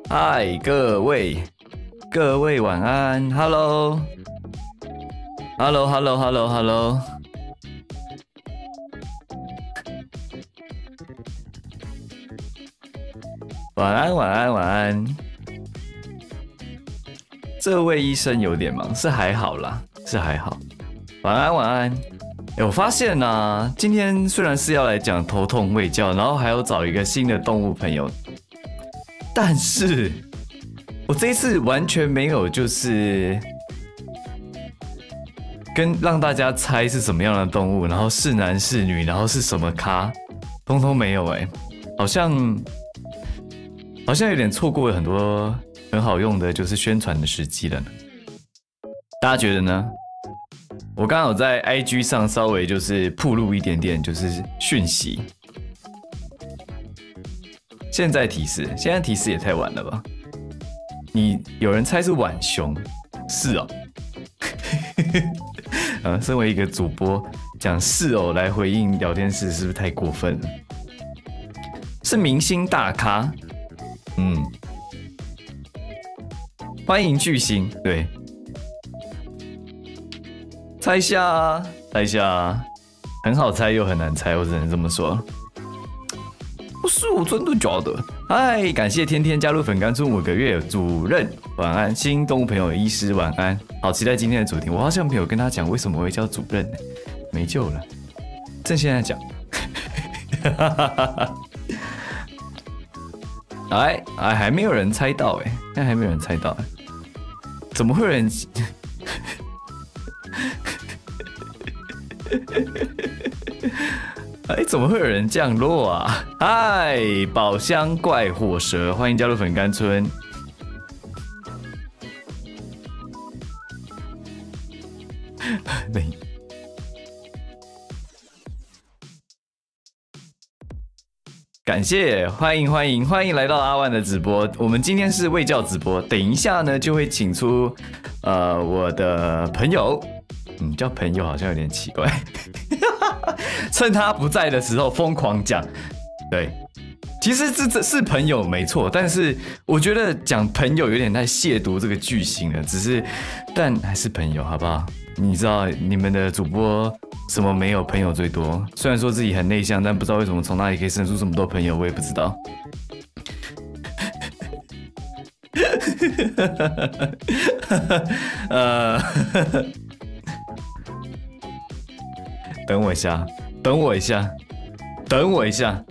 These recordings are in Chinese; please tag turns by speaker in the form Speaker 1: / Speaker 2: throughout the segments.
Speaker 1: 嗨，各位晚安 ，Hello，晚安。这位医生有点忙，是还好啦，是还好。晚安。我发现啊，今天虽然是要来讲头痛卫教，然后还要找一个新的动物朋友，但是我这一次完全没有就是让大家猜是什么样的动物，然后是男是女，然后是什么咖，通通没有好像有点错过了很多很好用的就是宣传的时机了呢。大家觉得呢？我刚刚有在 IG 上稍微就是暴露一点点就是讯息。现在提示也太晚了吧？有人猜是浣熊，是哦。身为一个主播讲是哦来回应聊天室，是不是太过分了？是明星大咖，欢迎巨星，对。猜一下，很好猜又很难猜，我只能这么说。不是我真的觉得。嗨，感谢天天加入粉干村5个月，主任晚安，新动物朋友医师晚安，好期待今天的主题。我好像没有跟他讲为什么会叫主任呢，没救了，正现在讲。还没有人猜到现在还没有人猜到怎么会有人？怎么会有人降落啊？嗨，宝箱怪火蛇，欢迎加入粉干村。感谢，欢迎来到阿万的直播。我们今天是卫教直播，等一下呢就会请出我的朋友，叫朋友好像有点奇怪。趁他不在的时候疯狂讲，对，其实这是朋友没错，但是我觉得讲朋友有点太亵渎这个巨星了，但还是朋友好不好？你知道你们的主播什么没有朋友最多？虽然说自己很内向，但不知道为什么从哪里可以生出这么多朋友，我也不知道。等我一下。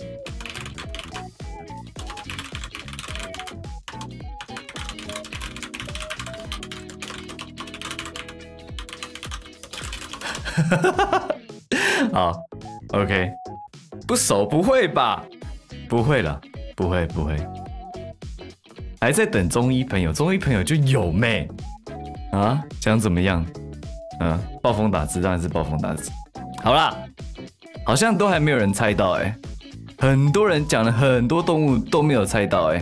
Speaker 1: 好 ，OK， 不熟，不会吧？不会了，不会。还在等中医朋友就有妹啊？想怎么样？暴风打字当然是暴风打字。好啦，好像都还没有人猜到很多人讲了很多动物都没有猜到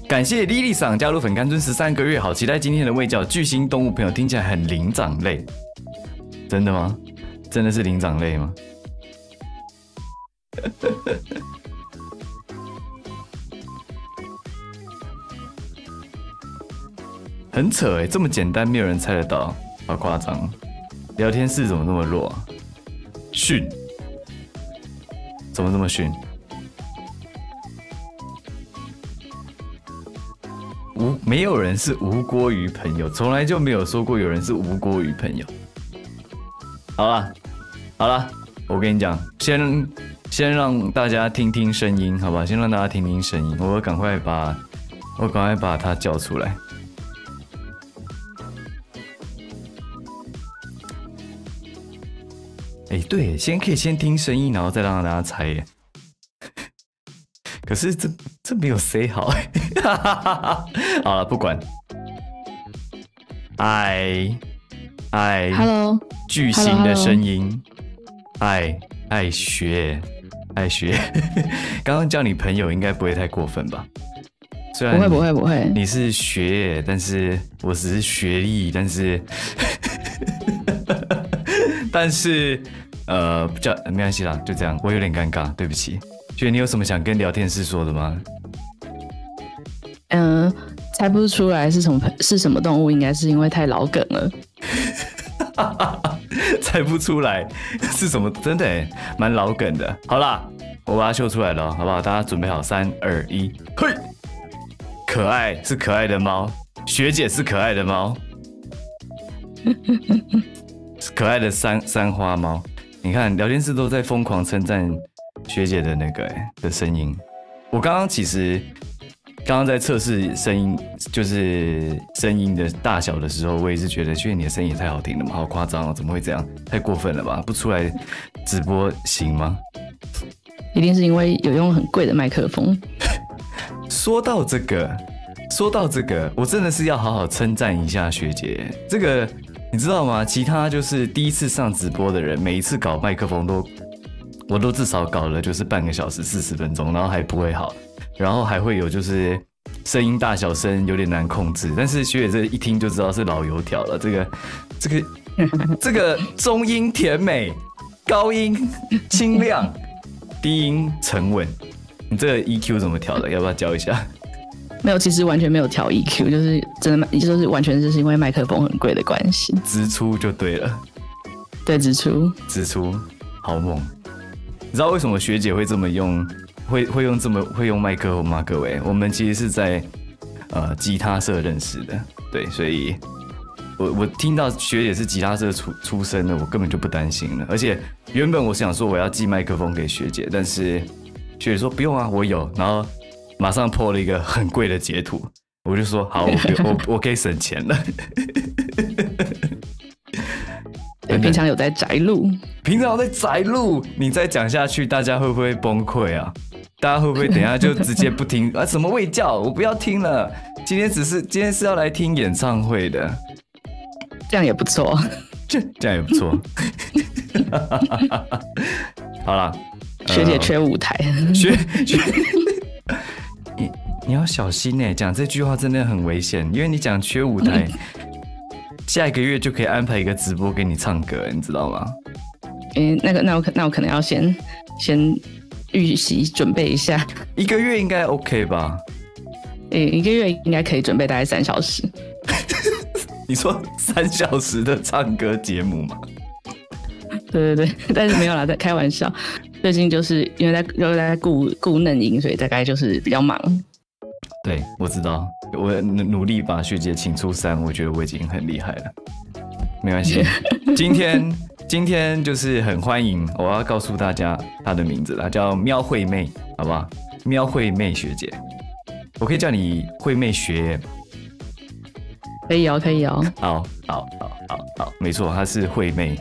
Speaker 1: 感谢 Lily 桑加入粉干村13个月，好期待今天的卫教巨星动物朋友，听起来很灵长类，真的吗？真的是灵长类吗？很扯这么简单没有人猜得到，好夸张！聊天室怎么那么弱啊？逊，怎么这么逊？没有人是无锅鱼朋友，从来就没有说过有人是无锅鱼朋友。好了，我跟你讲，先让大家听听声音，好吧？先让大家听听声音，我赶快把它叫出来。对，可以先听声音，然后再让大家猜耶。可是这没有 say 好好了，不管。
Speaker 2: Hello，
Speaker 1: 巨星的声音，爱学。刚刚叫你朋友应该不会太过分吧？虽然
Speaker 2: 不会，
Speaker 1: 你是学，但是我只是学历，但是没关系啦，就这样，我有点尴尬，对不起。所以你有什么想跟聊天室说的吗？
Speaker 2: 猜不出来是什么动物，应该是因为太老梗了。
Speaker 1: 猜不出来是什么，真的耶蛮老梗的。好啦，我把它秀出来了，好不好？大家准备好，3、2、1，嘿！可爱是可爱的猫，学姐是可爱的猫，是可爱的三花猫。你看，聊天室都在疯狂称赞学姐的那个的声音。我其实刚刚在测试声音，就是声音的大小的时候，我也是觉得，学姐你的声音也太好听了嘛，好夸张哦，怎么会这样？太过分了吧？不出来直播行吗？
Speaker 2: 一定是因为有用很贵的麦克风。
Speaker 1: 说到这个，我真的是要好好称赞一下学姐。这个你知道吗？其他就是第一次上直播的人，每一次搞麦克风我都至少搞了就是半个小时40分钟，然后还不会好，然后还会有就是声音大小声有点难控制。但是学姐这一听就知道是老油条了，这个中音甜美，高音清亮，低音沉稳。你这个 EQ 怎么调的？要不要教一下？
Speaker 2: 没有，其实完全没有调 EQ，就是真的，就是完全就是因为麦克风很贵的关系。
Speaker 1: 直出就对了。
Speaker 2: 对，直出，
Speaker 1: 好猛！你知道为什么学姐会这么用，会用麦克风吗？各位，我们其实是在吉他社认识的，对，所以我听到学姐是吉他社出身的，我根本就不担心了。而且原本我想说我要寄麦克风给学姐，但是学姐说不用啊，我有，然后马上 po 了一个很贵的截图，我就说好，我可以省钱了。
Speaker 2: 对，平常有在宅录，
Speaker 1: 你再讲下去，大家会不会崩溃啊？大家会不会等一下就直接不听啊？什么卫教，我不要听了。今天是要来听演唱会的，
Speaker 2: 这样也不错，
Speaker 1: 这样也不错。好啦，
Speaker 2: 学姐缺舞台，
Speaker 1: 你要小心欸，讲这句话真的很危险，因为你讲缺舞台。下一个月就可以安排一个直播给你唱歌，你知道吗？
Speaker 2: 那我可能要先预习准备一下。
Speaker 1: 1个月应该 OK 吧
Speaker 2: ？1个月应该可以准备大概3小时。
Speaker 1: 你说3小时的唱歌节目吗？
Speaker 2: 对，但是没有啦，在开玩笑。最近就是因为在顾嫩音，所以大概就是比较忙。
Speaker 1: 对，我知道，我努力把学姐请出山，我觉得我已经很厉害了。没关系，今天就是很欢迎，我要告诉大家她的名字，她叫喵惠妹，好不好？喵惠妹学姐，我可以叫你惠妹学。
Speaker 2: 可以哦。
Speaker 1: 好，没错，她是惠妹。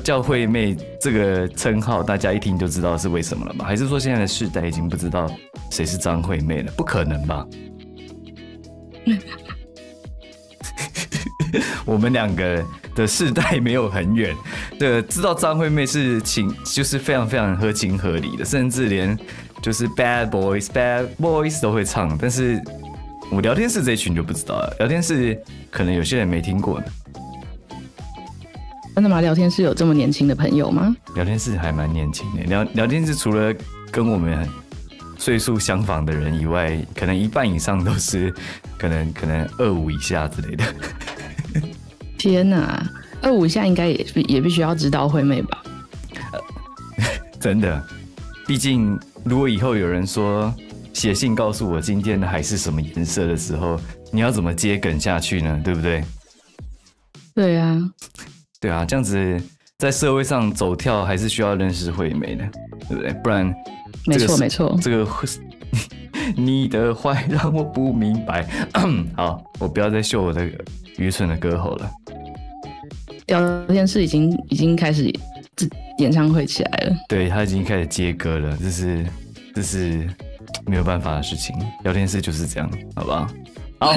Speaker 1: 叫惠妹这个称号，大家一听就知道是为什么了吧？还是说现在的世代已经不知道谁是张惠妹了？不可能吧？我们2个的世代没有很远，知道张惠妹是就是非常非常合情合理的，甚至连就是 Bad Boys 都会唱，但是我聊天室这一群就不知道了。聊天室可能有些人没听过呢。
Speaker 2: 真的吗？聊天室有这么年轻的朋友吗？
Speaker 1: 聊天室还蛮年轻的。聊天室除了跟我们岁数相仿的人以外，可能1半以上都是可能25以下之类的。
Speaker 2: 天哪，25以下应该也必须要知道惠妹吧？
Speaker 1: 真的，毕竟如果以后有人说写信告诉我今天的海是什么颜色的时候，你要怎么接梗下去呢？对不对？对啊，这样子在社会上走跳还是需要认识惠妹的，对不对？不然，
Speaker 2: 没错，
Speaker 1: 这个你的坏让我不明白。好，我不要再秀我的愚蠢的歌喉了。
Speaker 2: 聊天室已经开始演唱会起来了，
Speaker 1: 对，他已经开始接歌了，这是没有办法的事情。聊天室就是这样，好不好？好，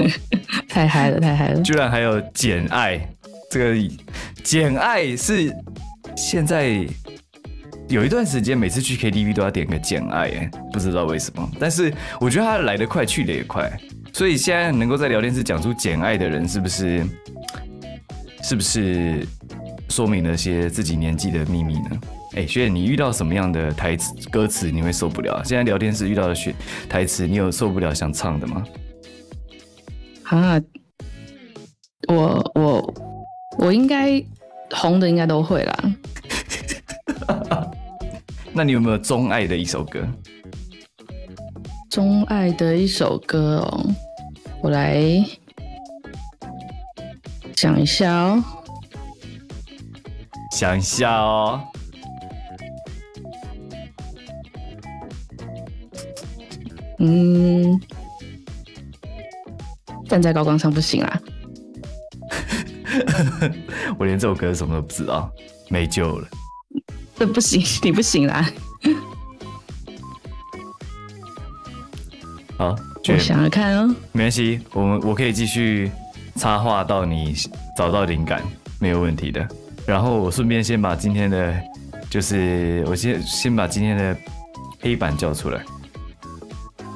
Speaker 2: 太嗨了！
Speaker 1: 居然还有简爱。这个简爱是现在有一段时间，每次去 KTV 都要点个简爱，不知道为什么。但是我觉得他来得快，去得也快，所以现在能够在聊天室讲出简爱的人，是不是说明了些自己年纪的秘密呢？学姐，你遇到什么样的台词歌词你会受不了？现在聊天室遇到的台词，你有受不了想唱的吗？
Speaker 2: 啊，我应该红的应该都会啦。
Speaker 1: 那你有没有钟爱的一首歌？
Speaker 2: 钟爱的一首歌哦，我来想一下哦。
Speaker 1: 想一下哦。
Speaker 2: 站在高岗上不行啦。
Speaker 1: 我连这首歌是什么都不知道，没救了。
Speaker 2: 这不行，你不行啦。
Speaker 1: 好，
Speaker 2: 我想想看哦。
Speaker 1: 没关系，我可以继续插话到你找到灵感，没有问题的。然后我顺便先把今天的，就是我先把今天的黑板叫出来。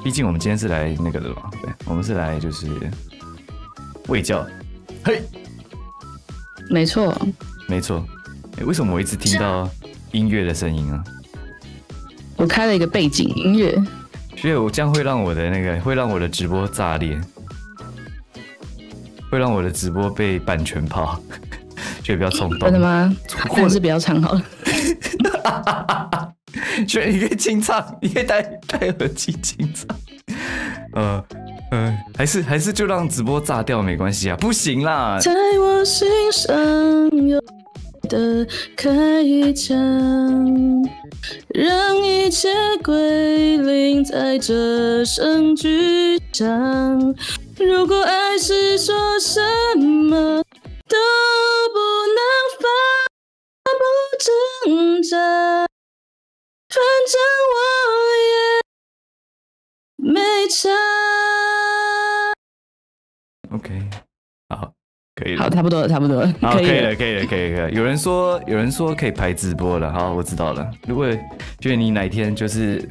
Speaker 1: 毕竟我们今天是来那个的嘛，对，我们是来就是卫教。嘿，
Speaker 2: 没错，
Speaker 1: 没错。为什么我一直听到音乐的声音啊？
Speaker 2: 我开了一个背景音乐。
Speaker 1: 所以我这样会让我的直播炸裂，会让我的直播被版权炮，所以不要冲动。
Speaker 2: 真的吗？还是不要唱好了。
Speaker 1: 所以你可以清唱，你可以戴耳机清唱。还是就让直播炸掉没关系啊，不行啦。
Speaker 2: 在我心上有的开枪，让一切归零在这声巨响。如果爱是说什么都不能发不挣扎，反正我也没差。
Speaker 1: OK， 好，可以了。
Speaker 2: 好，差不多了，差不多了。
Speaker 1: 好，可以了。有人说可以排直播了，好，我知道了。如果觉得你哪一天就是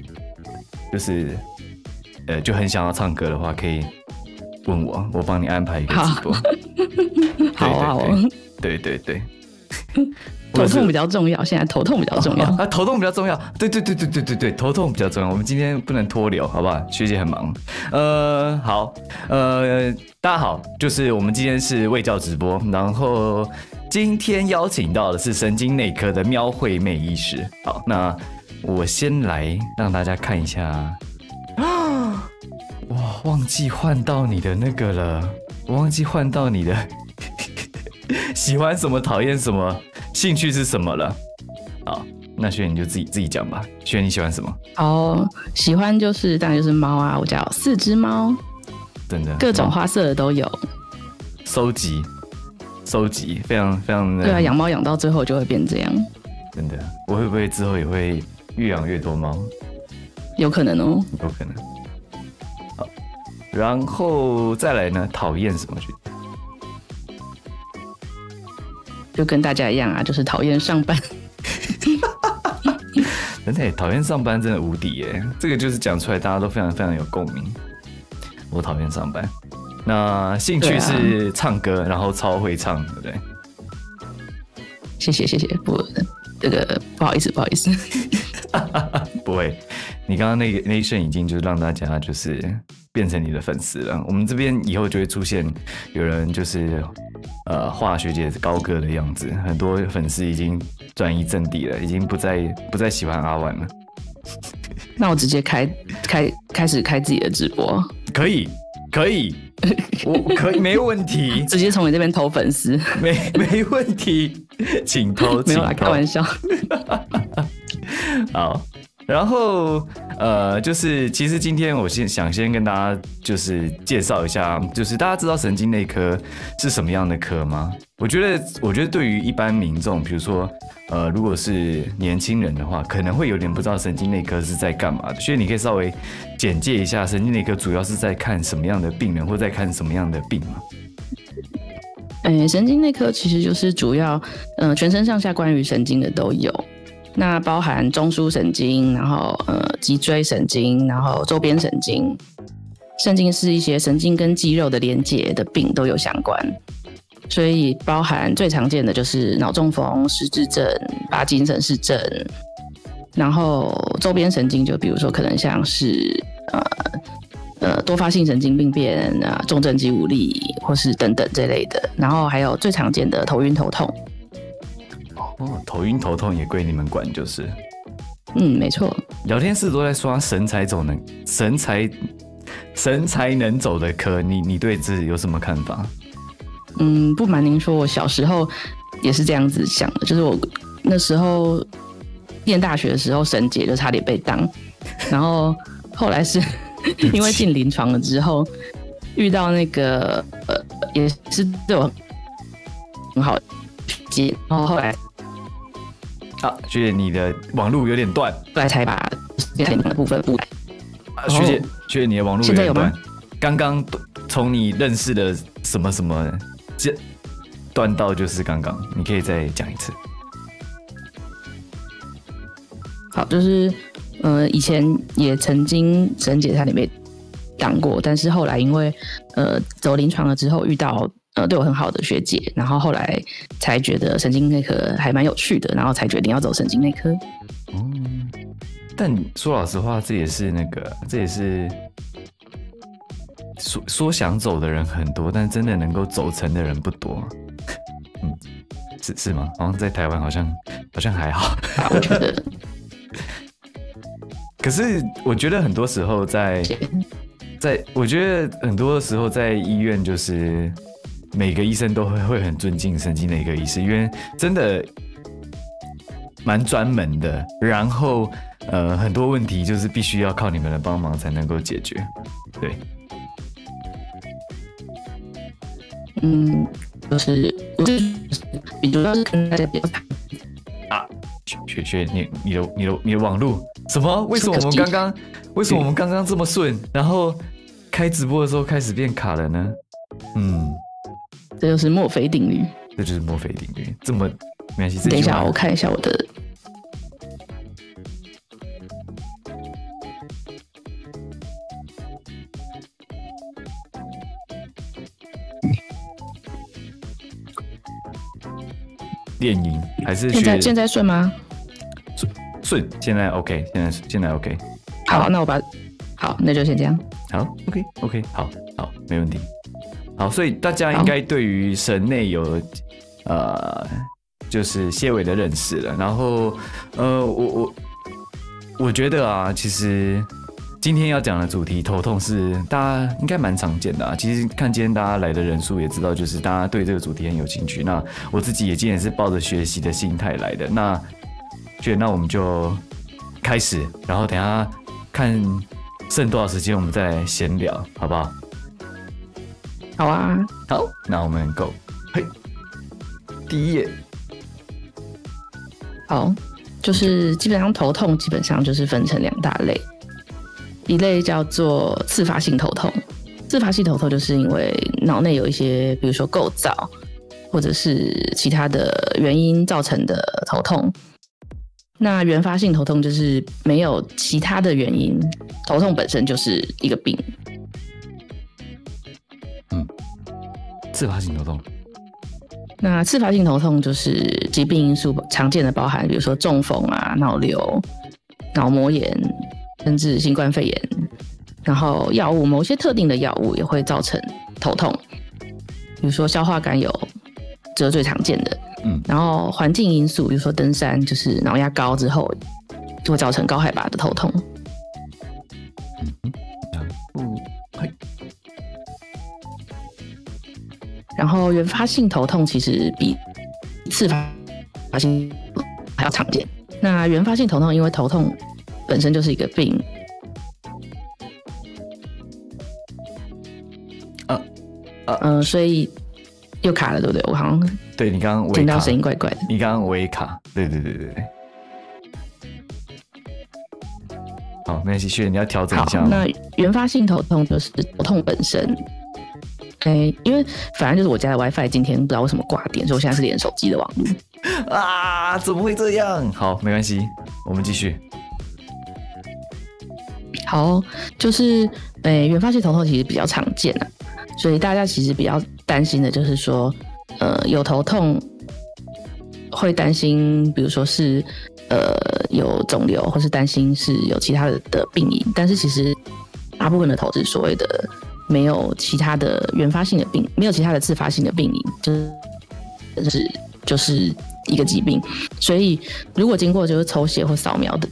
Speaker 1: 就很想要唱歌的话，可以问我帮你安排一个直播。
Speaker 2: 好啊，好啊。
Speaker 1: 对。
Speaker 2: 头痛比较重要，现在头痛比较重要。
Speaker 1: 头痛比较重要。对，头痛比较重要。我们今天不能拖流，好不好？学姐很忙。好，大家好，就是我们今天是卫教直播，然后今天邀请到的是神经内科的喵惠妹医师。好，那我先来让大家看一下。哇，忘记换到你的那个了，我忘记换到你的喜欢什么，讨厌什么，兴趣是什么了。好，那轩你就自己讲吧。轩你喜欢什么？
Speaker 2: 哦，喜欢当然就是猫啊，我家有4只猫，
Speaker 1: 真的
Speaker 2: 各种花色的都有。
Speaker 1: 收集，非常的。
Speaker 2: 对啊，养猫养到最后就会变这样。
Speaker 1: 真的，我会不会之后也会越养越多猫？
Speaker 2: 有可能哦，
Speaker 1: 有可能。好，然后再来呢，讨厌什么？
Speaker 2: 就跟大家一样啊，就是讨厌上班。
Speaker 1: 真的，讨厌上班真的无敌耶！这个就是讲出来，大家都非常有共鸣。我讨厌上班。那兴趣是唱歌，然后超会唱，对不对？
Speaker 2: 谢谢，不好意思。
Speaker 1: 不会，你刚刚那一瞬已经就是让大家就是变成你的粉丝了。我们这边以后就会出现有人就是画学姐高歌的样子，很多粉丝已经转移阵地了，已经不再喜欢阿万了。
Speaker 2: 那我直接开始开自己的直播，
Speaker 1: 可以，我可以，没问题，
Speaker 2: 直接从你这边投粉丝，
Speaker 1: 没问题，请投，
Speaker 2: 没有啦，开玩笑。
Speaker 1: 好，然后就是其实今天我想先跟大家就是介绍一下，就是大家知道神经内科是什么样的科吗？我觉得对于一般民众，比如说如果是年轻人的话，可能会有点不知道神经内科是在干嘛的，所以你可以稍微简介一下神经内科主要是在看什么样的病人，或在看什么样的病吗？
Speaker 2: 神经内科其实就是主要全身上下关于神经的都有。那包含中枢神经，然后脊椎神经，然后周边神经，甚至是一些神经跟肌肉的连结的病都有相关。所以包含最常见的就是脑中风、失智症、帕金森氏症、然后周边神经就比如说可能像是多发性神经病变啊、重症肌无力或是等等这类的，然后还有最常见的头晕头痛。
Speaker 1: 哦，头晕头痛也归你们管就是。
Speaker 2: 没错。
Speaker 1: 聊天室都在刷神才能走的科，你对这有什么看法？
Speaker 2: 不瞒您说，我小时候也是这样子想的，就是我那时候念大学的时候，神姐就差点被当，然后后来是因为进临床了之后，遇到那个也是对我很好接，然后后来
Speaker 1: 学姐你的网路有点断，后
Speaker 2: 来才把临床的部分补来。
Speaker 1: 学姐你的网路有点断，
Speaker 2: 现在有吗？
Speaker 1: 刚刚从你认识的什么什么断到就是刚刚，你可以再讲一次。
Speaker 2: 好，就是以前也曾经神姐差点被当过，但是后来因为走临床了之后遇到对我很好的学姐，然后后来才觉得神经内科还蛮有趣的，然后才决定要走神经内科。
Speaker 1: 但说老实话，这也是说想走的人很多，但真的能够走成的人不多。是吗？好像在台湾好像还好。
Speaker 2: 我觉得。
Speaker 1: 可是我觉得很多时候我觉得很多时候在医院，就是每个医生都会很尊敬神经内科医师，因为真的蛮专门的。然后很多问题就是必须要靠你们的帮忙才能够解决。对。
Speaker 2: 就是比主要是跟大家比较谈
Speaker 1: 学你的网路什么？为什么我们刚刚这么顺，然后开直播的时候开始变卡了呢？
Speaker 2: 这就是墨菲定律。
Speaker 1: 这就是墨菲定律。这么没关系，
Speaker 2: 等一下我看一下我的。
Speaker 1: 练音还是
Speaker 2: 现在顺吗？
Speaker 1: 顺，现在 OK， 现在 OK。
Speaker 2: 好，那那就先这样。
Speaker 1: 好 ，OK， 好，没问题。好，所以大家应该对于神内有就是些微的认识了。然后我觉得啊，其实今天要讲的主题头痛是大家应该蛮常见的啊。其实看今天大家来的人数也知道，就是大家对这个主题很有兴趣。那我自己也今天是抱着学习的心态来的。那我们就开始，然后等一下看剩多少时间，我们再来闲聊，好不好？
Speaker 2: 好啊。
Speaker 1: 好，那我们 go。嘿，第一页。
Speaker 2: 好，就是基本上头痛基本上就是分成2大类。一类叫做次发性头痛，次发性头痛就是因为脑内有一些，比如说构造或者是其他的原因造成的头痛。那原发性头痛就是没有其他的原因，头痛本身就是一个病。
Speaker 1: 次发性头痛。
Speaker 2: 那次发性头痛就是疾病因素常见的包含，比如说中风啊、脑瘤、脑膜炎，甚至新冠肺炎。然后药物，某些特定的药物也会造成头痛，比如说消化甘油，这是最常见的。然后环境因素，比如说登山，就是脑压高之后就会造成高海拔的头痛。然后原发性头痛其实比次发性还要常见。那原发性头痛因为头痛本身就是一个病，所以又卡了，对不对？我好像
Speaker 1: 对你刚刚
Speaker 2: 听到声音怪怪的。
Speaker 1: 你刚刚微卡，对。好，没关系，学姐你要调整一下。
Speaker 2: 那原发性头痛就是头痛本身。因为反正就是我家的 WiFi 今天不知道为什么挂电，所以我现在是连手机的网络。
Speaker 1: 怎么会这样？好，没关系，我们继续。
Speaker 2: 好，就是原发性头痛其实比较常见啊，所以大家其实比较担心的就是说，有头痛会担心，比如说是有肿瘤，或是担心是有其他的病因，但是其实大部分的头是所谓的没有其他的原发性的病，没有其他的自发性的病因，就是一个疾病。所以如果经过就是抽血或扫描的，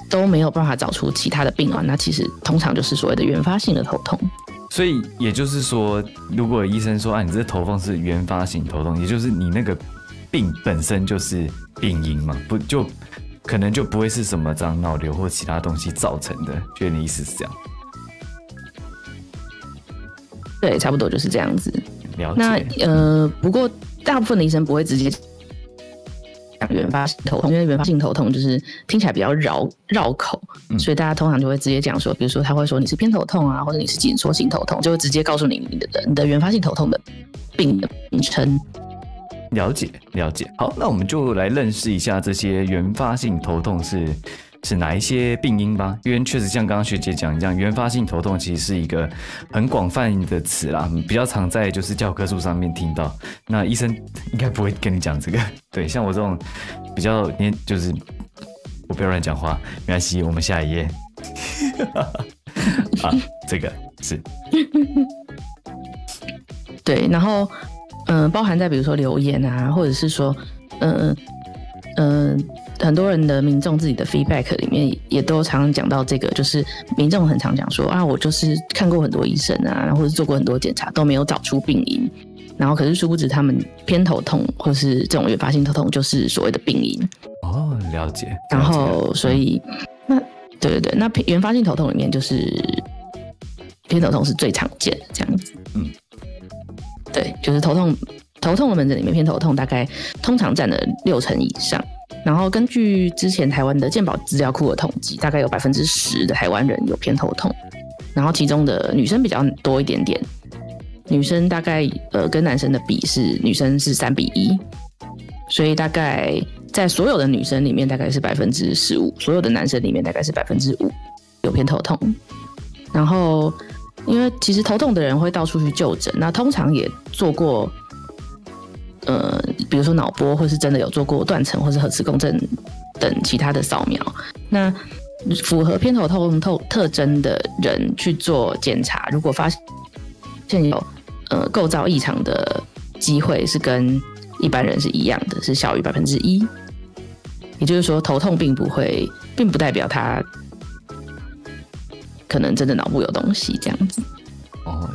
Speaker 2: 都没有办法找出其他的病啊，那其实通常就是所谓的原发性的头痛。
Speaker 1: 所以也就是说，如果医生说你这头痛是原发性头痛，也就是你那个病本身就是病因嘛，不就可能就不会是什么长脑瘤或其他东西造成的，觉得你意思是这样？
Speaker 2: 对，差不多就是这样子。
Speaker 1: 了解。
Speaker 2: 那不过大部分的医生不会直接讲原发性头痛，因为原发性头痛就是听起来比较绕口，所以大家通常就会直接讲说，比如说他会说你是偏头痛啊，或者你是紧缩性头痛，就会直接告诉你你的原发性头痛的病的名称。
Speaker 1: 了解。好，那我们就来认识一下这些原发性头痛是哪一些病因吧？因为确实像刚刚学姐讲一样，原发性头痛其实是一个很广泛的词啦，比较常在就是教科书上面听到。那医生应该不会跟你讲这个，对，像我这种比较就是我不要乱讲话，没关系，我们下一页。啊，这个是
Speaker 2: 对，然后包含在比如说留言啊，或者是说很多人的民众自己的 feedback 里面也都常常讲到这个，就是民众很常讲说啊，我就是看过很多医生啊，然后或者做过很多检查都没有找出病因，然后可是殊不知他们偏头痛或是这种原发性头痛就是所谓的病因。
Speaker 1: 哦，了解。
Speaker 2: 然后所以对，那原发性头痛里面就是偏头痛是最常见的这样子。对，就是头痛的门诊里面偏头痛大概通常占了60%以上。然后根据之前台湾的健保资料库的统计，大概有10%的台湾人有偏头痛，然后其中的女生比较多一点点，女生大概跟男生的比是女生是3:1，所以大概在所有的女生里面大概是15%，所有的男生里面大概是5%有偏头痛。然后因为其实头痛的人会到处去就诊，那通常也做过比如说脑波，或是真的有做过断层或是核磁共振等其他的扫描。那符合偏头痛特征的人去做检查，如果发现有构造异常的机会是跟一般人是一样的，是小于1%。也就是说，头痛并不代表他可能真的脑部有东西这样子。
Speaker 1: 哦，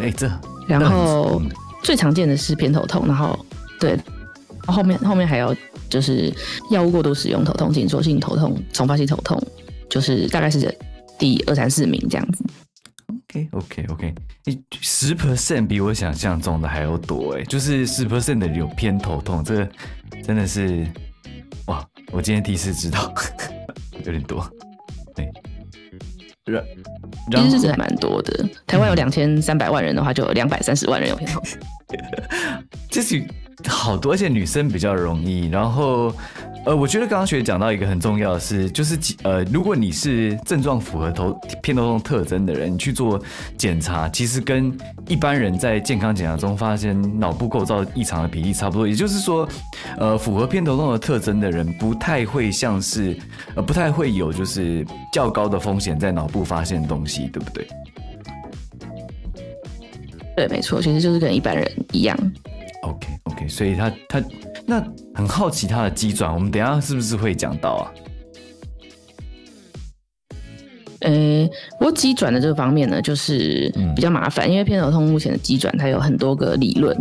Speaker 2: 然后最常见的是偏头痛，然后对，后面还有就是药物过度使用头痛、紧缩性头痛、重发性头痛，就是大概是第2、3、4名这样子。
Speaker 1: OK， 10% 比我想象中的还要多哎，就是 10% 的有偏头痛，这个真的是哇！我今天第一次知道，有点多。对，
Speaker 2: 其实是真的蛮多的。台湾有2300万人的话，就有230万人有偏头痛。
Speaker 1: 就是好多，而且女生比较容易。然后，我觉得刚刚学姐讲到一个很重要的是，就是如果你是症状符合偏头痛特征的人，你去做检查，其实跟一般人在健康检查中发现脑部构造异常的比例差不多。也就是说，符合偏头痛的特征的人，不太会不太会有就是较高的风险在脑部发现东西，对不对？
Speaker 2: 对，没错，其实就是跟一般人一样。
Speaker 1: OK， 所以他那很好奇他的机转，我们等一下是不是会讲到啊？
Speaker 2: 不过机转的这个方面呢，就是比较麻烦，因为偏头痛目前的机转它有很多个理论，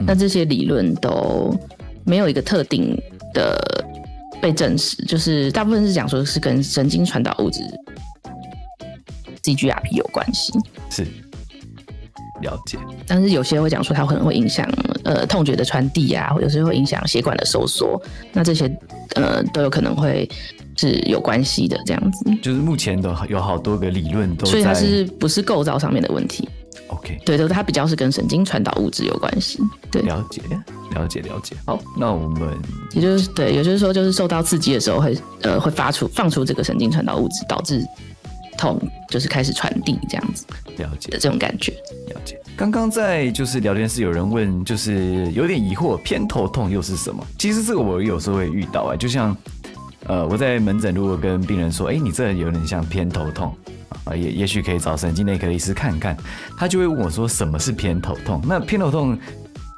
Speaker 2: 那这些理论都没有一个特定的被证实，就是大部分是讲说是跟神经传导物质 CGRP 有关系。
Speaker 1: 是。了解，
Speaker 2: 但是有些会讲说它可能会影响痛觉的传递啊，或者是会影响血管的收缩，那这些都有可能会是有关系的这样子。
Speaker 1: 就是目前都有好多个理论都在，
Speaker 2: 所以它是不是构造上面的问题
Speaker 1: ？OK，
Speaker 2: 对，它比较是跟神经传导物质有关系。对，
Speaker 1: 了解。好，那我们
Speaker 2: 也就是说，就是受到刺激的时候会放出这个神经传导物质，导致痛就是开始传递这样子
Speaker 1: 了解
Speaker 2: 的这种感觉。
Speaker 1: 了解。刚刚在就是聊天室有人问，就是有点疑惑，偏头痛又是什么？其实这个我有时候会遇到就像我在门诊如果跟病人说，你这有点像偏头痛也许可以找神经内科医师看看，他就会问我说什么是偏头痛？那偏头痛，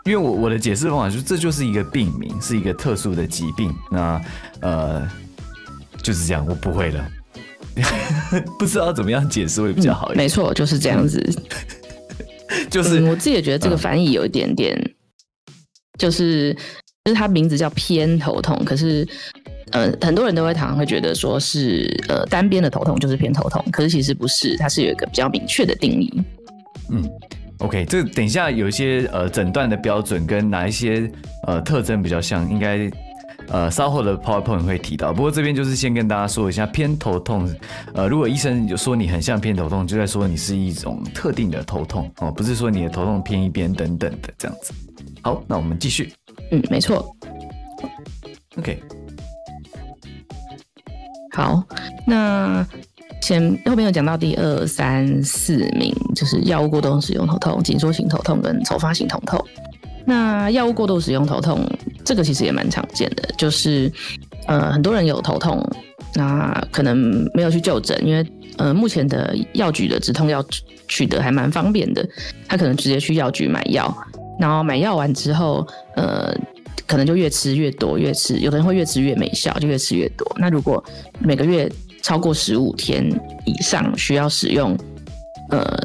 Speaker 1: 因为我的解释方法就是这就是一个病名，是一个特殊的疾病。那就是这样，我不会了。不知道怎么样解释会比较好一点。
Speaker 2: 没错，就是这样子。
Speaker 1: 就是
Speaker 2: 我自己也觉得这个翻译有一点点，就是它名字叫偏头痛，可是很多人都会常常会觉得说是单边的头痛就是偏头痛，可是其实不是，它是有一个比较明确的定义。
Speaker 1: OK， 这等一下有一些诊断的标准跟哪一些特征比较像，应该稍后的 PowerPoint 会提到。不过这边就是先跟大家说一下偏头痛，如果医生有说你很像偏头痛，就在说你是一种特定的头痛不是说你的头痛偏一边等等的这样子。好，那我们继续。
Speaker 2: 没错。
Speaker 1: OK。
Speaker 2: 好，那后面有讲到第2、3、4名，就是药物过度使用头痛、紧缩型头痛跟筹发型头痛。那药物过度使用头痛，这个其实也蛮常见的，就是很多人有头痛，那可能没有去就诊，因为目前的药局的止痛药取得还蛮方便的，他可能直接去药局买药，然后买药完之后，可能就越吃越多，有的人会越吃越没效，就越吃越多。那如果每个月超过15天以上需要使用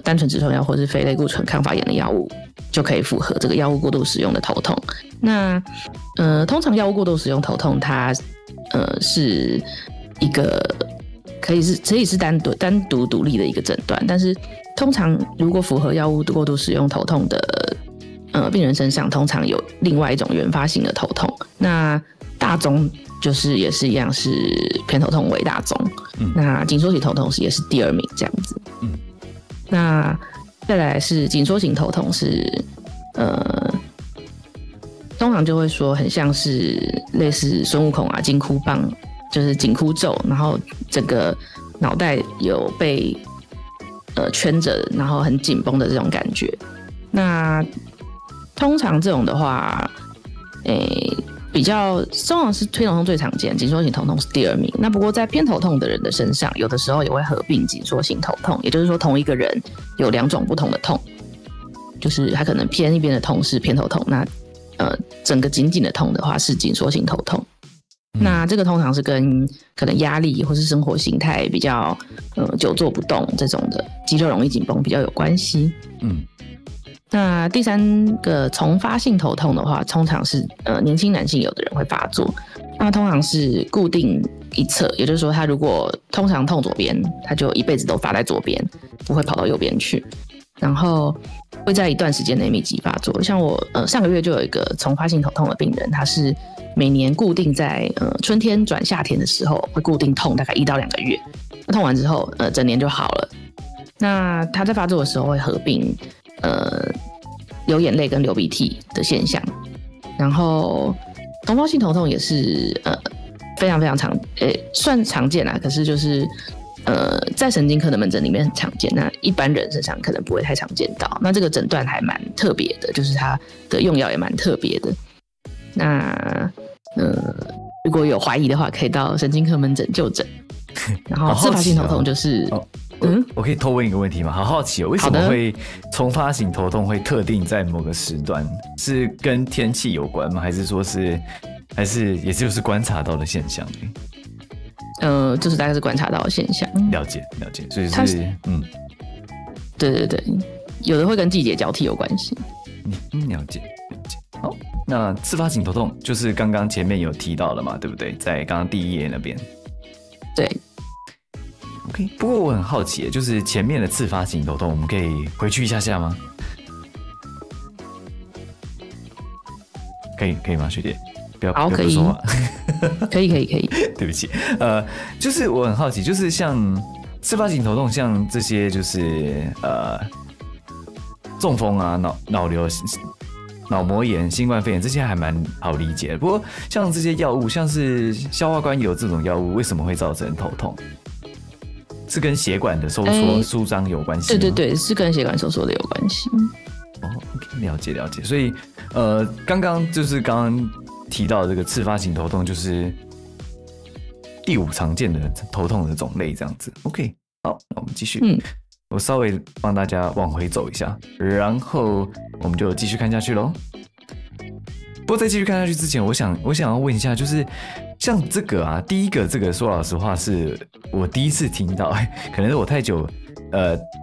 Speaker 2: 单纯止痛药或是非类固醇抗发炎的药物，就可以符合这个药物过度使用的头痛。那通常药物过度使用头痛，它是一个可以是单独独立的一个诊断，但是通常如果符合药物过度使用头痛的病人身上，通常有另外一种原发性的头痛。那大宗就是也是一样，是偏头痛为大宗。那紧缩型头痛也是第2名这样子。那再来是紧缩型头痛是通常就会说很像是类似孙悟空金箍棒，就是紧箍咒，然后整个脑袋有被圈着，然后很紧绷的这种感觉。那通常这种的话，通常是偏头痛最常见，紧缩型头痛是第2名。那不过在偏头痛的人的身上，有的时候也会合并紧缩型头痛，也就是说同一个人有2种不同的痛，就是他可能偏一边的痛是偏头痛，那整个紧紧的痛的话是紧缩型头痛。那这个通常是跟可能压力或是生活形态比较久坐不动这种的肌肉容易紧绷比较有关系。那第3个重发性头痛的话，通常是年轻男性有的人会发作，那通常是固定一侧，也就是说他如果通常痛左边，他就一辈子都发在左边，不会跑到右边去，然后会在一段时间内密集发作。像我上个月就有一个重发性头痛的病人，他是每年固定在春天转夏天的时候会固定痛大概1到2个月，痛完之后整年就好了。那他在发作的时候会合并流眼泪跟流鼻涕的现象，然后重发性头痛也是非常非常算常见啦，可是就是在神经科的门诊里面很常见，那一般人身上可能不会太常见到。那这个诊断还蛮特别的，就是它的用药也蛮特别的。那如果有怀疑的话，可以到神经科门诊就诊。然后自发性头痛就是
Speaker 1: 我可以偷问一个问题吗？好好奇为什么会重发型头痛会特定在某个时段？是跟天气有关吗？还是也就是观察到的现象？
Speaker 2: 就是大概是观察到的现象。
Speaker 1: 了解，所以是
Speaker 2: 对，有的会跟季节交替有关系。
Speaker 1: 了解。好，那自发型头痛就是刚刚前面有提到了嘛，对不对？在刚刚第1页那边。对。OK， 不过我很好奇，就是前面的次发型头痛，我们可以回去一下吗？可以吗，学姐？不要
Speaker 2: 可以
Speaker 1: 说话。
Speaker 2: 可以。
Speaker 1: 对不起，就是我很好奇，就是像次发型头痛，像这些就是中风啊、脑瘤、脑膜炎、新冠肺炎这些还蛮好理解的。不过像这些药物，像是消化管有这种药物，为什么会造成头痛？是跟血管的收缩、舒张有关系吗？
Speaker 2: 对对对，是跟血管收缩的有关系。
Speaker 1: 哦 ，OK， 了解了解。所以刚刚提到的这个次发型头痛，就是第5常见的头痛的种类，这样子。OK， 好，那我们继续。我稍微帮大家往回走一下，然后我们就继续看下去咯。不过在继续看下去之前，我想要问一下，就是像这个啊，第一个这个说老实话是我第一次听到，可能是我太久，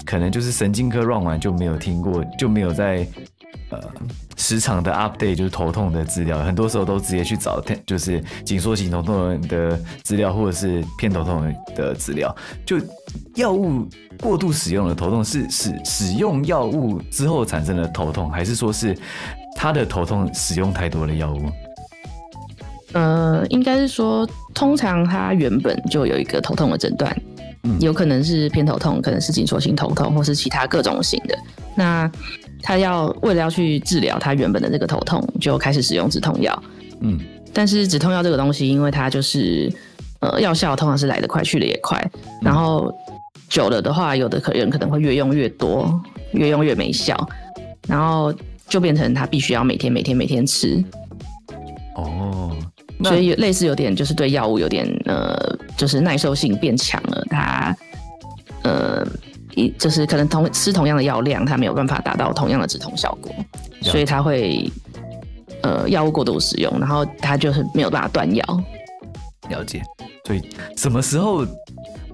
Speaker 1: 可能就是神经科 run 完就没有听过，就没有在时常的 update 就是头痛的资料，很多时候都直接去找就是紧缩型头痛的资料，或者是偏头痛的资料。就药物过度使用的头痛是使用药物之后产生的头痛，还是说是他的头痛使用太多的药物？
Speaker 2: 应该是说，通常他原本就有一个头痛的诊断，有可能是偏头痛，可能是紧缩型头痛，或是其他各种型的。那他为了要去治疗他原本的这个头痛，就开始使用止痛药。但是止痛药这个东西，因为它就是药效通常是来得快去得也快，然后久了的话，有的人可能会越用越多，越用越没效，然后就变成他必须要每天吃。所以类似有点就是对药物有点就是耐受性变强了，他就是可能吃同样的药量，他没有办法达到同样的止痛效果，所以他会药物过度使用，然后他就是没有办法断药。
Speaker 1: 了解。所以什么时候，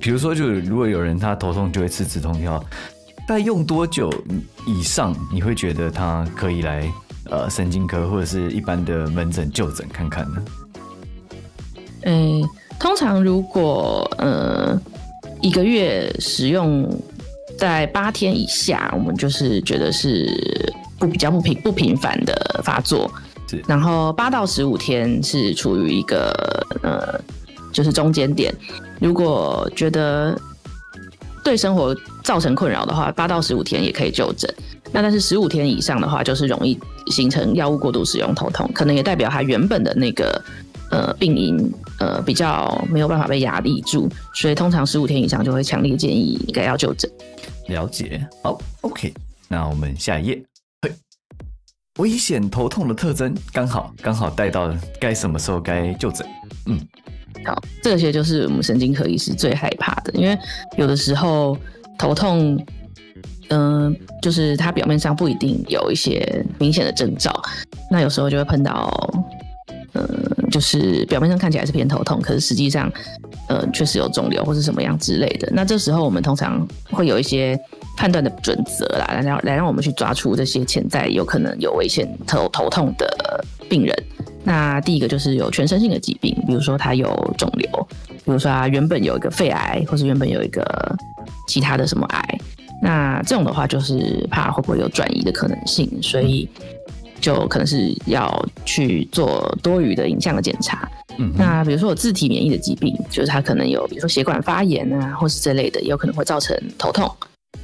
Speaker 1: 比如说就如果有人他头痛就会吃止痛药，大概用多久以上你会觉得他可以来神经科或者是一般的门诊就诊看看呢？
Speaker 2: 通常如果1个月使用在8天以下，我们就是觉得是比较不频繁的发作，然后8到15天是处于一个就是中间点。如果觉得对生活造成困扰的话，8到15天也可以就诊。那但是15天以上的话，就是容易形成药物过度使用头痛，可能也代表它原本的那个病因比较没有办法被压抑住，所以通常15天以上就会强烈建议应该要就诊。
Speaker 1: 了解。好 ，OK， 那我们下一页。危险头痛的特征刚好带到该什么时候该就诊。
Speaker 2: 好，这些就是我们神经科医师最害怕的，因为有的时候头痛就是它表面上不一定有一些明显的征兆，那有时候就会碰到就是表面上看起来是偏头痛，可是实际上确实有肿瘤或是什么样之类的。那这时候我们通常会有一些判断的准则啦，来让我们去抓出这些潜在有可能有危险头痛的病人。那第一个就是有全身性的疾病，比如说他有肿瘤，比如说他原本有一个肺癌，或是原本有一个其他的什么癌，那这种的话就是怕会不会有转移的可能性，所以就可能是要去做多余的影像的检查。那比如说有自体免疫的疾病，就是他可能有比如说血管发炎啊，或是这类的，也有可能会造成头痛。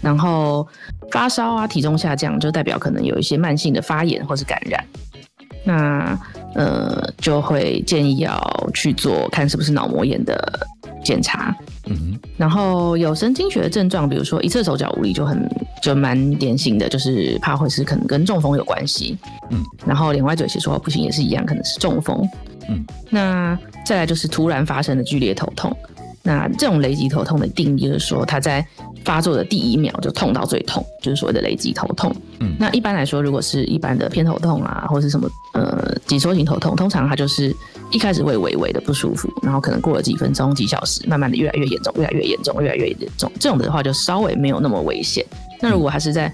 Speaker 2: 然后发烧啊，体重下降，就代表可能有一些慢性的发炎或是感染。那就会建议要去做看是不是脑膜炎的检查。然后有神经学的症状，比如说一侧手脚无力就蛮典型的，就是怕会是可能跟中风有关系。然后脸歪嘴斜说话不行也是一样，可能是中风。那再来就是突然发生的剧烈头痛。那这种累积头痛的定义就是说，它在发作的第1秒就痛到最痛，就是所谓的累积头痛。那一般来说，如果是一般的偏头痛啊，或是什么紧缩型头痛，通常它就是一开始会微微的不舒服，然后可能过了几分钟、几小时，慢慢的越来越严重，越来越严重，越来越严重。这种的话就稍微没有那么危险。那如果还是在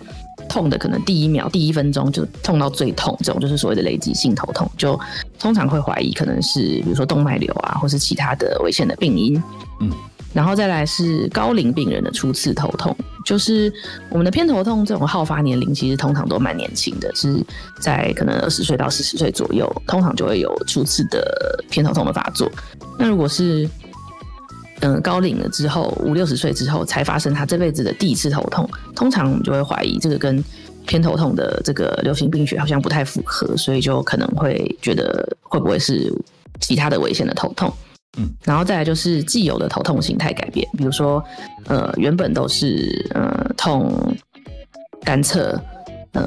Speaker 2: 痛的可能第1秒、第1分钟就痛到最痛，这种就是所谓的累积性头痛，就通常会怀疑可能是比如说动脉瘤啊，或是其他的危险的病因。然后再来是高龄病人的初次头痛，就是我们的偏头痛这种好发年龄其实通常都蛮年轻的，是在可能20岁到40岁左右，通常就会有初次的偏头痛的发作。那如果是高龄了之后50、60岁之后才发生他这辈子的第一次头痛，通常我们就会怀疑这个跟偏头痛的这个流行病学好像不太符合，所以就可能会觉得会不会是其他的危险的头痛。然后再来就是既有的头痛形态改变，比如说原本都是痛单侧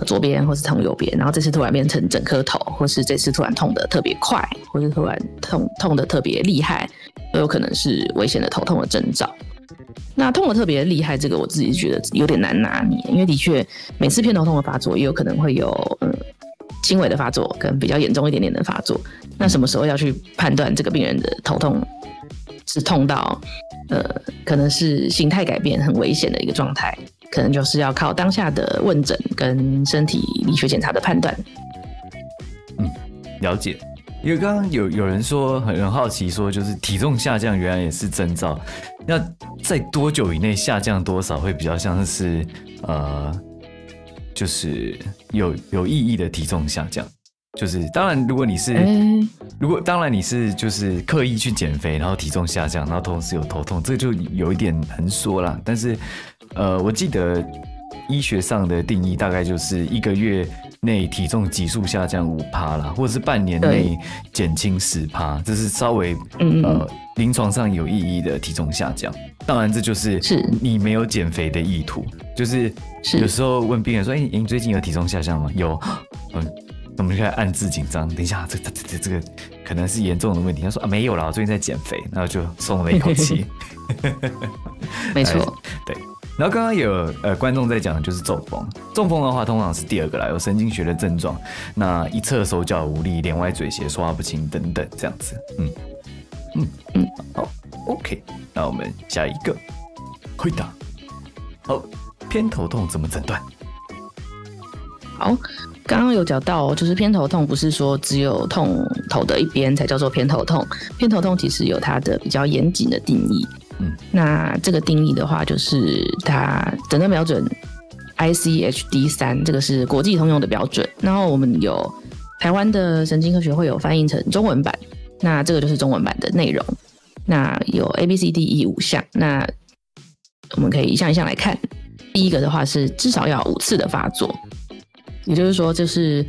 Speaker 2: 左边或是痛右边，然后这次突然变成整颗头，或是这次突然痛得特别快，或是突然痛得特别厉害，都有可能是危险的头痛的征兆。那痛得特别厉害，这个我自己觉得有点难拿捏，因为的确每次偏头痛的发作也有可能会有轻微的发作跟比较严重一点点的发作。那什么时候要去判断这个病人的头痛是痛到可能是形态改变很危险的一个状态，可能就是要靠当下的问诊跟身体理学检查的判断。
Speaker 1: 了解。因为刚刚有人说很好奇说，就是体重下降原来也是征兆，那在多久以内下降多少会比较像是就是有意义的体重下降？就是当然，如果你是就是刻意去减肥，然后体重下降，然后同时有头痛，这就有一点难说啦。但是我记得医学上的定义大概就是1个月内体重急速下降5%啦，或者是半年内减轻10%，这是稍微临床上有意义的体重下降。当然，这就是你没有减肥的意图。就是有时候问病人说：“你最近有体重下降吗？”有，我们就开始暗自紧张。等一下，这个可能是严重的问题。他说：“没有啦，我最近在减肥。”然后就松了一口气。
Speaker 2: 没错，
Speaker 1: 对。然后刚刚有观众在讲的就是中风，中风的话通常是第2个啦，有神经学的症状，那一侧手脚无力、脸歪嘴斜、说话不清等等这样子。好 ，OK， 那我们下一个回答。好，偏头痛怎么诊断？
Speaker 2: 好，刚刚有讲到，就是偏头痛不是说只有痛头的一边才叫做偏头痛，偏头痛其实有它的比较严谨的定义。那这个定义的话，就是它诊断标准 ICHD-3， 这个是国际通用的标准。然后我们有台湾的神经科学会有翻译成中文版，那这个就是中文版的内容。那有 ABCDE 5项，那我们可以一项一项来看。第一个的话是至少要5次的发作，也就是说，就是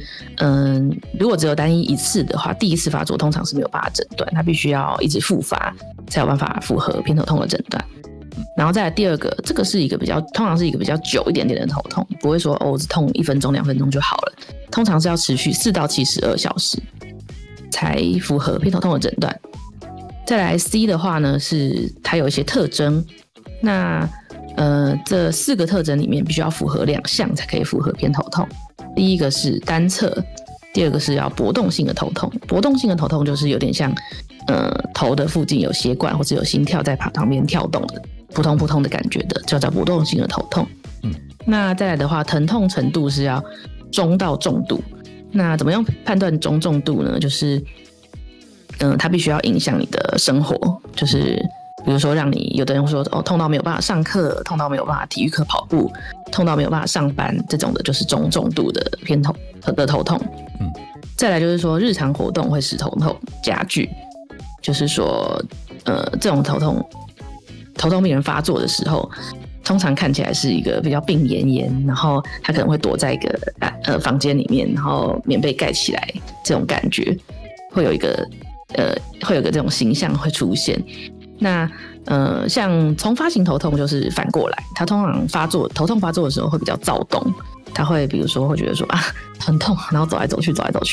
Speaker 2: 如果只有单一1次的话，第1次发作通常是没有办法诊断，它必须要一直复发才有办法符合偏头痛的诊断。然后再来第2个，这个是一个通常是一个比较久一点点的头痛，不会说只痛1分钟2分钟就好了，通常是要持续4到72小时才符合偏头痛的诊断。再来 C 的话呢，是它有一些特征，那这4个特征里面必须要符合2项才可以符合偏头痛。第一个是单侧，第2个是要搏动性的头痛。搏动性的头痛就是有点像头的附近有血管或者有心跳在旁边跳动的扑通扑通的感觉的，就叫搏动性的头痛。那再来的话，疼痛程度是要中到重度。那怎么样判断中重度呢？就是它必须要影响你的生活，就是比如说让你有的人会说痛到没有办法上课，痛到没有办法体育课跑步，痛到没有办法上班，这种的就是中重度的头痛。再来就是说日常活动会使头痛加剧，就是说这种头痛病人发作的时候，通常看起来是一个比较病恹恹，然后他可能会躲在一个房间里面，然后棉被盖起来，这种感觉会有一个这种形象会出现。那像从发型头痛就是反过来，他通常头痛发作的时候会比较躁动，他会比如说会觉得说很痛，然后走来走去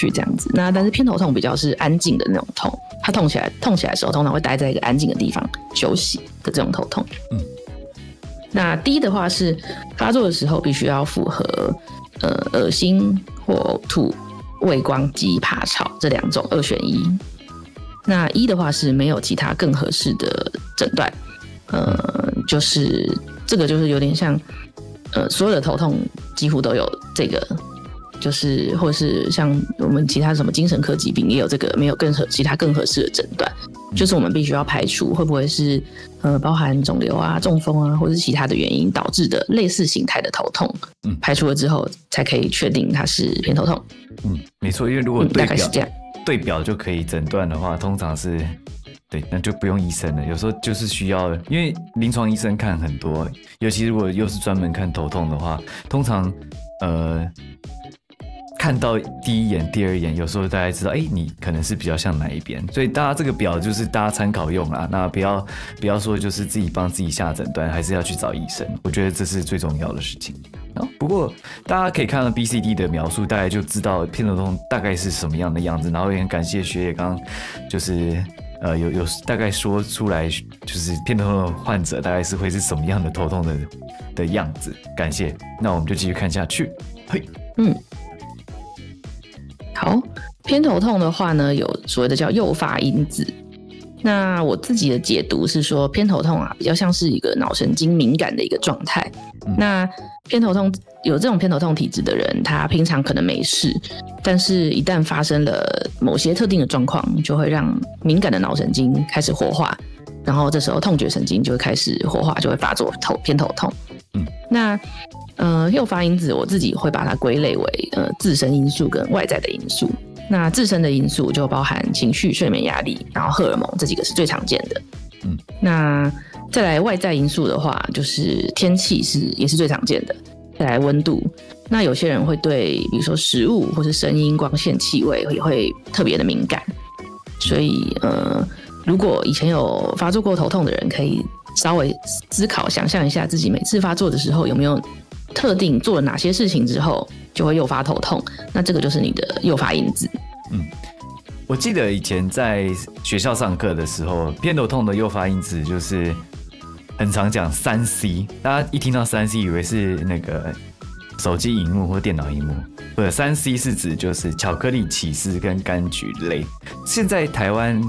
Speaker 2: 这样子。那但是偏头痛比较是安静的那种痛，他痛起来的时候通常会待在一个安静的地方休息的这种头痛。那D的话是发作的时候必须要符合恶心或呕吐、畏光及爬吵这2种2选1。那E的话是没有其他更合适的诊断，就是这个就是有点像所有的头痛几乎都有这个，就是或是像我们其他什么精神科疾病也有这个没有其他更合适的诊断，就是我们必须要排除会不会是包含肿瘤啊、中风啊，或是其他的原因导致的类似形态的头痛，排除了之后才可以确定它是偏头痛。
Speaker 1: 没错，因为如果
Speaker 2: 大概是这样。
Speaker 1: 对表就可以诊断的话，通常是对，那就不用医生了。有时候就是需要，因为临床医生看很多，尤其如果又是专门看头痛的话，通常看到第一眼、第二眼，有时候大家知道，你可能是比较像哪一边，所以大家这个表就是大家参考用啦。那不要说就是自己帮自己下诊断，还是要去找医生。我觉得这是最重要的事情。不过大家可以看到 BCD 的描述，大概就知道偏头痛大概是什么样的样子。然后也很感谢学姐刚刚就是有大概说出来，就是偏头痛的患者大概是会是什么样的头痛的样子。感谢，那我们就继续看下去。嘿，
Speaker 2: 好，偏头痛的话呢，有所谓的叫诱发因子。那我自己的解读是说，偏头痛比较像是一个脑神经敏感的一个状态。那偏头痛有这种偏头痛体质的人，他平常可能没事，但是一旦发生了某些特定的状况，就会让敏感的脑神经开始活化，然后这时候痛觉神经就会开始活化，就会发作偏头痛。那诱发因子我自己会把它归类为自身因素跟外在的因素。那自身的因素就包含情绪、睡眠压力，然后荷尔蒙，这几个是最常见的。那再来外在因素的话，就是天气也是最常见的。再来温度，那有些人会对比如说食物或是声音、光线、气味也会特别的敏感。所以如果以前有发作过头痛的人，可以稍微思考想象一下自己每次发作的时候有没有特定做了哪些事情之后就会诱发头痛，那这个就是你的诱发因子。
Speaker 1: 我记得以前在学校上课的时候，偏头痛的诱发因子就是很常讲3C， 大家一听到3C 以为是那个手机萤幕或电脑萤幕，或者3C 是指就是巧克力、起司跟柑橘类。现在台湾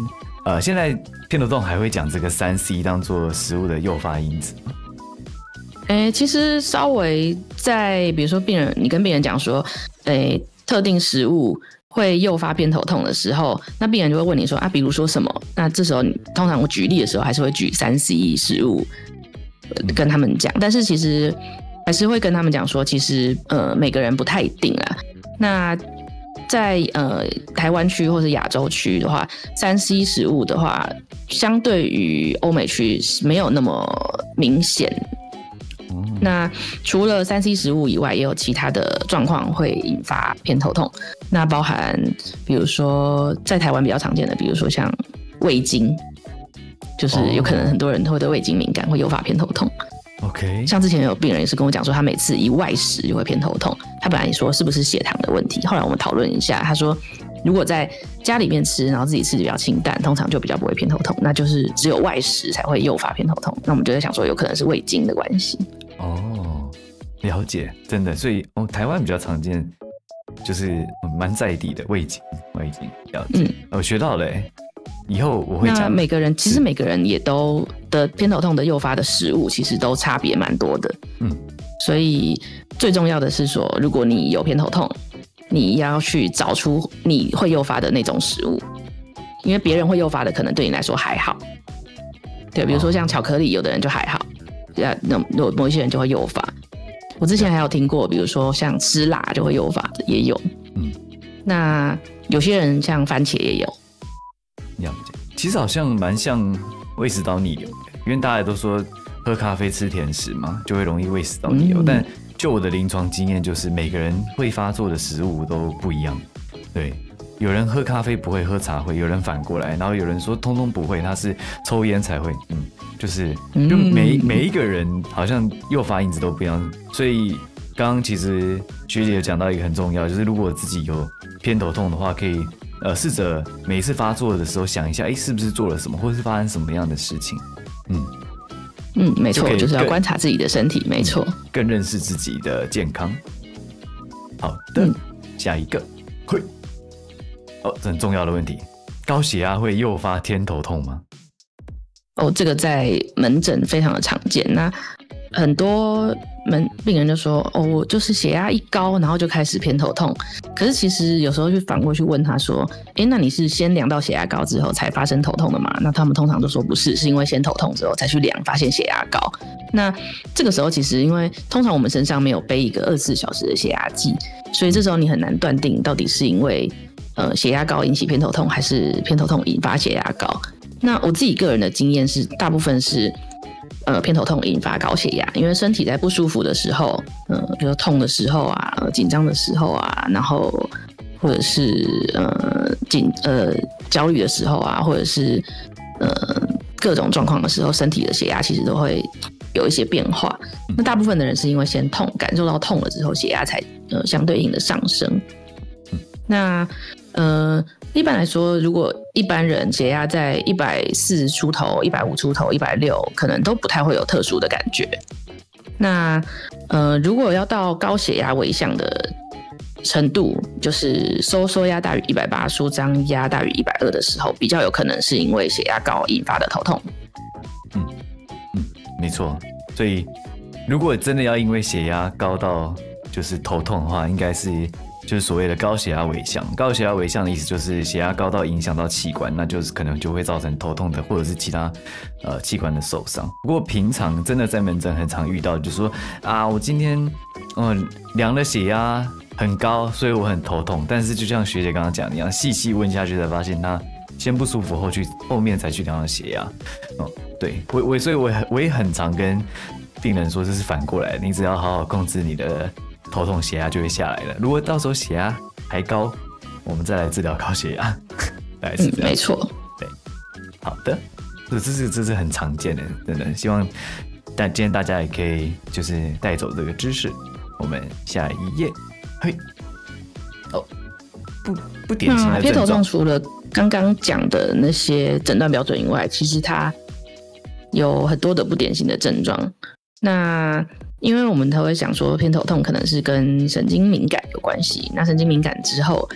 Speaker 1: 现在偏头痛还会讲这个3C 当做食物的诱发因子吗？
Speaker 2: 其实稍微在比如说你跟病人讲说特定食物会诱发偏头痛的时候，那病人就会问你说比如说什么？那这时候通常我举例的时候还是会举3C 食物跟他们讲，但是其实还是会跟他们讲说，其实每个人不太一定啦。那在台湾区或是亚洲区的话，3C 食物的话，相对于欧美区没有那么明显。那除了3C 食物以外，也有其他的状况会引发偏头痛。那包含比如说在台湾比较常见的，比如说像味精，就是有可能很多人会对味精敏感，会诱发偏头痛。
Speaker 1: OK，
Speaker 2: 像之前有病人也是跟我讲说，他每次一外食就会偏头痛。他本来说是不是血糖的问题，后来我们讨论一下，他说如果在家里面吃，然后自己吃的比较清淡，通常就比较不会偏头痛，那就是只有外食才会诱发偏头痛。那我们就在想说，有可能是味精的关系。
Speaker 1: 了解，真的，所以台湾比较常见，就是蛮在地的味精，了解，我学到了以后我会讲。
Speaker 2: 那其实每个人也都的偏头痛的诱发的食物，其实都差别蛮多的。所以最重要的是说，如果你有偏头痛，你要去找出你会诱发的那种食物，因为别人会诱发的可能对你来说还好。对，比如说像巧克力，有的人就还好，某一些人就会诱发。我之前还有听过，比如说像吃辣就会诱发的也有。那有些人像番茄也有。
Speaker 1: 了解，其实好像蛮像胃食道逆流的，因为大家都说喝咖啡吃甜食嘛，就会容易胃食道逆流。但就我的临床经验，就是每个人会发作的食物都不一样。对，有人喝咖啡不会，喝茶会，有人反过来，然后有人说通通不会，他是抽烟才会。就每一个人好像诱发因子都不一样，所以刚刚其实学姐有讲到一个很重要，就是如果自己有偏头痛的话，可以试着每一次发作的时候想一下，是不是做了什么，或是发生什么样的事情。
Speaker 2: 没错，就是要观察自己的身体，没错，
Speaker 1: 更认识自己的健康。好的，下一个，这很重要的问题，高血压会诱发偏头痛吗？
Speaker 2: 这个在门诊非常的常见。那很多病人就说，我就是血压一高，然后就开始偏头痛。可是其实有时候就反过去问他说，那你是先量到血压高之后才发生头痛的吗？那他们通常都说不是，是因为先头痛之后才去量，发现血压高。那这个时候其实因为通常我们身上没有背一个24小时的血压计，所以这时候你很难断定到底是因为血压高引起偏头痛，还是偏头痛引发血压高。那我自己个人的经验是，大部分是偏头痛引发高血压，因为身体在不舒服的时候，比如痛的时候啊，紧张的时候啊，然后或者是焦虑的时候啊，或者是各种状况的时候，身体的血压其实都会有一些变化。那大部分的人是因为先痛，感受到痛了之后，血压才相对应的上升。那一般来说，如果一般人血压在140出头、150出头、160，可能都不太会有特殊的感觉。那如果要到高血压危象的程度，就是收压大于180，舒张压大于120的时候，比较有可能是因为血压高引发的头痛。
Speaker 1: 没错。所以如果真的要因为血压高到就是头痛的话，应该是就是所谓的高血压危象。高血压危象的意思就是血压高到影响到器官，那就是可能就会造成头痛的或者是其他器官的受伤。不过平常真的在门诊很常遇到，就是说啊，我今天量了血压很高，所以我很头痛。但是就像学姐刚刚讲的一样，细细问下去才发现他先不舒服，后面才去量了血压。对，所以我也很常跟病人说，这是反过来的，你只要好好控制你的头痛，血压就会下来了。如果到时候血压还高，我们再来治疗高血压，大概是这样。
Speaker 2: 没错。
Speaker 1: 对，好的，这是很常见的，真的。希望今天大家也可以就是带走这个知识。我们下一页，嘿，不典型的症状。
Speaker 2: 偏头痛除了刚刚讲的那些诊断标准以外，其实它有很多的不典型的症状。那因为我们都会想说偏头痛可能是跟神经敏感有关系，那神经敏感之后，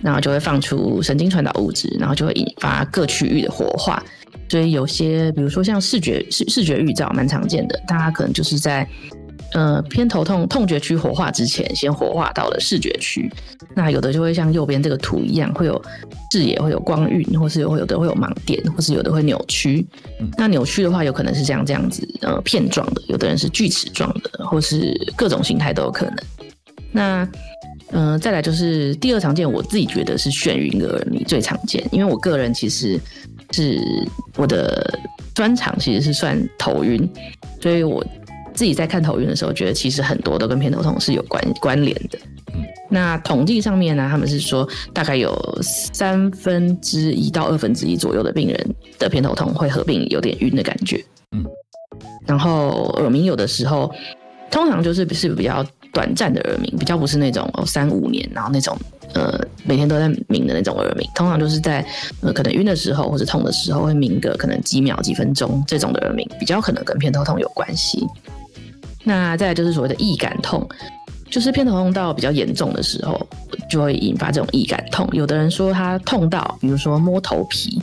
Speaker 2: 然后就会放出神经传导物质，然后就会引发各区域的活化。所以有些比如说像视觉预兆蛮常见的，大家可能就是在偏头痛痛觉区活化之前，先活化到了视觉区。那有的就会像右边这个图一样，会有视野会有光晕，或是有的会有盲点，或是有的会扭曲。那扭曲的话，有可能是这样子片状的，有的人是锯齿状的，或是各种形态都有可能。那再来就是第二常见，我自己觉得是眩晕的耳鸣最常见，因为我个人其实是我的专长其实是算头晕，所以我自己在看头晕的时候，觉得其实很多都跟偏头痛是有关联的。那统计上面呢，他们是说大概有1/3到1/2左右的病人的偏头痛会合并有点晕的感觉。然后耳鸣有的时候通常就是比较短暂的耳鸣，比较不是那种3-5年，然后那种每天都在鸣的那种耳鸣，通常就是在可能晕的时候或者痛的时候会鸣个可能几秒几分钟，这种的耳鸣比较可能跟偏头痛有关系。那再来就是所谓的易感痛，就是偏头痛到比较严重的时候就会引发这种易感痛。有的人说他痛到比如说摸头皮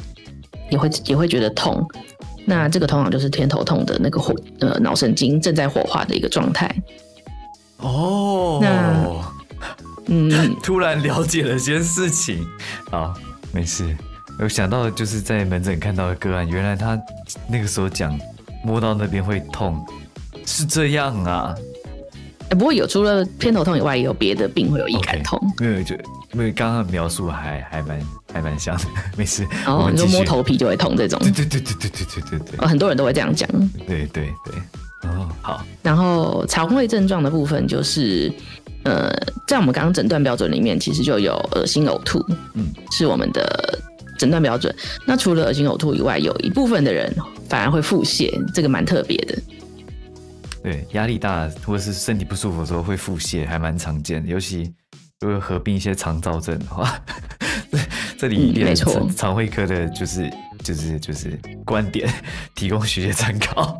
Speaker 2: 也会觉得痛，那这个通常就是偏头痛的那个脑神经正在活化的一个状态。
Speaker 1: 突然了解了些事情。好，没事。我想到就是在门诊看到的个案，原来他那个时候讲摸到那边会痛，是这样啊。
Speaker 2: 不过除了偏头痛以外，也有别的病会有易感痛。
Speaker 1: 因为刚刚描述还蛮像的，没事。
Speaker 2: 你说摸头皮就会痛这种。
Speaker 1: 对。
Speaker 2: 很多人都会这样讲。
Speaker 1: 对。好。
Speaker 2: 然后肠胃症状的部分就是，在我们刚刚诊断标准里面，其实就有恶心呕吐，是我们的诊断标准。那除了恶心呕吐以外，有一部分的人反而会腹泻，这个蛮特别的。
Speaker 1: 对，压力大或者是身体不舒服的时候会腹泻，还蛮常见的，尤其如果合并一些肠燥症的话，这里一点肠胃科的就是观点，提供学姐参考。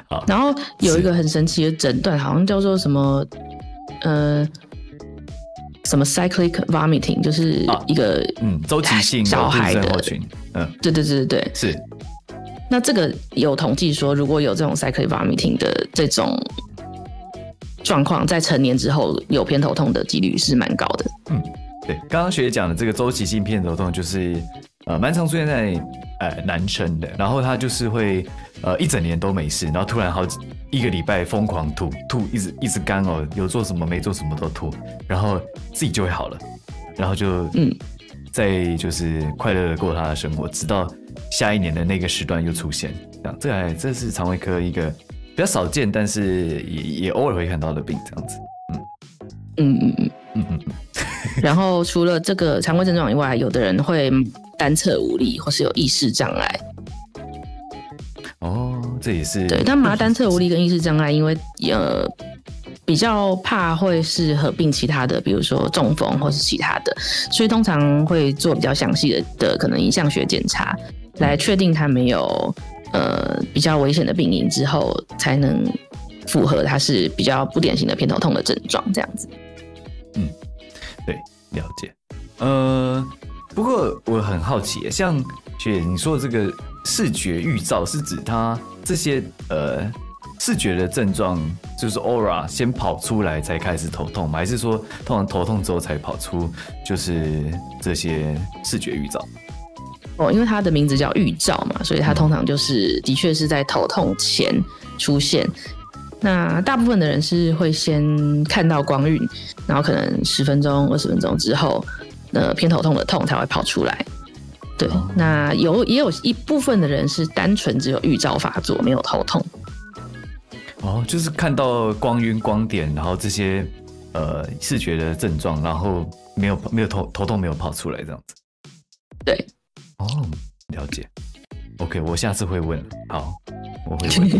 Speaker 1: 好。
Speaker 2: 然后有一个很神奇的诊断，好像叫做什么什么 cyclic vomiting， 就是一个
Speaker 1: 周期性
Speaker 2: 小孩的
Speaker 1: 症候群。
Speaker 2: 对，
Speaker 1: 是。
Speaker 2: 那这个有统计说，如果有这种 cyclic vomiting 的这种状况，在成年之后有偏头痛的几率是蛮高的。
Speaker 1: 对，刚刚学姐讲的这个周期性偏头痛，就是蛮常出现在男生的，然后他就是会一整年都没事，然后突然一个礼拜疯狂吐，一直干有做什么没做什么都吐，然后自己就会好了，然后就再就是快乐的过他的生活，直到下一年的那个时段又出现。这是肠胃科一个比较少见，但是也偶尔会看到的病，这样子。
Speaker 2: 然后除了这个肠胃症状以外，有的人会单侧无力，或是有意识障碍。
Speaker 1: 哦，这也是
Speaker 2: 对。但麻单侧无力跟意识障碍，因为比较怕会是合并其他的，比如说中风或是其他的，所以通常会做比较详细的可能影像学检查，来确定他没有比较危险的病因之后，才能符合它是比较不典型的偏头痛的症状，这样子。
Speaker 1: 对，了解。不过我很好奇，像学姐你说的这个视觉预兆，是指它这些视觉的症状，就是 aura 先跑出来才开始头痛吗？还是说通常头痛之后才跑出就是这些视觉预兆？
Speaker 2: 因为它的名字叫预兆嘛，所以它通常就是的确是在头痛前出现。那大部分的人是会先看到光晕，然后可能10分钟、20分钟之后，偏头痛的痛才会跑出来。对，那也有一部分的人是单纯只有预兆发作，没有头痛。
Speaker 1: 就是看到光晕、光点，然后这些视觉的症状，然后没有头痛没有跑出来这样子。
Speaker 2: 对。
Speaker 1: 了解。OK， 我下次会问。好，我会问。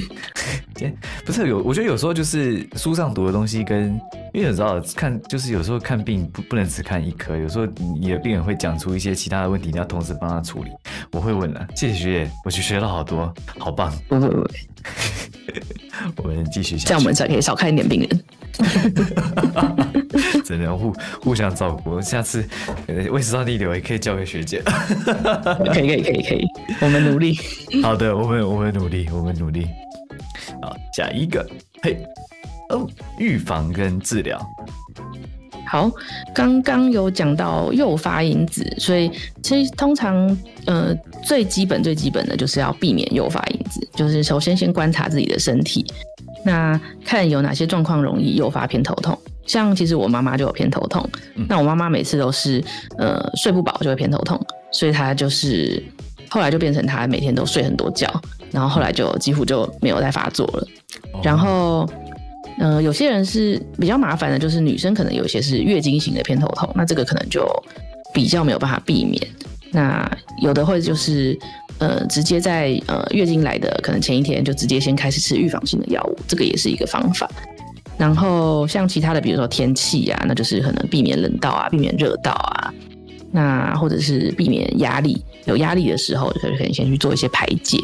Speaker 1: 不是我觉得有时候就是书上读的东西跟，因为有时候就是有时候看病不能只看一科，有时候你的病人会讲出一些其他的问题，你要同时帮他处理。我会问了，谢谢学姐，我学到好多，好棒。
Speaker 2: 不会。
Speaker 1: 我们继续下去，
Speaker 2: 这样我们才可以少看一点病人。
Speaker 1: 真的互相照顾，下次胃食道逆流也可以交给学姐。
Speaker 2: 可以，我们努力。
Speaker 1: 好的，我们努力。好，下一个，预防跟治疗。
Speaker 2: 好，刚刚有讲到诱发因子，所以其实通常最基本的就是要避免诱发因子，就是首先观察自己的身体，那看有哪些状况容易诱发偏头痛。像其实我妈妈就有偏头痛，那我妈妈每次都是睡不饱就会偏头痛，所以她就是后来就变成她每天都睡很多觉，然后后来就几乎就没有再发作了。然后有些人是比较麻烦的，就是女生可能有一些是月经型的偏头痛，那这个可能就比较没有办法避免。那有的会就是直接在月经来的可能前一天就直接先开始吃预防性的药物，这个也是一个方法。然后像其他的比如说天气啊，那就是可能避免冷到啊，避免热到啊，那或者是避免压力，有压力的时候就可以先去做一些排解。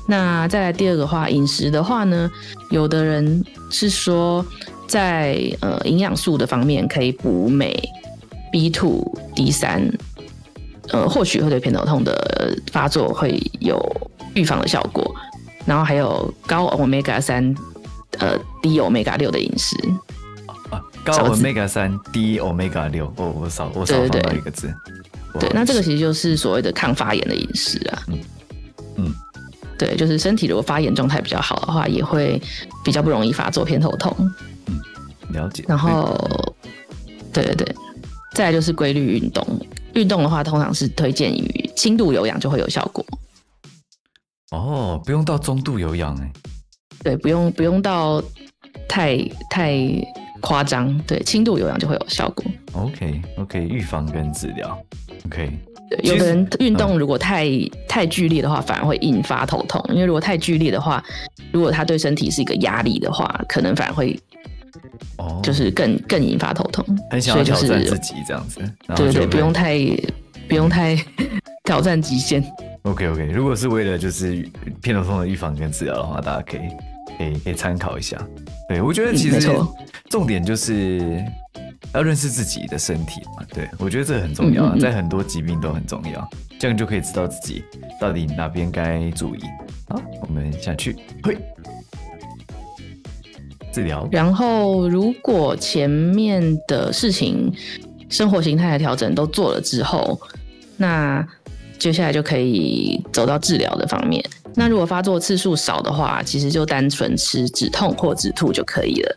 Speaker 2: 那再来第二个话，饮食的话呢，有的人是说在营养素的方面可以补镁、B2、D3，或许会对偏头痛的发作会有预防的效果。然后还有高 Omega3、低 Omega6 的饮食。
Speaker 1: 高 Omega3、低 Omega6，我少放到一个字。
Speaker 2: 对，那这个其实就是所谓的抗发炎的饮食啊。对，就是身体如果发炎状态比较好的话，也会比较不容易发作偏头痛。
Speaker 1: 了解。
Speaker 2: 然后，对，再来就是规律运动。运动的话，通常是推荐于轻度有氧就会有效果。
Speaker 1: 不用到中度有氧
Speaker 2: 对，不用到太夸张，对，轻度有氧就会有效果。
Speaker 1: OK， 预防跟治疗 ，OK。
Speaker 2: 有的人运动如果太剧烈的话，反而会引发头痛。因为如果太剧烈的话，如果他对身体是一个压力的话，可能反而会就是更引发头痛。
Speaker 1: 很想要挑战自己这样子。
Speaker 2: 对，不用太挑战极限。
Speaker 1: OK， 如果是为了就是偏头痛的预防跟治疗的话，大家可以参考一下。对，我觉得其实重点就是要认识自己的身体嘛。对，我觉得这很重要，在很多疾病都很重要，这样就可以知道自己到底哪边该注意。好，我们下去。治疗。
Speaker 2: 然后，如果前面的事情、生活形态的调整都做了之后，那接下来就可以走到治疗的方面。那如果发作次数少的话，其实就单纯吃止痛或止吐就可以了。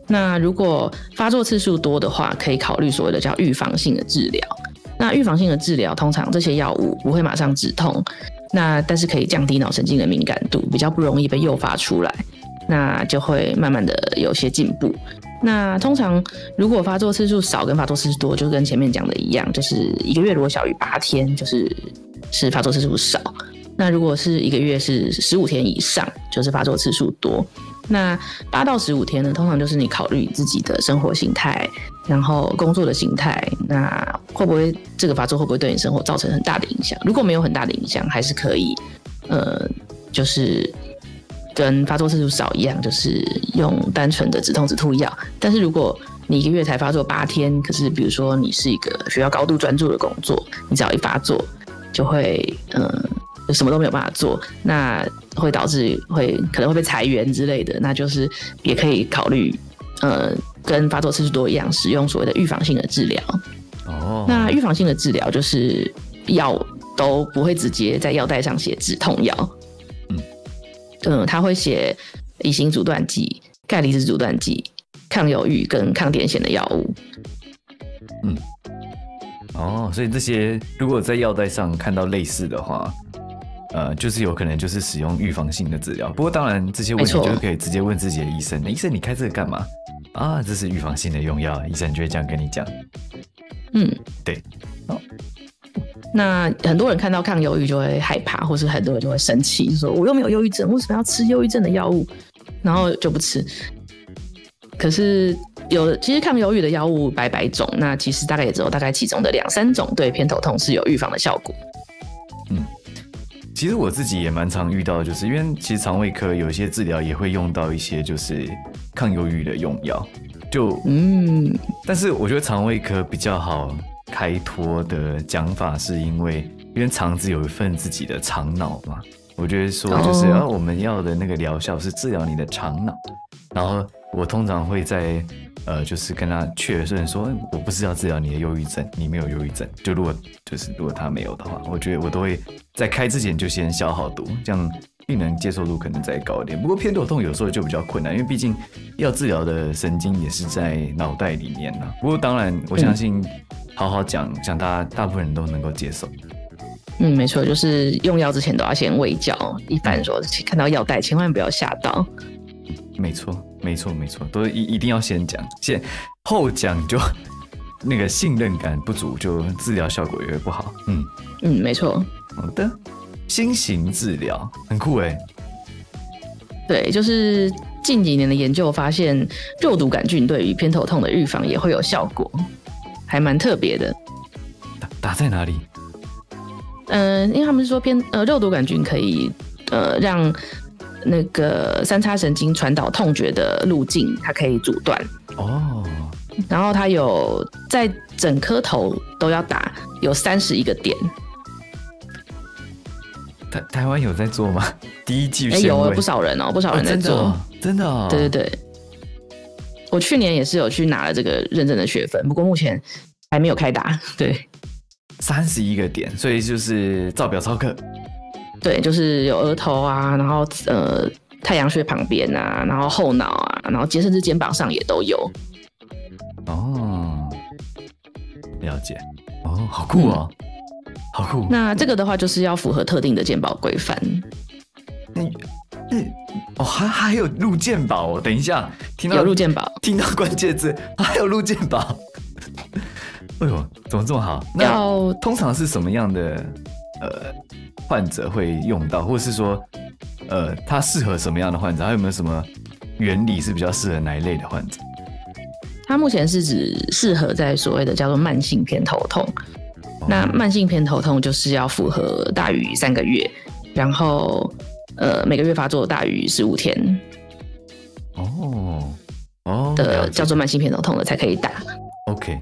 Speaker 2: 那如果发作次数多的话，可以考虑所谓的叫预防性的治疗。那预防性的治疗通常这些药物不会马上止痛，但是可以降低脑神经的敏感度，比较不容易被诱发出来，那就会慢慢的有些进步。那通常如果发作次数少跟发作次数多，就跟前面讲的一样，就是1个月如果小于8天，是发作次数少。那如果是1个月是15天以上，就是发作次数多。那8到15天呢，通常就是你考虑自己的生活形态，然后工作的形态，那会不会这个发作会不会对你生活造成很大的影响？如果没有很大的影响，还是可以，就是跟发作次数少一样，就是用单纯的止痛止吐药。但是如果你1个月才发作8天，可是比如说你是一个需要高度专注的工作，你只要一发作就会就什么都没有办法做，那会导致可能会被裁员之类的，那就是也可以考虑跟发作次数多一样，使用所谓的预防性的治疗。那预防性的治疗就是药都不会直接在药袋上写止痛药，它会写乙型阻断剂、钙离子阻断剂、抗忧郁跟抗癫痫的药物。
Speaker 1: 所以这些如果在药袋上看到类似的话，就是有可能就是使用预防性的治疗。不过当然这些问题就可以直接问自己的医生，医生你开这个干嘛啊？这是预防性的用药，医生就会这样跟你讲。对。
Speaker 2: 那很多人看到抗忧郁就会害怕，或是很多人就会生气，就说我又没有忧郁症，为什么要吃忧郁症的药物？然后就不吃。可是其实抗忧郁的药物百种，那其实大概也只有大概其中的2-3种对偏头痛是有预防的效果。
Speaker 1: 其实我自己也蛮常遇到，就是因为其实肠胃科有一些治疗也会用到一些就是抗忧郁的用药，但是我觉得肠胃科比较好开脱的讲法，是因为肠子有一份自己的肠脑嘛，我觉得说就是我们要的那个疗效是治疗你的肠脑，然后我通常会在就是跟他确认说，我不是要治疗你的忧郁症，你没有忧郁症。如果他没有的话，我觉得我都会在开之前就先消好毒，这样病人接受度可能再高一点。不过偏头痛有时候就比较困难，因为毕竟要治疗的神经也是在脑袋里面啦。不过当然，我相信好好讲，像大部分人都能够接受。
Speaker 2: 没错，就是用药之前都要先卫教。一般说看到药袋千万不要吓到。
Speaker 1: 没错，都一定要先讲，后讲就那个信任感不足，就治疗效果也会不好。
Speaker 2: 没错。
Speaker 1: 好的，新型治疗很酷欸。
Speaker 2: 对，就是近几年的研究发现，肉毒杆菌对于偏头痛的预防也会有效果，还蛮特别的。
Speaker 1: 打在哪里？
Speaker 2: 因为他们是说肉毒杆菌可以让那个三叉神经传导痛觉的路径，它可以阻断。然后它有在整颗头都要打，有31个点。
Speaker 1: 台湾有在做吗？第一季
Speaker 2: 有不少人在做，
Speaker 1: 真的哦。
Speaker 2: 对，我去年也是有去拿了这个认证的学分，不过目前还没有开打。对
Speaker 1: ，31个点，所以就是照表操课。
Speaker 2: 对，就是有额头啊，然后太阳穴旁边啊，然后后脑啊，然后甚至肩膀上也都有。
Speaker 1: 了解。好酷哦，好酷。
Speaker 2: 那这个的话，就是要符合特定的健保规范。
Speaker 1: 还有入健保哦。等一下，
Speaker 2: 有入健保，
Speaker 1: 听到关键字还有入健保。哎呦，怎么这么好？那通常是什么样的患者会用到，或是说它适合什么样的患者？还有没有什么原理是比较适合哪一类的患者？
Speaker 2: 它目前是指适合在所谓的叫做慢性偏头痛。那慢性偏头痛就是要符合大于3个月，然后每个月发作大于15天的叫做慢性偏头痛的才可以打。
Speaker 1: OK，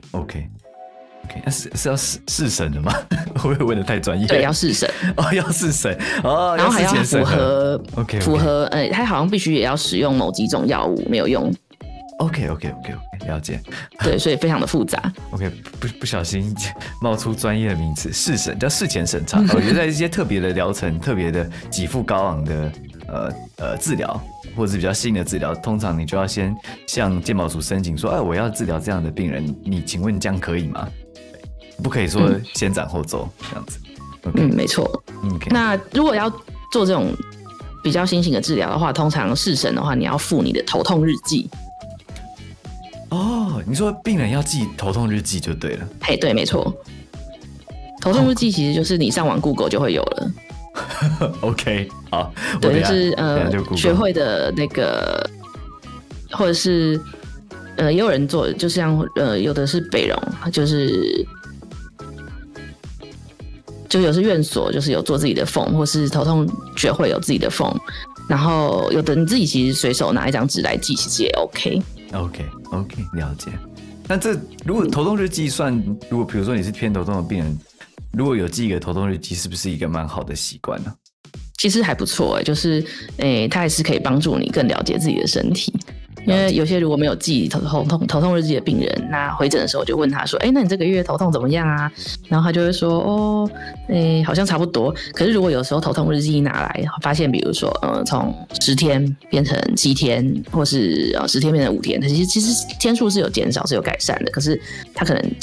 Speaker 1: 那是要试审的吗？会不会问的太专业？
Speaker 2: 对，要试审。
Speaker 1: 要试审
Speaker 2: 然后还要符合它好像必须也要使用某几种药物，没有用。
Speaker 1: OK， 了解。
Speaker 2: 对，所以非常的复杂。
Speaker 1: OK， 不小心冒出专业的名词，试审叫事前审查。我觉得在一些特别的疗程、特别的给付高昂的治疗，或者是比较新的治疗，通常你就要先向健保署申请说，我要治疗这样的病人，你请问这样可以吗？不可以说先斩后奏这样子。
Speaker 2: 嗯，没错。
Speaker 1: OK，
Speaker 2: 那如果要做这种比较新型的治疗的话，通常视神的话，你要附你的头痛日记。
Speaker 1: 哦，你说病人要记头痛日记就对了。
Speaker 2: 嘿，对，没错。头痛日记其实就是你上网 Google 就会有了。
Speaker 1: OK， 好，
Speaker 2: 对，就是学会的那个，或者是也有人做，就像有的是北荣，就是有是院所，就是有做自己的缝，或是头痛学会有自己的缝，然后有的你自己其实随手拿一张纸来记，其实也 OK，
Speaker 1: 了解。那这如果头痛日记算，如果比如说你是偏头痛的病人，如果有记一个头痛日记，是不是一个蛮好的习惯呢？
Speaker 2: 其实还不错，就是它还是可以帮助你更了解自己的身体。因为有些如果没有记头痛日记的病人，那回诊的时候就问他说：“那你这个月头痛怎么样啊？”然后他就会说：“哦，好像差不多。”可是如果有时候头痛日记一拿来，发现比如说从10天变成7天，或是10天变成5天，其实天数是有减少，是有改善的。可是他可能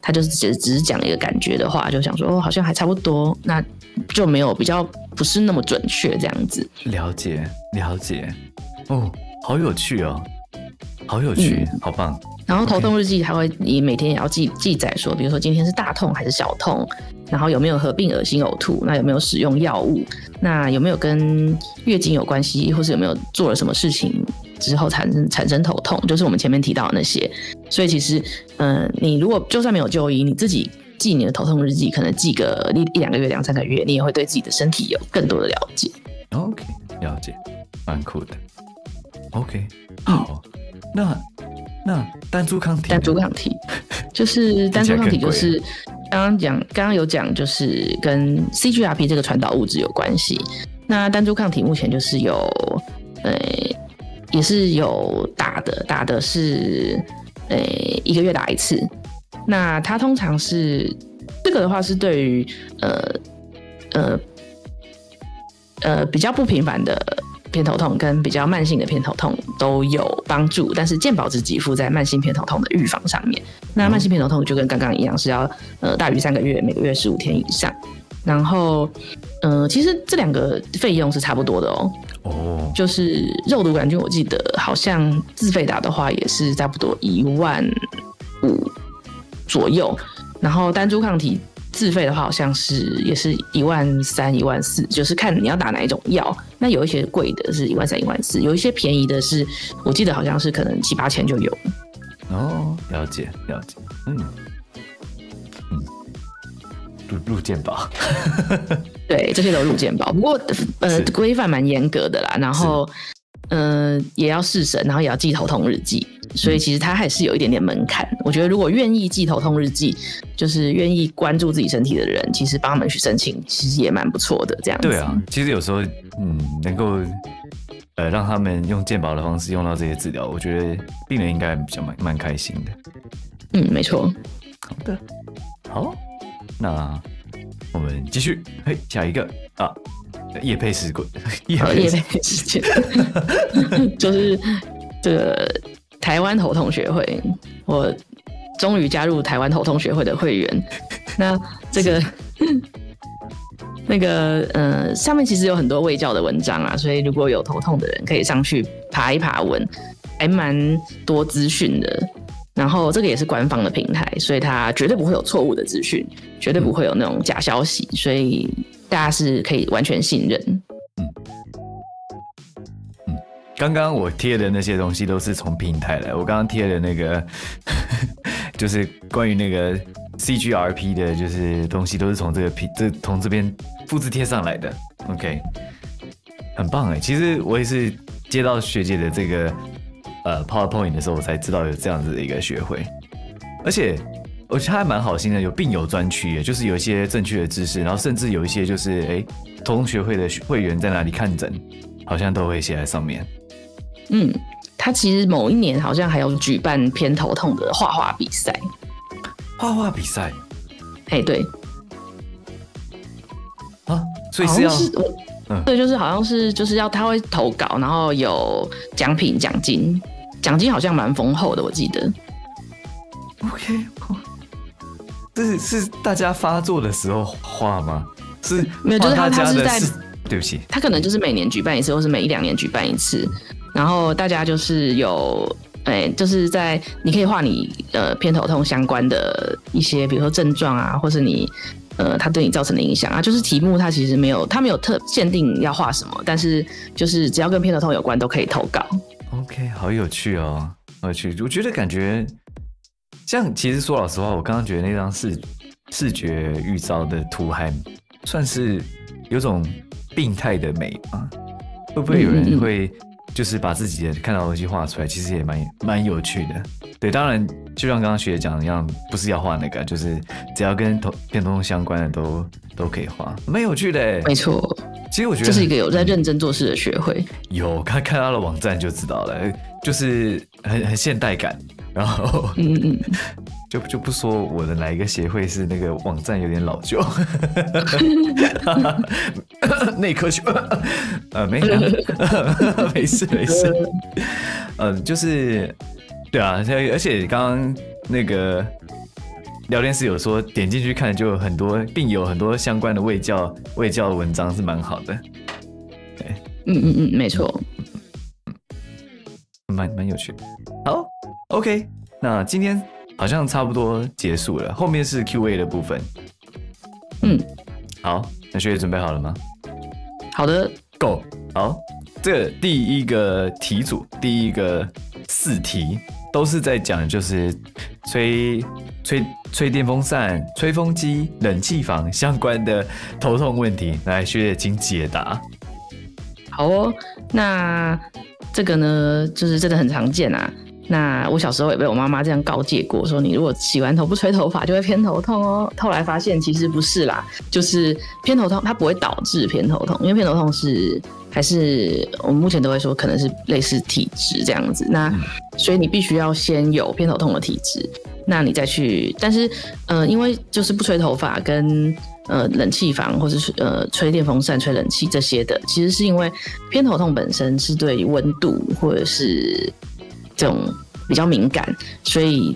Speaker 2: 他就是只是讲一个感觉的话，就想说好像还差不多，那就没有比较不是那么准确这样子。
Speaker 1: 了解哦。好有趣哦，好有趣，好棒。
Speaker 2: 然后头痛日记还会，你每天也要记载说，比如说今天是大痛还是小痛，然后有没有合并恶心呕吐，那有没有使用药物，那有没有跟月经有关系，或是有没有做了什么事情之后产生头痛，就是我们前面提到的那些。所以其实，你如果就算没有就医，你自己记你的头痛日记，可能记个1-2个月、2-3个月，你也会对自己的身体有更多的了解。
Speaker 1: OK， 了解，蛮酷的。OK， 好，那单株抗体
Speaker 2: 就是单株抗体，就是刚刚有讲，就是跟 CGRP 这个传导物质有关系。那单株抗体目前就是也是有打的是1个月打1次。那它通常是这个的话是对于比较不频繁的偏头痛跟比较慢性的偏头痛都有帮助，但是健保只给付在慢性偏头痛的预防上面。那慢性偏头痛就跟刚刚一样，是要大于3个月，每个月15天以上。然后其实这2个费用是差不多的哦。就是肉毒杆菌，我记得好像自费打的话也是差不多15000左右，然后单株抗体自费的话，好像也是13000、14000，就是看你要打哪一种药。那有一些贵的是13000、14000，有一些便宜的是，我记得好像是可能7-8千就有。
Speaker 1: 了解，入健保，对，
Speaker 2: 这些都入健保。不过规范蛮严格的啦，然后也要视神，然后也要记头痛日记，所以其实它还是有一点点门槛。我觉得如果愿意记头痛日记，就是愿意关注自己身体的人，其实帮他们去申请，其实也蛮不错的。这样子。
Speaker 1: 对啊，其实有时候能够让他们用健保的方式用到这些治疗，我觉得病人应该比较蛮开心的。
Speaker 2: 没错。
Speaker 1: 好的，好，那我们继续，下一个啊。业配时间，就是这个台湾头痛学会，我终于加入台湾头痛学会的会员。那这个那个上面其实有很多卫教的文章啊，所以如果有头痛的人可以上去爬一爬文，还蛮多资讯的。然后这个也是官方的平台，所以它绝对不会有错误的资讯，绝对不会有那种假消息，所以大家是可以完全信任。刚刚我贴的那些东西都是从平台来，我刚刚贴的那个就是关于那个 CGRP 的，就是东西都是从从这边复制贴上来的。OK， 很棒哎！其实我也是接到学姐的这个PowerPoint 的时候，我才知道有这样子的一个学会，而且我觉得还蛮好心的，有病友专区，就是有一些正确的知识，然后甚至有一些就是头痛学会的会员在哪里看诊，好像都会写在上面。
Speaker 2: 他其实某一年好像还有举办偏头痛的画画比赛。
Speaker 1: 画画比赛？
Speaker 2: 对。
Speaker 1: 啊，所以是要
Speaker 2: 对，就是好像是就是要他会投稿，然后有奖品奖金好像蛮丰厚的，我记得。
Speaker 1: OK，是大家发作的时候画吗？是
Speaker 2: 没有，就是他是在，
Speaker 1: 对不起，
Speaker 2: 他可能就是每年举办一次，或是每1-2年举办一次，然后大家就是有。就是在你可以画你偏头痛相关的一些，比如说症状啊，或是你它对你造成的影响啊，就是题目它其实没有特限定要画什么，但是就是只要跟偏头痛有关都可以投稿。
Speaker 1: OK， 好有趣哦，好有趣。我觉得感觉像，其实说老实话，我刚刚觉得那张视觉预兆的图还算是有种病态的美啊，会不会有人会？就是把自己的看到的东西画出来，其实也蛮有趣的。对，当然就像刚刚学姐讲的一样，不是要画那个，就是只要跟偏头痛相关的都可以画，蛮有趣的。
Speaker 2: 没错，
Speaker 1: 其实我觉得
Speaker 2: 这是一个有在认真做事的学会。
Speaker 1: 有看他的网站就知道了，就是很现代感。然后就不说我的哪一个协会是那个网站有点老旧，内科学，没事，就是对啊，而且刚刚那个聊天室有说点进去看就有很多，并有很多相关的卫教的文章是蛮好的，
Speaker 2: 对，没错，
Speaker 1: 蛮有趣的。好 ，OK， 那今天好像差不多结束了，后面是 Q&A 的部分。好，那学姐准备好了吗？
Speaker 2: 好的
Speaker 1: ，Go。好，这个第一个题组，第一个4题都是在讲就是吹电风扇、吹风机、冷气房相关的头痛问题，来学姐请解答。
Speaker 2: 好哦，那这个呢，就是真的很常见啊。那我小时候也被我妈妈这样告诫过，说你如果洗完头不吹头发就会偏头痛哦。后来发现其实不是啦，就是偏头痛它不会导致偏头痛，因为偏头痛还是我们目前都会说可能是类似体质这样子。那所以你必须要先有偏头痛的体质，那你再去。但是因为就是不吹头发跟冷气房或者是吹电风扇、吹冷气这些的，其实是因为偏头痛本身是对温度或者是这种比较敏感，所以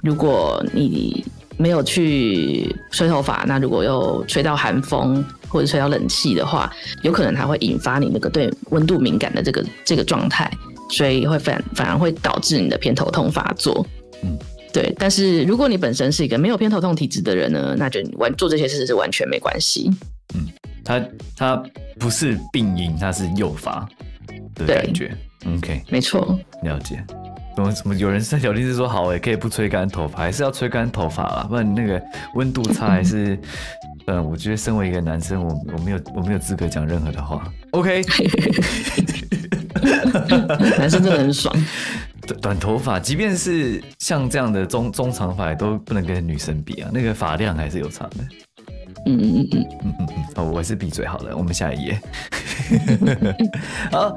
Speaker 2: 如果你没有去吹头发，那如果又吹到寒风或者吹到冷气的话，有可能它会引发你那个对温度敏感的这个状态，所以会反而会导致你的偏头痛发作。对。但是如果你本身是一个没有偏头痛体质的人呢，那就做这些事是完全没关系。
Speaker 1: 它不是病因，它是诱发的感觉。OK，
Speaker 2: 没错，
Speaker 1: 了解。怎么有人在聊天室说好可以不吹干头发，还是要吹干头发啦，不然你那个温度差还是我觉得身为一个男生，我没有资格讲任何的话。OK，
Speaker 2: 男生真的很爽。
Speaker 1: 短头发，即便是像这样的中长发，都不能跟女生比啊，那个发量还是有差的。我还是闭嘴好了，我们下一页。好。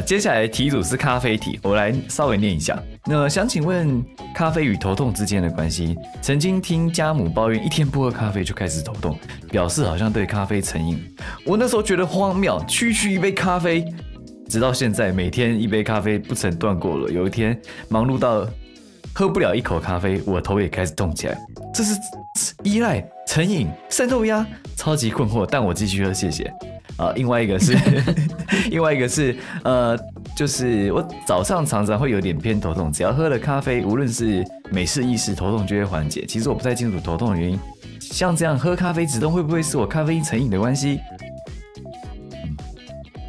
Speaker 1: 接下来题组是咖啡题，我来稍微念一下。那想请问咖啡与头痛之间的关系？曾经听家母抱怨，1天不喝咖啡就开始头痛，表示好像对咖啡成瘾。我那时候觉得荒谬，区一杯咖啡，直到现在每天1杯咖啡不曾断过了。有一天忙碌到喝不了1口咖啡，我头也开始痛起来。这是依赖、成瘾、渗透压，超级困惑，但我继续喝，谢谢。另外一个是，就是我早上常常会有点偏头痛，只要喝了咖啡，无论是美式意式，头痛就会缓解。其实我不太清楚头痛的原因，像这样喝咖啡止痛会不会是我咖啡因成瘾的关系？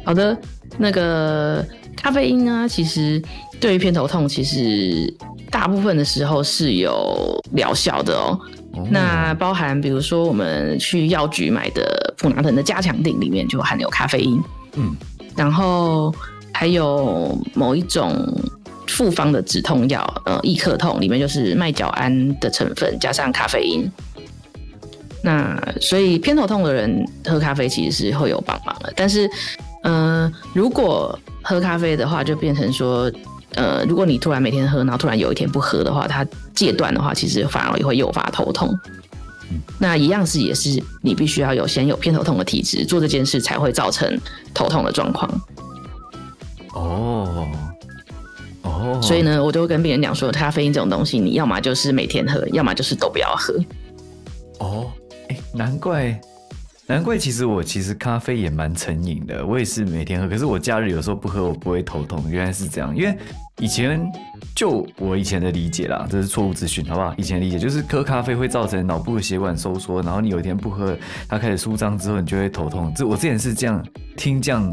Speaker 2: 好的，那个咖啡因呢，其实对于偏头痛，其实大部分的时候是有疗效的哦。那包含比如说我们去药局买的普拿疼的加强定里面就含有咖啡因，然后还有某一种复方的止痛药，益克痛里面就是麦角胺的成分加上咖啡因。那所以偏头痛的人喝咖啡其实是会有帮忙的，但是如果喝咖啡的话，就变成说如果你突然每天喝，然后突然有一天不喝的话，它戒断的话，其实反而也会诱发头痛。那一样也是你必须要先有偏头痛的体质，做这件事才会造成头痛的状况。
Speaker 1: 哦，
Speaker 2: 所以呢，我就会跟病人讲说，咖啡因这种东西，你要么就是每天喝，要么就是都不要喝。
Speaker 1: 哦，难怪，其实咖啡也蛮成瘾的，我也是每天喝，可是我假日有时候不喝，我不会头痛，原来是这样。因为以前就我以前的理解啦，这是错误资讯，好不好？以前的理解就是喝咖啡会造成脑部的血管收缩，然后你有一天不喝，它开始舒张之后，你就会头痛。我之前是这样听这样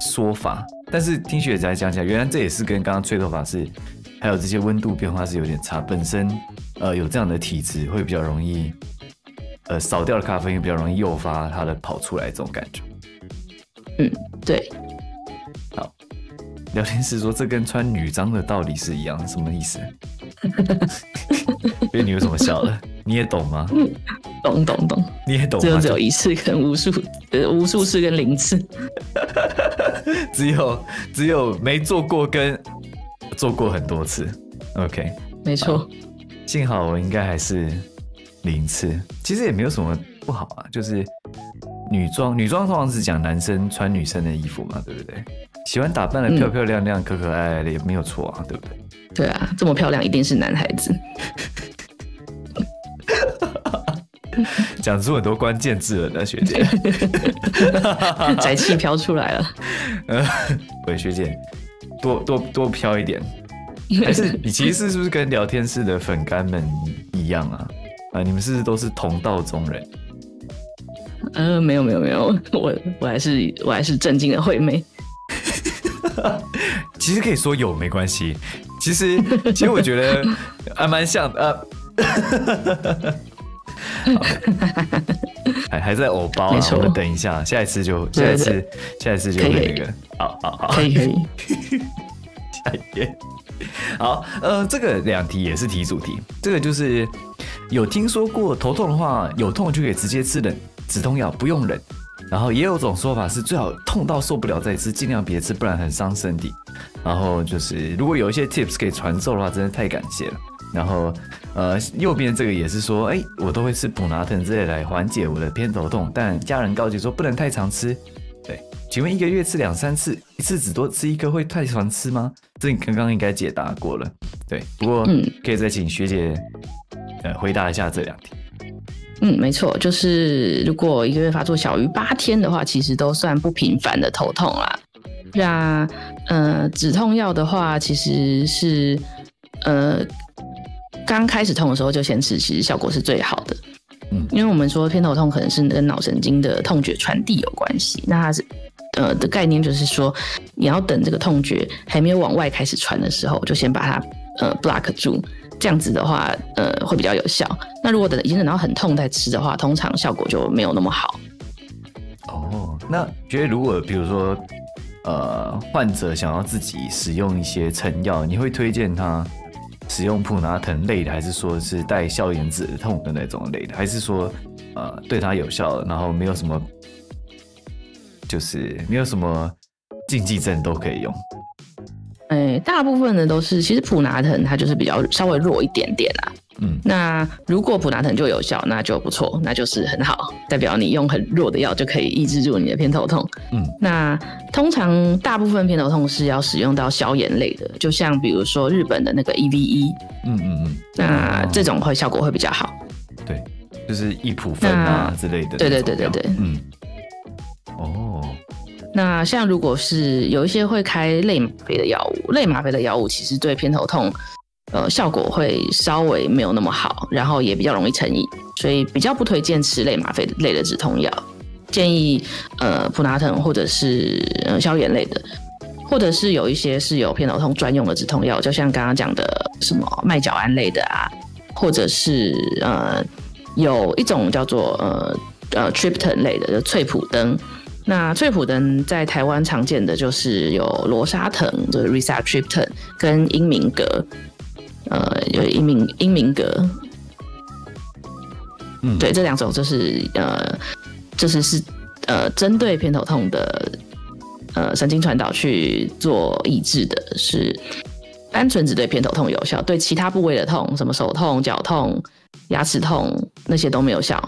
Speaker 1: 说法，但是听学姐讲起来，原来这也是跟刚刚吹头发还有这些温度变化是有点差，本身有这样的体质会比较容易。少掉的咖啡因比较容易诱发它的跑出来这种感觉。
Speaker 2: 对。
Speaker 1: 好，聊天室说这跟穿女装的道理是一样，什么意思？因为你为什么笑了？你也懂吗？
Speaker 2: 懂。
Speaker 1: 你也懂吗？
Speaker 2: 只有一次跟无数次跟0次。
Speaker 1: 只有没做过跟做过很多次。OK，
Speaker 2: 没错。
Speaker 1: 幸好我应该还是。0次，其实也没有什么不好啊，就是女装通常是讲男生穿女生的衣服嘛，对不对？喜欢打扮的漂漂亮亮、可可爱爱的也没有错啊，对不对？
Speaker 2: 对啊，这么漂亮一定是男孩子。
Speaker 1: 讲出很多关键字了呢，学姐。
Speaker 2: 宅气飘出来了。
Speaker 1: 喂，学姐，多飘一点。还是你其实是不是跟聊天室的粉干们一样啊？你们是不是都是同道中人？
Speaker 2: 没有，我还是正经的惠妹。
Speaker 1: 其实可以说有没关系，其实我觉得还蛮像的。还在偶包啊，我们等一下，下一次就会那个，好，
Speaker 2: 可以。
Speaker 1: 下一页。好，这个2题也是题主题，这个就是有听说过头痛的话，有痛就可以直接吃止痛药，不用忍。然后也有种说法是最好痛到受不了再吃，尽量别吃，不然很伤身体。然后就是如果有一些 tips 可以传授的话，真的太感谢了。然后右边这个也是说，我都会吃普拿疼之类来缓解我的偏头痛，但家人告诫说不能太常吃。对，请问1个月吃2-3次，一次只多吃1颗会太常吃吗？这你刚刚应该解答过了。对，不过可以再请学姐回答一下这2题。
Speaker 2: 没错，就是如果1个月发作小于8天的话，其实都算不频繁的头痛啦。那止痛药的话，其实是刚开始痛的时候就先吃，其实效果是最好的。因为我们说偏头痛可能是跟脑神经的痛觉传递有关系，那它是的概念就是说，你要等这个痛觉还没有往外开始传的时候，就先把它block 住，这样子的话会比较有效。那如果已经等到很痛再吃的话，通常效果就没有那么好。
Speaker 1: 哦，那觉得如果比如说患者想要自己使用一些成药，你会推荐他使用普拿疼类的，还是说是带消炎止痛的那种类的，还是说对他有效，然后没有什么禁忌症都可以用？
Speaker 2: 大部分的都是，其实普拿疼它就是比较稍微弱一点点啦。那如果普拿疼就有效，那就不错，那就是很好，代表你用很弱的药就可以抑制住你的偏头痛。那通常大部分偏头痛是要使用到消炎类的，就像比如说日本的那个 EVE。那这种效果会比较好。对，
Speaker 1: 就是益普酚啊之类的。
Speaker 2: 对。那像如果是有一些会开类吗啡的药物，类吗啡的药物其实对偏头痛效果会稍微没有那么好，然后也比较容易成瘾，所以比较不推荐吃类吗啡类的止痛药，建议普拿疼或者是消炎类的，或者是有一些是有偏头痛专用的止痛药，就像刚刚讲的什么麦角胺类的啊，或者是有一种叫做triptan 类的，就翠普登。那翠普登在台湾常见的就是有罗沙藤，就是 rizatriptan 跟英明格，有英明格，对，这2种就是针对偏头痛的神经传导去做抑制的，是单纯只对偏头痛有效，对其他部位的痛，什么手痛、脚痛、牙齿痛那些都没有效。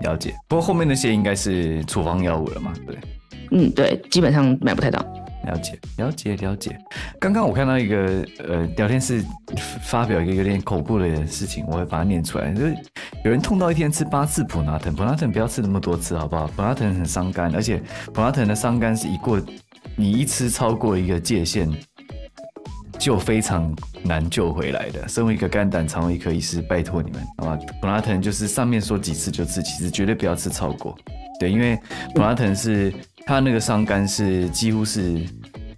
Speaker 1: 了解，不过后面那些应该是处方药物了嘛？对。
Speaker 2: 对，基本上买不太到。
Speaker 1: 了解。刚刚我看到一个聊天室发表一个有点恐怖的事情，我会把它念出来。就是有人痛到一天吃8次普拿疼，普拿疼不要吃那么多次好不好？普拿疼很伤肝，而且普拿疼的伤肝是你一吃超过一个界限，就非常难救回来的。身为一个肝胆肠胃科医师，拜托你们好吧？普拿疼就是上面说几次就吃，其实绝对不要吃超过。对，因为普拿疼是它那个伤肝是几乎是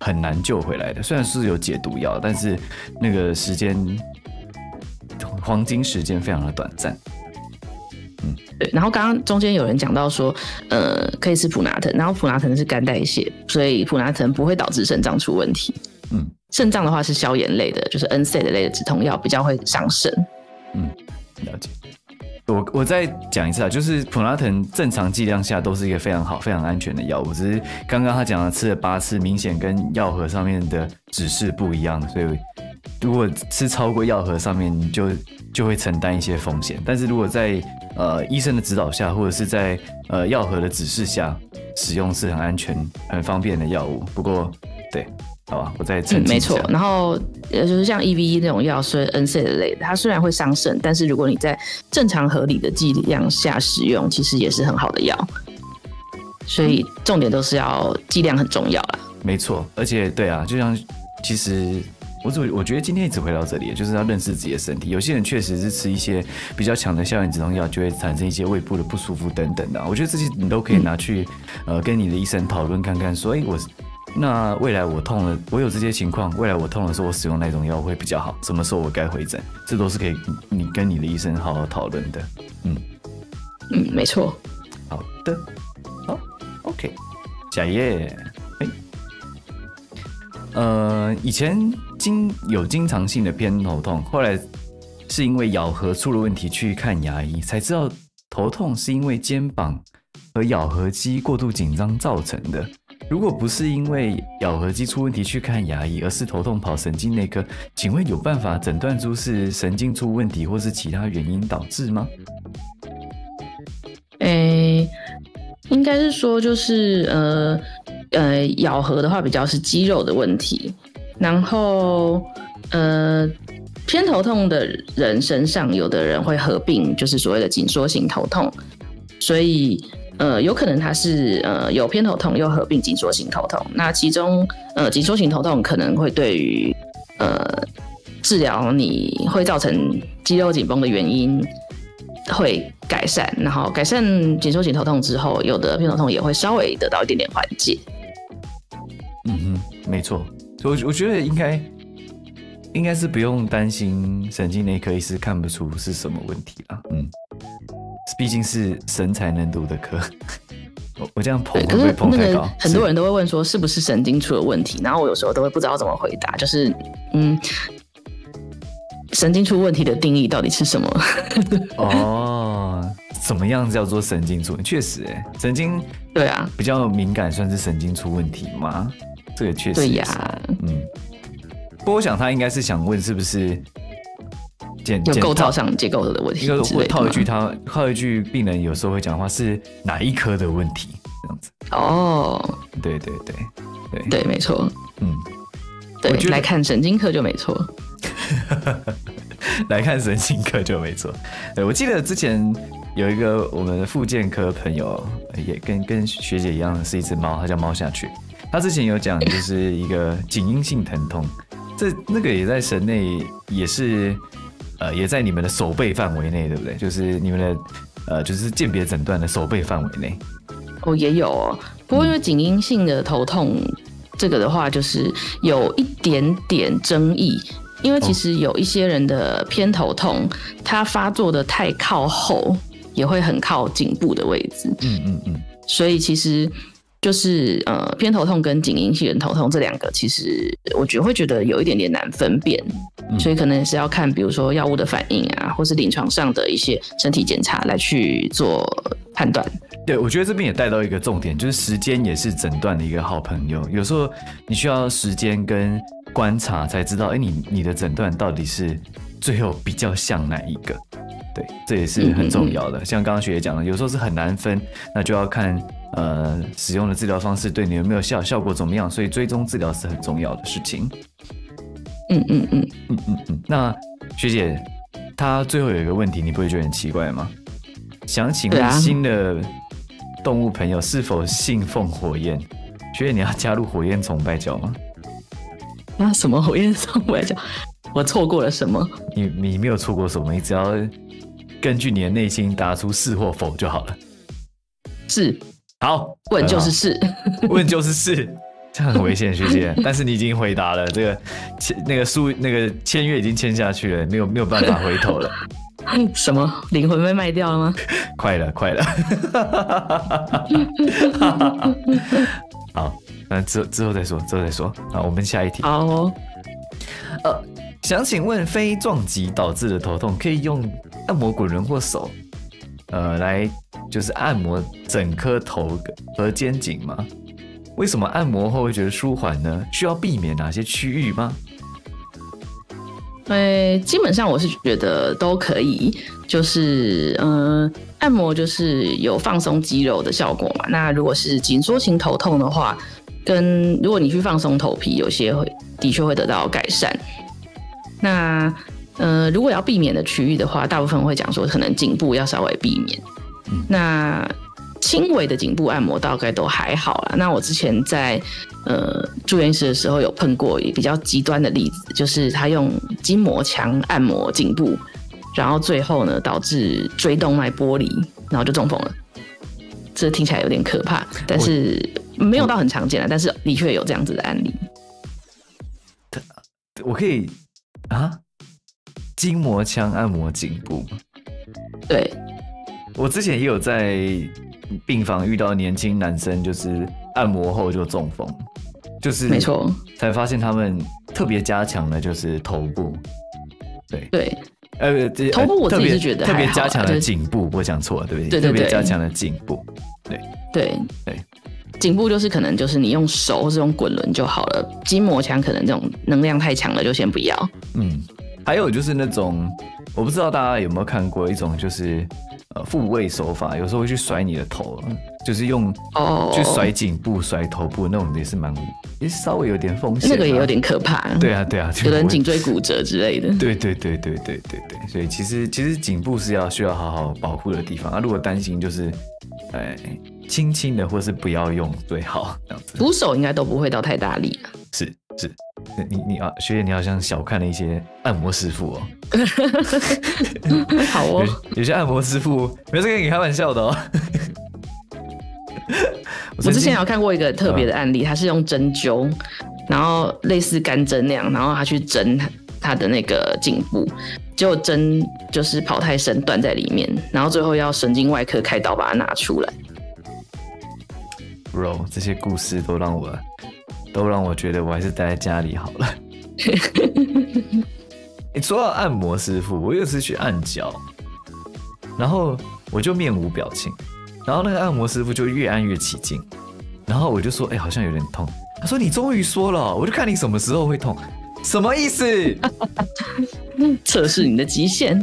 Speaker 1: 很难救回来的，虽然是有解毒药，但是那个时间黄金时间非常的短暂。
Speaker 2: 对，然后刚刚中间有人讲到说，可以吃普拿疼，然后普拿疼是肝代谢，所以普拿疼不会导致肾脏出问题。肾脏的话是消炎类的，就是 NSAID 类的止痛药比较会伤肾。
Speaker 1: 了解。我再讲一次啊，就是普拿疼正常剂量下都是一个非常好、非常安全的药物，只是刚刚他讲的吃了8次，明显跟药盒上面的指示不一样，所以如果吃超过药盒上面，你就会承担一些风险。但是如果在医生的指导下，或者是在药盒的指示下使用，是很安全、很方便的药物。不过，对。好吧，我再澄清一下。
Speaker 2: 没错，然后就是像 EVE 那种药，是 NSAID 类的，它虽然会伤肾，但是如果你在正常合理的剂量下使用，其实也是很好的药。所以重点都是要剂量很重要啦。
Speaker 1: 没错，而且对啊，就像其实我觉得今天一直回到这里，就是要认识自己的身体。有些人确实是吃一些比较强的消炎止痛药，就会产生一些胃部的不舒服等等的。我觉得这些你都可以拿去跟你的医生讨论看看，说，那未来我痛了，我有这些情况，未来我痛的时候，我使用哪种药会比较好？什么时候我该回诊？这都是可以你跟你的医生好好讨论的。
Speaker 2: 没错。
Speaker 1: 好的，好 ，OK， 下一页。以前有经常性的偏头痛，后来是因为咬合出了问题去看牙医，才知道头痛是因为肩膀和咬合肌过度紧张造成的。如果不是因为咬合肌出问题去看牙医，而是头痛跑神经内科，请问有办法诊断出是神经出问题或是其他原因导致吗？
Speaker 2: 应该是说就是咬合的话比较是肌肉的问题，然后偏头痛的人身上有的人会合并就是所谓的紧缩型头痛，所以有可能它是有偏头痛又合并紧缩型头痛。那其中紧缩型头痛可能会对于治疗你会造成肌肉紧绷的原因会改善，然后改善紧缩型头痛之后，有的偏头痛也会稍微得到一点点缓解。
Speaker 1: 没错，所以我觉得应该是不用担心神经内科医师看不出是什么问题啦。毕竟是神才能读的科。我这样捧会不会捧太高？
Speaker 2: 很多人都会问说是不是神经出了问题，然后我有时候都会不知道怎么回答，就是神经出问题的定义到底是什么？
Speaker 1: 怎么样叫做神经出问题？确实，神经
Speaker 2: 对啊，
Speaker 1: 比较敏感算是神经出问题吗？这个确实
Speaker 2: 对呀。
Speaker 1: 不过我想他应该是想问是不是
Speaker 2: 有构造上结构的问题之类的吗？
Speaker 1: 套一句病人有时候会讲的话是哪一科的问题这样子。对，
Speaker 2: 没错。对，来看神经科就没错。
Speaker 1: 来看神经科就没错。对，我记得之前有一个我们的复健科朋友，也跟学姐一样是一只猫，它叫猫下去。他之前有讲就是一个颈因性疼痛，那个也在神内，也是也在你们的守备范围内，对不对？就是你们的就是鉴别诊断的守备范围内。
Speaker 2: 也有哦，不过因为颈因性的头痛这个的话，就是有一点点争议。因为其实有一些人的偏头痛，它发作的太靠后，也会很靠颈部的位置。所以其实就是偏头痛跟颈因性头痛这两个，其实我会觉得有一点点难分辨，所以可能是要看比如说药物的反应啊，或是临床上的一些身体检查来去做判断。
Speaker 1: 对，我觉得这边也带到一个重点，就是时间也是诊断的一个好朋友。有时候你需要时间跟观察才知道，你的诊断到底是最后比较像哪一个？对，这也是很重要的。像刚刚学姐讲的，有时候是很难分，那就要看使用的治疗方式对你有没有效果怎么样，所以追踪治疗是很重要的事情。那学姐，她最后有一个问题，你不会觉得很奇怪吗？想请问新的动物朋友是否信奉火焰？学姐，你要加入火焰崇拜教吗？
Speaker 2: 那什么火焰崇拜教？我错过了什么？
Speaker 1: 你没有错过什么，你只要根据你的内心答出是或否就好了。
Speaker 2: 是。
Speaker 1: 好，
Speaker 2: 问就是是，
Speaker 1: 问就是是，这样很危险，学姐。但是你已经回答了，这个那个签约已经签下去了，没有办法回头了。
Speaker 2: 什么灵魂被卖掉了吗？
Speaker 1: 快了。好，那之后再说。好，我们下一题。
Speaker 2: 好哦。
Speaker 1: 想请问，非撞击导致的头痛可以用按摩滚轮或手，来就是按摩整颗头和肩颈吗？为什么按摩后会觉得舒缓呢？需要避免哪些区域吗？
Speaker 2: 基本上我是觉得都可以，就是按摩就是有放松肌肉的效果嘛。那如果是紧缩型头痛的话，如果你去放松头皮，有些的确会得到改善。那如果要避免的区域的话，大部分会讲说可能颈部要稍微避免。那轻微的颈部按摩大概都还好啦。那我之前在住院医师的时候有碰过比较极端的例子，就是他用筋膜枪按摩颈部，然后最后呢导致椎动脉剥离，然后就中风了。这听起来有点可怕，但是没有到很常见啦，但是的确有这样子的案例。
Speaker 1: 我可以筋膜枪按摩颈部？
Speaker 2: 对，
Speaker 1: 我之前也有在病房遇到年轻男生，就是按摩后就中风，就是
Speaker 2: 没错，
Speaker 1: 才发现他们特别加强的就是头部，
Speaker 2: 对，头部我自己是觉得
Speaker 1: 特别加强了颈部，我讲错了，对不对？对，特别加强了颈部，
Speaker 2: 对。颈部就是可能就是你用手或是用滚轮就好了，筋膜枪可能这种能量太强了就先不要。
Speaker 1: 还有就是那种我不知道大家有没有看过一种就是复位手法，有时候会去甩你的头，就是用去甩颈部、甩头部那种也是稍微有点风险，
Speaker 2: 那个也有点可怕。
Speaker 1: 对啊，
Speaker 2: 有人颈椎骨折之类的。对，
Speaker 1: 所以其实颈部是需要好好保护的地方。如果担心就是轻轻的或是不要用最好这样子。
Speaker 2: 扶手应该都不会到太大力。
Speaker 1: 是，你学姐你好像小看了一些按摩师傅哦。
Speaker 2: 好哦，
Speaker 1: 有些按摩师傅没事跟你开玩笑的哦。
Speaker 2: 我之前有看过一个特别的案例，他是用针灸，然后类似干针那样，然后他去针他的那个颈部，结果针就是跑太深断在里面，然后最后要神经外科开刀把它拿出来。
Speaker 1: Bro， 这些故事都让我觉得我还是待在家里好了。说到按摩师傅，我有一次去按脚，然后我就面无表情，然后那个按摩师傅就越按越起劲，然后我就说好像有点痛，他说你终于说了，我就看你什么时候会痛，什么意思？
Speaker 2: 测试你的极限。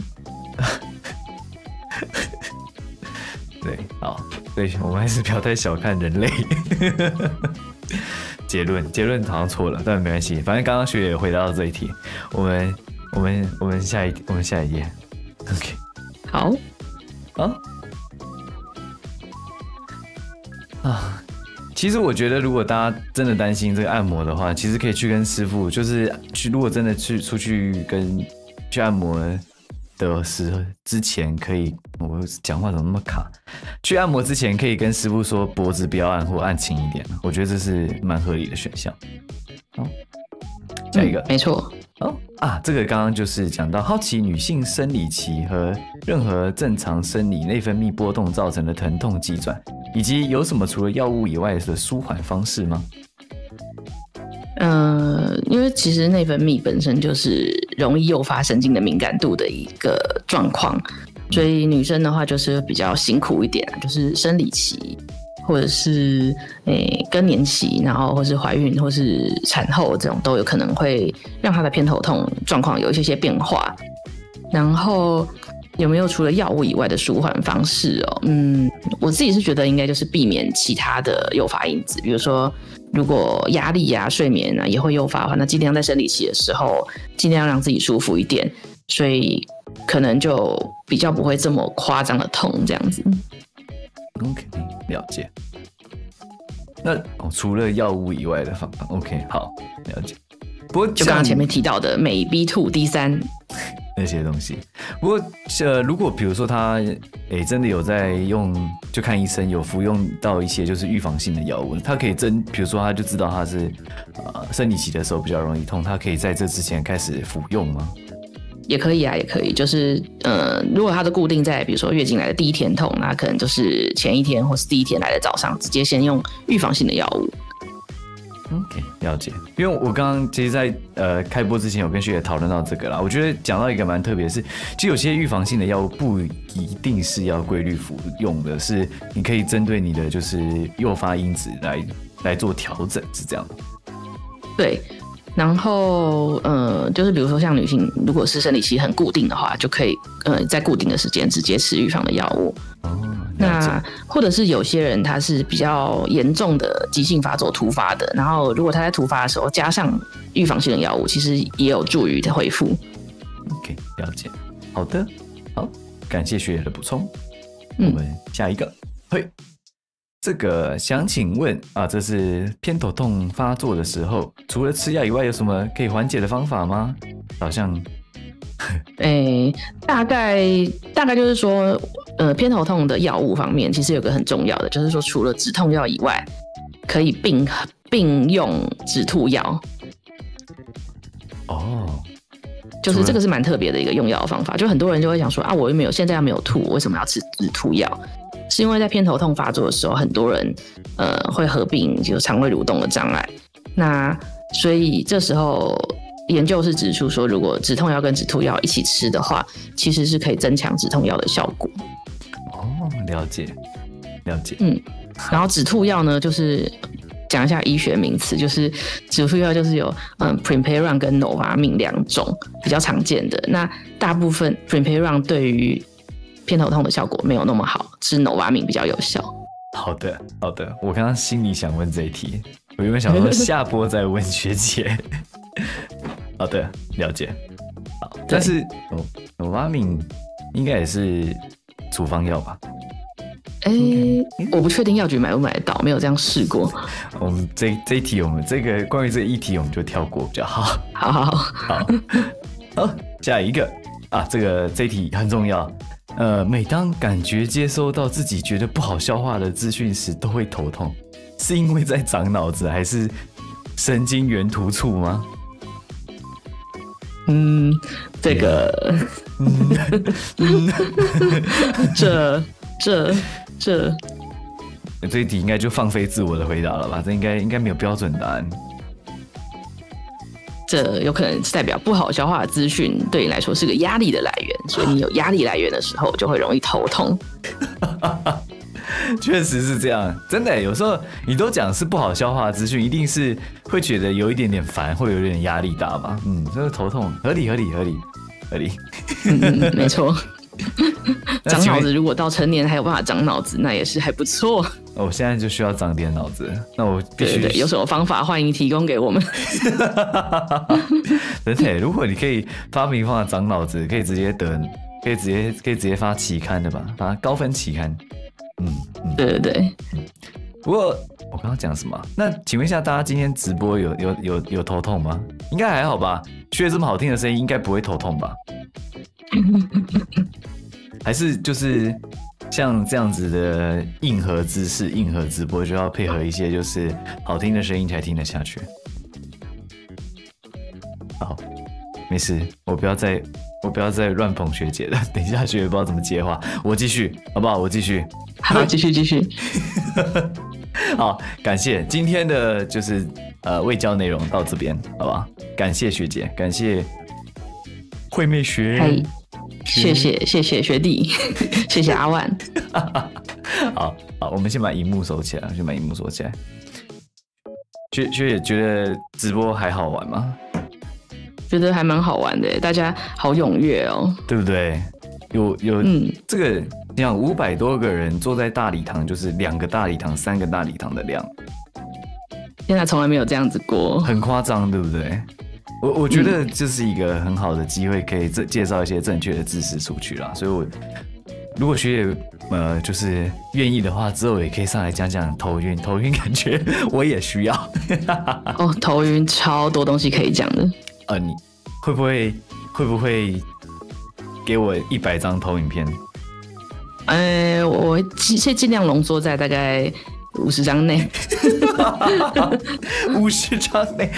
Speaker 1: 对，好，所以我们还是不要太小看人类。结论好像错了，但没关系，反正刚刚学姐也回答到这一题，我们下一页 ，OK，
Speaker 2: 好，
Speaker 1: 其实我觉得如果大家真的担心这个按摩的话，其实可以去跟师傅，就是如果真的出去按摩的之前可以，我讲话怎么那么卡？去按摩之前可以跟师傅说脖子不要按或按轻一点，我觉得这是蛮合理的选项。好，下一个，
Speaker 2: 没错。
Speaker 1: 这个刚刚就是讲到好奇女性生理期和任何正常生理内分泌波动造成的疼痛急转，以及有什么除了药物以外的舒缓方式吗？
Speaker 2: 因为其实内分泌本身就是容易诱发神经的敏感度的一个状况，所以女生的话就是比较辛苦一点，就是生理期或者是更年期，然后或是怀孕或是产后这种都有可能会让她的偏头痛状况有一些变化。然后有没有除了药物以外的舒缓方式哦？我自己是觉得应该就是避免其他的诱发因子，比如说如果压力啊、睡眠啊也会诱发的话，那尽量在生理期的时候尽量让自己舒服一点，所以可能就比较不会这么夸张的痛这样子。
Speaker 1: OK， 了解。那除了药物以外的方法 ，OK， 好，了解。不过
Speaker 2: 就刚刚前面提到的镁 B2、D3
Speaker 1: 那些东西，不过如果比如说他真的有在用，就看医生有服用到一些就是预防性的药物，他可以比如说他就知道他是生理期的时候比较容易痛，他可以在这之前开始服用吗？
Speaker 2: 也可以啊，也可以，就是如果他的固定在比如说月经来的第一天痛，那可能就是前一天或是第一天来的早上，直接先用预防性的药物。
Speaker 1: OK， 了解。因为我刚刚其实在开播之前有跟学姐讨论到这个啦，我觉得讲到一个蛮特别的是，其实有些预防性的药物不一定是要规律服用的，是你可以针对你的就是诱发因子来做调整，是这样吗？
Speaker 2: 对。然后就是比如说像女性如果是生理期很固定的话，就可以在固定的时间直接吃预防的药物。那或者是有些人他是比较严重的急性发作突发的，然后如果他在突发的时候加上预防性的药物，其实也有助于恢复。
Speaker 1: OK， 了解。好的，好，感谢学姐的补充。我们下一个，嘿。这个想请问啊，这是偏头痛发作的时候，除了吃药以外，有什么可以缓解的方法吗？好像，
Speaker 2: 大概就是说，偏头痛的药物方面，其实有个很重要的，就是说除了止痛药以外，可以并用止吐药。
Speaker 1: 哦，
Speaker 2: 就是这个是蛮特别的一个用药的方法，就很多人就会想说啊，我又没有现在没有吐，为什么要吃止吐药？是因为在偏头痛发作的时候，很多人会合并就是肠胃蠕动的障碍，那所以这时候研究是指出说，如果止痛药跟止吐药一起吃的话，其实是可以增强止痛药的效果。
Speaker 1: 哦，了解。
Speaker 2: 然后止吐药呢，就是讲一下医学名词，就是止吐药就是有Primperan 跟 Novamin 两种比较常见的，那大部分 Primperan 对于偏头痛的效果没有那么好，吃 Novamin 比较有效。
Speaker 1: 好的，我刚刚心里想问这一题，我原本想说下播再问学姐。好的，了解。好，但是Novamin应该也是处方药吧？
Speaker 2: 我不确定药局买不买得到，没有这样试过。
Speaker 1: 我们这一题，我们这个关于这个议题，我们就跳过比较好。好，下一个啊，这一题很重要。每当感觉接收到自己觉得不好消化的资讯时，都会头痛，是因为在长脑子，还是神经元突触吗？
Speaker 2: 这个，
Speaker 1: 这一题应该就放飞自我的回答了吧？这应该没有标准答案。
Speaker 2: 这有可能是代表不好消化的资讯对你来说是个压力的来源，所以你有压力来源的时候就会容易头痛。
Speaker 1: 确实是这样，真的，有时候你都讲是不好消化的资讯，一定是会觉得有一点点烦，会有一点压力大嘛。这个头痛合理。
Speaker 2: 没错。长脑子如果到成年还有办法长脑子，那也是还不错。
Speaker 1: 我现在就需要长点脑子，那我必须
Speaker 2: 对，有什么方法欢迎提供给我们。
Speaker 1: 真的，如果你可以发明方法长脑子，可以直接发期刊的吧，发高分期刊。
Speaker 2: 对。
Speaker 1: 不过我刚刚讲什么？那请问一下，大家今天直播有头痛吗？应该还好吧？学这么好听的声音，应该不会头痛吧？还是就是像这样子的硬核知识、硬核直播，就要配合一些就是好听的声音才听得下去。好，没事，我不要再乱捧学姐了。等一下学姐不知道怎么接话，我继续好不好？我继续。
Speaker 2: 好，继续。
Speaker 1: 好，感谢今天的就是卫教内容到这边，好不好？感谢学姐，感谢惠妹学。
Speaker 2: 谢谢学弟，谢谢阿万。
Speaker 1: 好，我们先把荧幕收起来，学姐觉得直播还好玩吗？
Speaker 2: 觉得还蛮好玩的，大家好踊跃哦，
Speaker 1: 对不对？有这个你想500多个人坐在大礼堂，就是2个大礼堂、3个大礼堂的量，
Speaker 2: 现在从来没有这样子过，
Speaker 1: 很夸张，对不对？我觉得这是一个很好的机会，可以介绍一些正确的知识出去啦。所以如果学姐就是愿意的话，之后也可以上来讲讲头晕，感觉我也需要。
Speaker 2: 哦，头晕超多东西可以讲的。
Speaker 1: 你会不会给我100张投影片？
Speaker 2: 我会尽量浓缩在大概50张内。
Speaker 1: 50张内，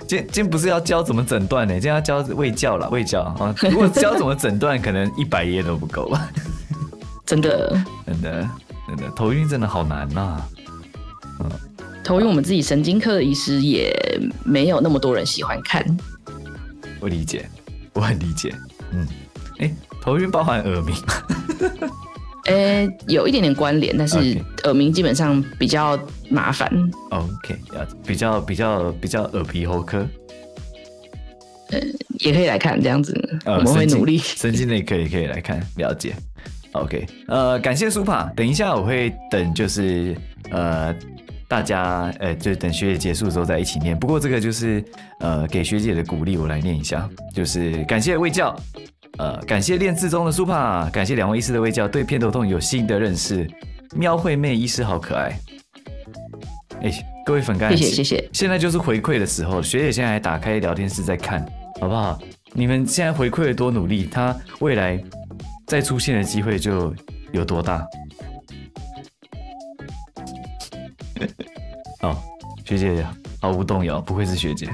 Speaker 1: 今天不是要教怎么诊断呢？今天要教卫教啦，卫教啊。如果教怎么诊断，可能100页都不够。
Speaker 2: 真的，
Speaker 1: 头晕真的好难呐。
Speaker 2: 头晕，我们自己神经科的医师也没有那么多人喜欢看。
Speaker 1: 我理解，我很理解。头晕包含耳鸣吗？
Speaker 2: 有一点点关联，但是耳鸣基本上比较麻烦。
Speaker 1: OK， 比较耳鼻喉科。
Speaker 2: 也可以来看这样子，我们会努力。
Speaker 1: 神经内科也可以来看，了解。OK， 感谢苏帕。等一下我会等，就是大家就等学姐结束之后再一起念。不过这个就是给学姐的鼓励，我来念一下，就是感谢卫教，感谢练字中的苏帕，感谢2位医师的卫教，对偏头痛有新的认识。喵惠妹医师好可爱。各位粉干，
Speaker 2: 谢谢。
Speaker 1: 现在就是回馈的时候，学姐现在还打开聊天室在看，好不好？你们现在回馈的多努力，她未来再出现的机会就有多大。学姐毫无动摇，不愧是学姐，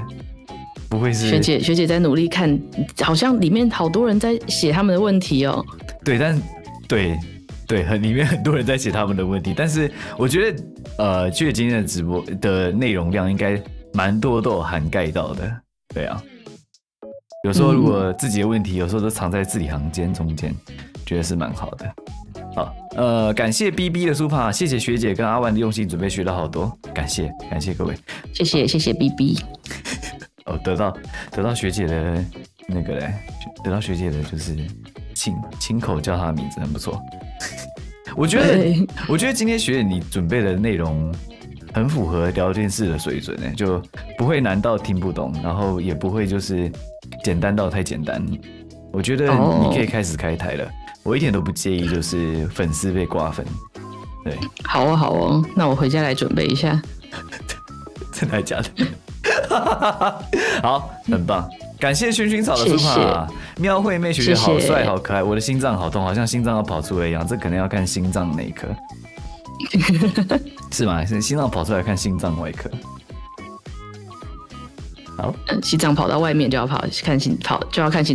Speaker 1: 不会是
Speaker 2: 学姐在努力看，好像里面好多人在写他们的问题哦。
Speaker 1: 对，对，里面很多人在写他们的问题，但是我觉得学姐今天的直播的内容量应该蛮多都有涵盖到的。对啊，有时候如果自己的问题有时候都藏在字里行间中间，觉得是蛮好的。好，感谢 BB 的super，谢谢学姐跟阿万的用心准备，学到好多，感谢各位，
Speaker 2: 谢谢 BB。
Speaker 1: 得到学姐的那个嘞，得到学姐的就是亲口叫她的名字，很不错。我觉得今天学姐你准备的内容很符合聊天室的水准，就不会难到听不懂，然后也不会就是简单到太简单。我觉得你可以开始开台了。我一点都不介意，就是粉丝被瓜分。对，
Speaker 2: 好哦，那我回家来准备一下。
Speaker 1: 真的还假的？好，很棒，感谢薰薰草的出马。喵惠妹学姐好帅好可爱，我的心脏好痛，好像心脏要跑出来一样，这可能要看心脏内科。是吗？心脏跑出来看心脏外科。好，
Speaker 2: 心脏跑到外面就要看心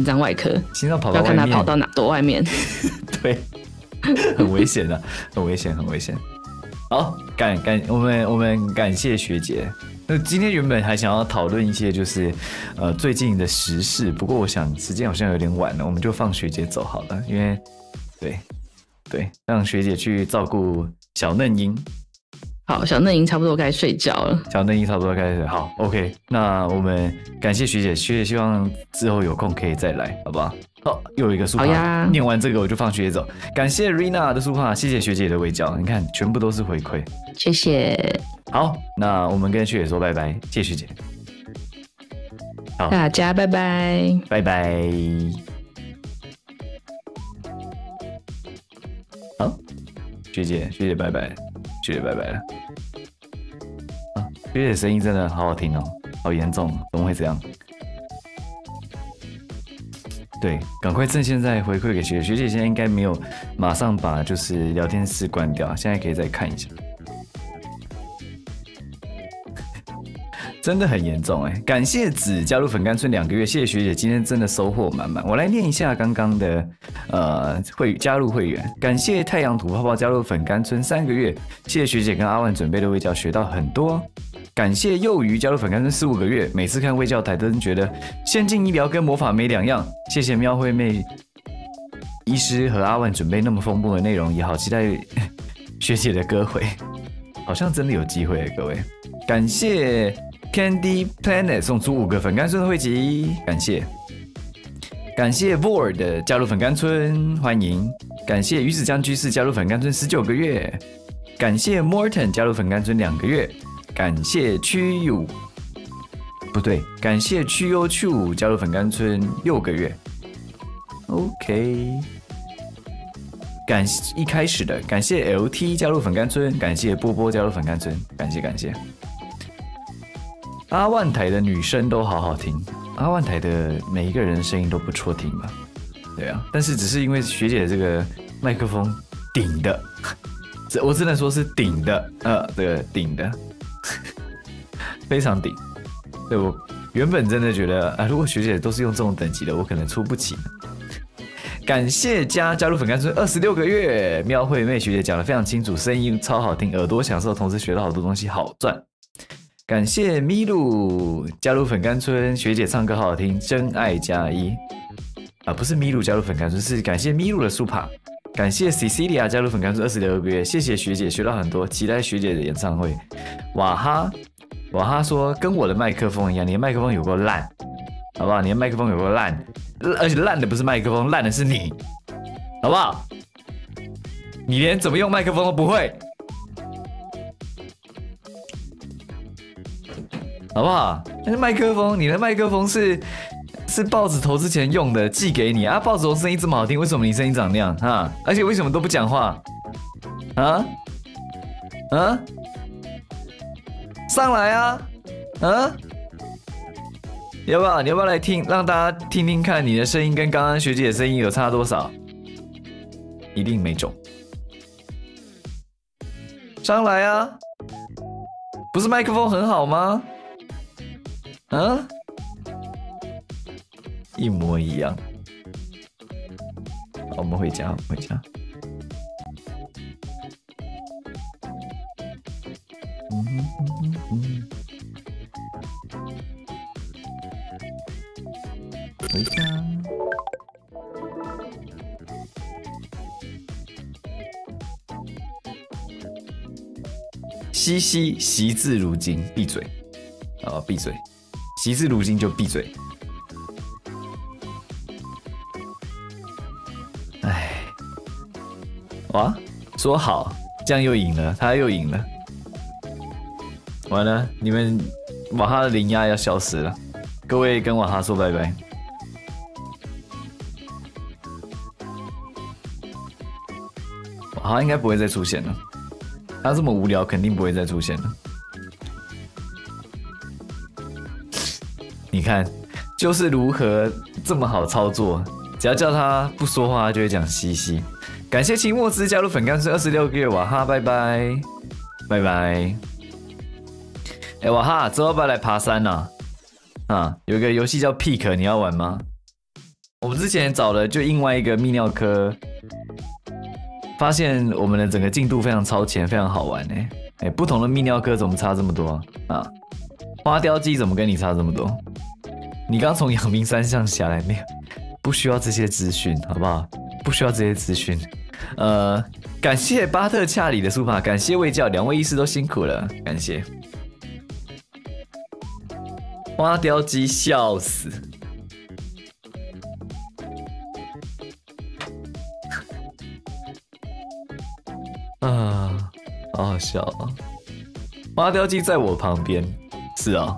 Speaker 2: 脏外科。
Speaker 1: 心脏跑到外面，
Speaker 2: 要看他跑到多外面。
Speaker 1: 对，很危险的，很危险。好，我们感谢学姐。那今天原本还想要讨论一些就是最近的时事，不过我想时间好像有点晚了，我们就放学姐走好了，因为对，让学姐去照顾小嫩鹰。
Speaker 2: 好，小嫩鹰差不多该睡觉了。
Speaker 1: 好 ，OK， 那我们感谢学姐，学姐希望之后有空可以再来，好不好？好，又有一个super，念完这个我就放学姐走。感谢 Rina 的super，谢谢学姐的微教，你看全部都是回馈，
Speaker 2: 谢谢。
Speaker 1: 好，那我们跟学姐说拜拜，谢谢学姐。好，
Speaker 2: 大家拜拜，
Speaker 1: 拜拜。好，学姐拜拜。学姐拜拜了。学姐声音真的好好听哦，好严重，怎么会这样？对，赶快趁现在回馈给学姐。学姐现在应该没有马上把就是聊天室关掉，现在可以再看一下。真的很严重哎！感谢子加入粉干村2个月，谢谢学姐，今天真的收获满满。我来念一下刚刚的加入会员，感谢太阳土泡泡加入粉干村3个月，谢谢学姐跟阿万准备的卫教学到很多。感谢幼鱼加入粉干村15个月，每次看卫教台真觉得先进医疗跟魔法没两样。谢谢喵惠妹医师和阿万准备那么丰富的内容，也好期待学姐的歌会，好像真的有机会各位。感谢Candy Planet 送出5个粉干村的汇集，感谢。感谢 Vor 的加入粉干村，欢迎。感谢鱼子酱居士加入粉干村19个月。感谢 Morton 加入粉干村2个月。感谢曲友，不对，感谢曲优曲舞加入粉干村6个月。OK。感谢一开始的，感谢 LT 加入粉干村，感谢波波加入粉干村，感谢。阿万台的女生都好好听，阿万台的每一个人的声音都不错听吧？对啊，但是只是因为学姐这个麦克风顶的，我只能说是顶的，这个顶的非常顶。对，我原本真的觉得如果学姐都是用这种等级的，我可能出不起。感谢加入粉干村26个月，妙慧妹学姐讲得非常清楚，声音超好听，耳朵享受，同时学到好多东西，好赚。感谢咪露加入粉干村，学姐唱歌好好听，真爱加1不是咪露加入粉干村，是感谢咪露的super。感谢 Cecilia 加入粉干村26个月，谢谢学姐，学到很多，期待学姐的演唱会。瓦哈说跟我的麦克风一样，你的麦克风有够烂，好不好？你的麦克风有够烂，而且烂的不是麦克风，烂的是你，好不好？你连怎么用麦克风都不会。好不好？那麦克风，你的麦克风是报纸头之前用的，寄给你啊。报纸头声音这么好听，为什么你声音长那样啊？而且为什么都不讲话？上来啊！你要不要来听，让大家听听看你的声音跟刚刚学姐的声音有差多少？一定没中。上来啊！不是麦克风很好吗？一模一样。好，我们回家。回家。惜字如金，闭嘴。闭嘴。惜字如金就闭嘴。哇，说好，这样又赢了，他又赢了。完了，你们瓦哈的灵压要消失了，各位跟瓦哈说拜拜。瓦哈应该不会再出现了，他这么无聊，肯定不会再出现了。你看，就是如何这么好操作，只要叫他不说话，他就会讲嘻嘻。感谢秦墨之加入粉干村26个月，瓦哈，拜拜，拜拜。瓦哈，之后要不要来爬山啊？有一个游戏叫 Peak， 你要玩吗？我们之前找了就另外一个泌尿科，发现我们的整个进度非常超前，非常好玩不同的泌尿科怎么差这么多啊？花雕鸡怎么跟你差这么多？你刚从阳明山上下来没有？不需要这些资讯，好不好？不需要这些资讯。感谢巴特恰里的super，感谢卫教，2位医师都辛苦了，感谢。花雕鸡笑死。好好笑啊！花雕鸡在我旁边，是啊，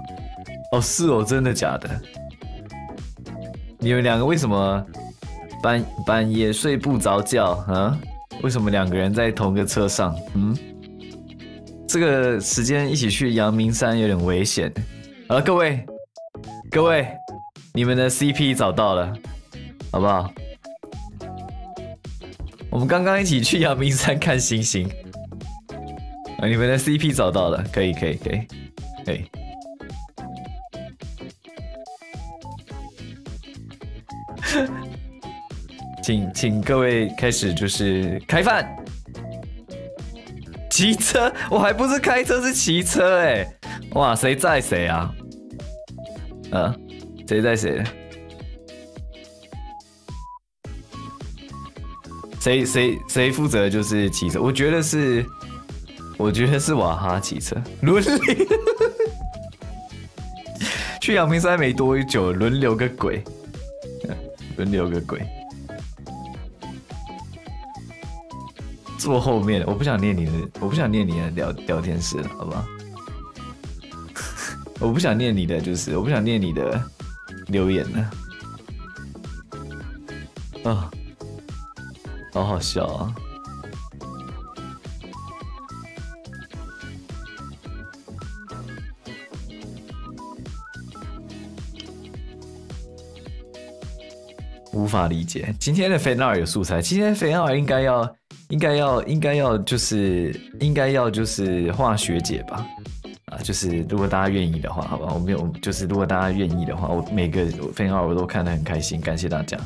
Speaker 1: 是哦，真的假的？你们两个为什么半夜睡不着觉？为什么2个人在同个车上？这个时间一起去阳明山有点危险。各位，你们的 CP 找到了，好不好？我们刚刚一起去阳明山看星星。你们的 CP 找到了，可以。请各位开始就是开饭。骑车，我还不是开车，是骑车哇，谁载谁啊？谁载谁的？谁负责就是骑车？我觉得是瓦哈骑车，轮流。去阳明山没多久，轮流个鬼。轮流个鬼。坐后面，我不想念你的聊天室了，好不好？我不想念你的，我不想念你的留言了。啊，好好笑啊！无法理解，今天的肥皂有素材，今天的肥皂应该要就是画学姐吧，啊，就是如果大家愿意的话，好吧，我没有，就是如果大家愿意的话，我每个肥皂我都看得很开心，感谢大家。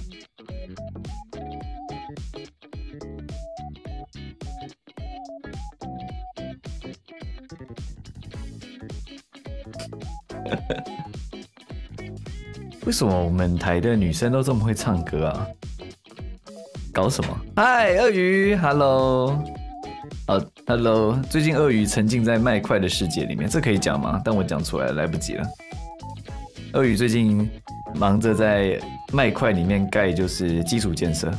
Speaker 1: 为什么我们台的女生都这么会唱歌啊？搞什么？嗨，鳄鱼 ，Hello， Hello， 最近鳄鱼沉浸在麦块的世界里面，这可以讲吗？但我讲出来来不及了。鳄鱼最近忙着在麦块里面盖就是基础建设，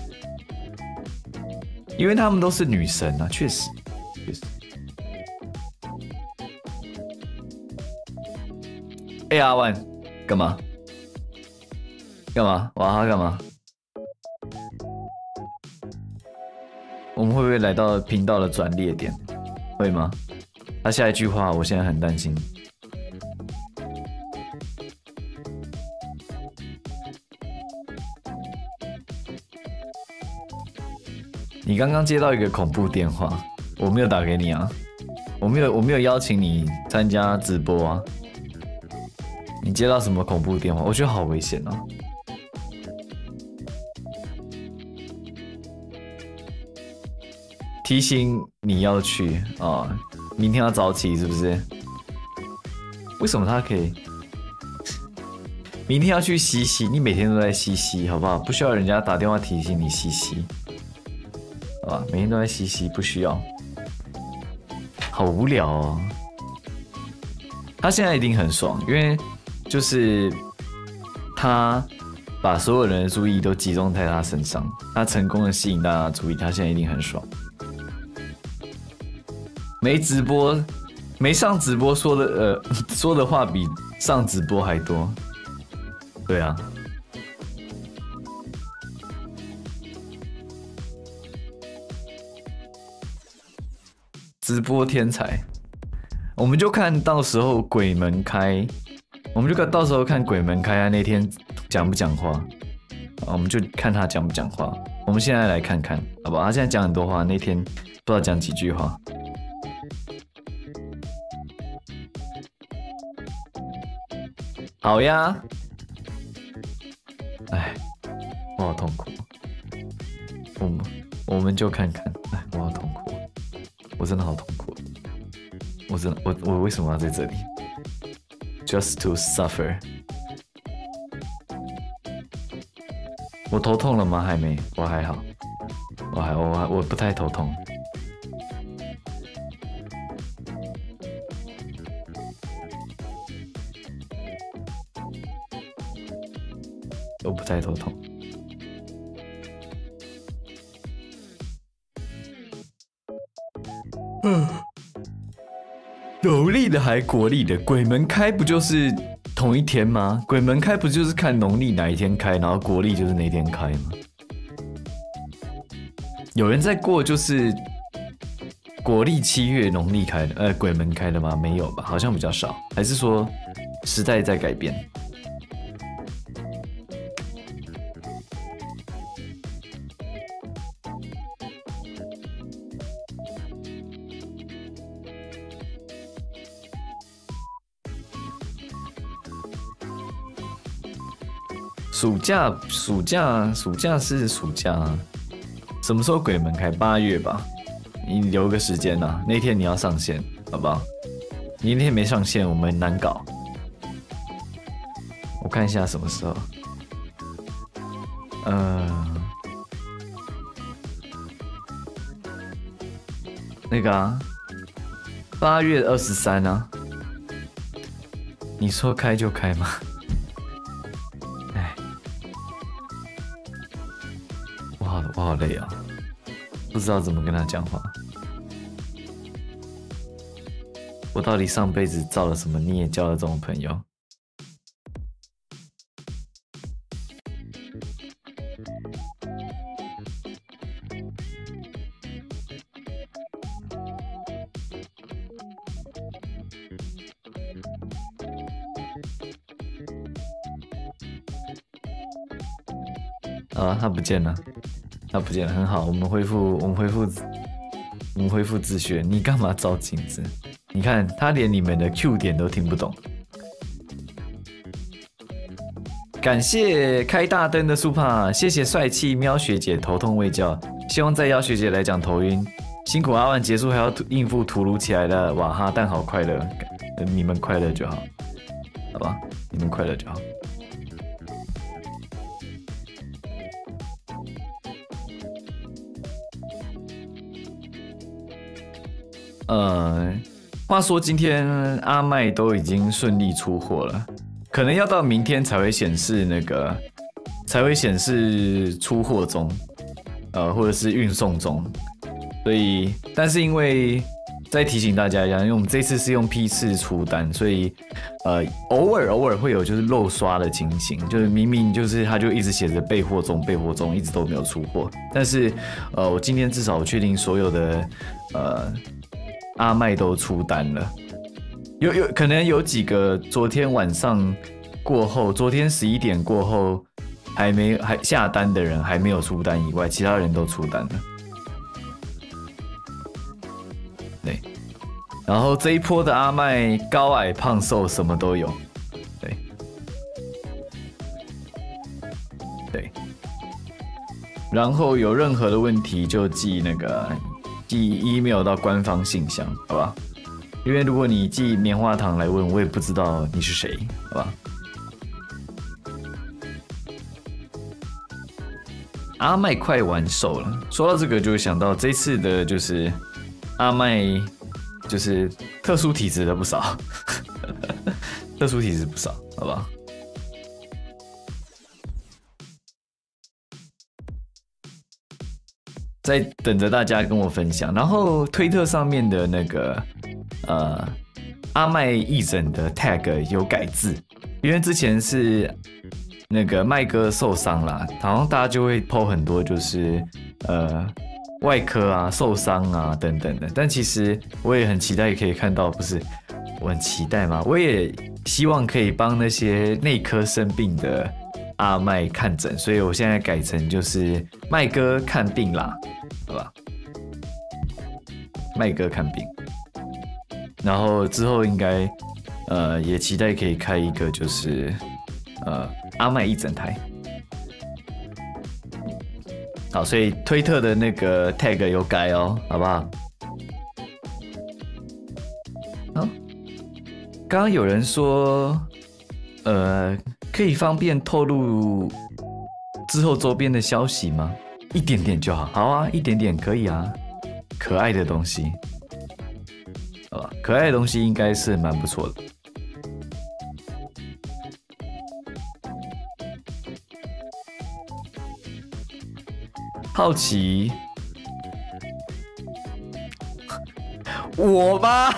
Speaker 1: 因为他们都是女神啊，确实。哎呀，One，干嘛？哇哈干嘛？我们会不会来到频道的转捩点？会吗？他下一句话，我现在很担心。你刚刚接到一个恐怖电话，我没有打给你啊，我没有邀请你参加直播啊。你接到什么恐怖电话？我觉得好危险哦。提醒你要去啊、哦，明天要早起是不是？为什么他可以？明天要去西西，你每天都在西西，好不好？不需要人家打电话提醒你西西，好吧？每天都在西西，不需要。好无聊哦。他现在一定很爽，因为就是他把所有人的注意都集中在他身上，他成功的吸引大家的注意，他现在一定很爽。没上直播说的话比上直播还多，对啊。直播天才，我们就看到时候鬼门开，到时候看鬼门开啊那天讲不讲话，我们就看他讲不讲话。我们现在来看看，好不好？他现在讲很多话，那天不知道讲几句话。好呀，哎，我好痛苦。我们就看看，哎，我好痛苦，我真的好痛苦。我为什么要在这里 ？Just to suffer。我头痛了吗？还没，我还好，我不太头痛。我不太头痛。农历的还国历的，鬼门开不就是同一天吗？鬼门开不就是看农历哪一天开，然后国历就是那天开吗？有人在过就是国历7月，农历开的，鬼门开的吗？没有吧，好像比较少，还是说时代在改变？暑假是暑假啊，什么时候鬼门开？8月吧，你留个时间啊，那天你要上线，好不好？你那天没上线，我们很难搞。我看一下什么时候，那个啊，8月23啊，你说开就开吗？我好累啊，不知道怎么跟他讲话。我到底上辈子造了什么孽，交了这种朋友？啊，他不见了，他不见了，很好，我们恢复秩序。你干嘛照镜子？你看他连你们的 Q 点都听不懂。感谢开大灯的 Super， 谢谢帅气喵学姐头痛未叫，希望再邀学姐来讲头晕。辛苦阿万结束还要应付突如其来的哇哈，但好快乐，你们快乐就好，好吧？你们快乐就好。话说今天阿麦都已经顺利出货了，可能要到明天才会显示出货中，或者是运送中。所以，但是因为再提醒大家一下，因为我们这次是用批次出单，所以偶尔会有就是漏刷的情形，就是明明就是它就一直写着备货中，一直都没有出货。但是我今天至少我确定所有的阿麦都出单了，可能有几个昨天晚上过后，昨天11点过后还下单的人还没有出单以外，其他人都出单了。对，然后这一波的阿麦高矮胖瘦什么都有，对，然后有任何的问题就寄email 到官方信箱，好吧？因为如果你寄棉花糖来问，我也不知道你是谁，好吧？阿麦快完售了，说到这个就想到这次的就是阿麦就是特殊体质的不少，特殊体质不少，好吧？在等着大家跟我分享，然后推特上面的那个阿麦义诊的 tag 有改字，因为之前是那个麦哥受伤啦，好像大家就会 po 很多就是外科啊受伤啊等等的，但其实我也很期待可以看到，不是我很期待吗？我也希望可以帮那些内科生病的阿麦看诊，所以我现在改成就是麦哥看病啦，好吧？麦哥看病，然后之后应该也期待可以开一个就是阿麦义诊台。好，所以推特的那个 tag 有改哦，好不好？好，刚刚有人说可以方便透露之后周边的消息吗？一点点就好。好啊，一点点可以啊。可爱的东西，好吧，可爱的东西应该是蛮不错的。好奇，我吗？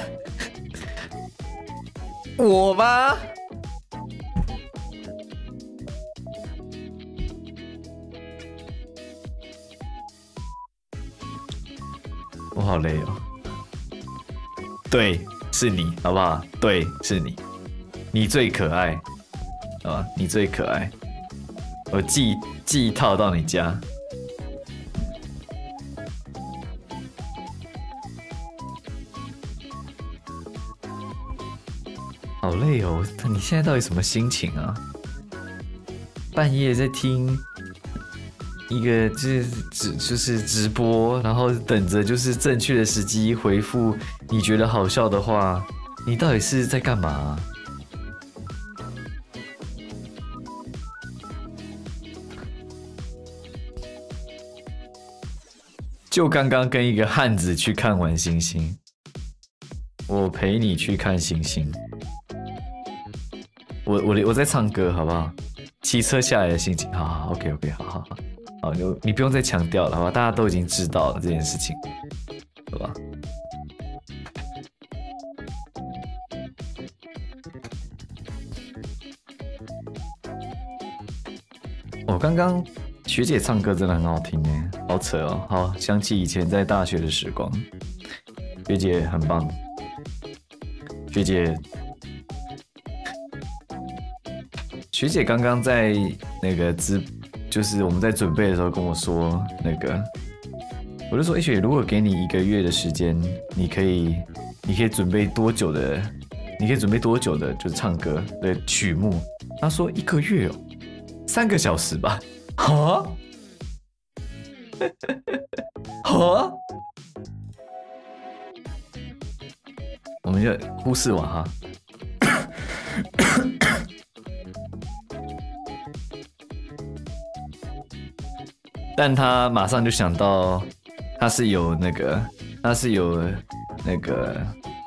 Speaker 1: 我吗？我好累哦。对，是你，好不好？对，是你，你最可爱，好吧？你最可爱，我寄一套到你家。好累哦！你现在到底什么心情啊？半夜在听一个就是直播，然后等着就是正确的时机回复你觉得好笑的话，你到底是在干嘛啊？就刚刚跟一个汉子去看完星星，我陪你去看星星。我在唱歌，好不好？骑车下来的心情，好 ，OK， 好。好，你不用再强调了，好吧？大家都已经知道了这件事情，好吧？刚刚学姐唱歌真的很好听耶，好扯哦！好，想起以前在大学的时光，学姐很棒，学姐刚刚在那个就是我们在准备的时候跟我说那个，我就说，学姐，如果给你1个月的时间，你可以准备多久的？你可以准备多久的，就是唱歌的曲目？她说1个月哦。3个小时吧？哈？哈？我们就忽视完哈。但他马上就想到，他是有那个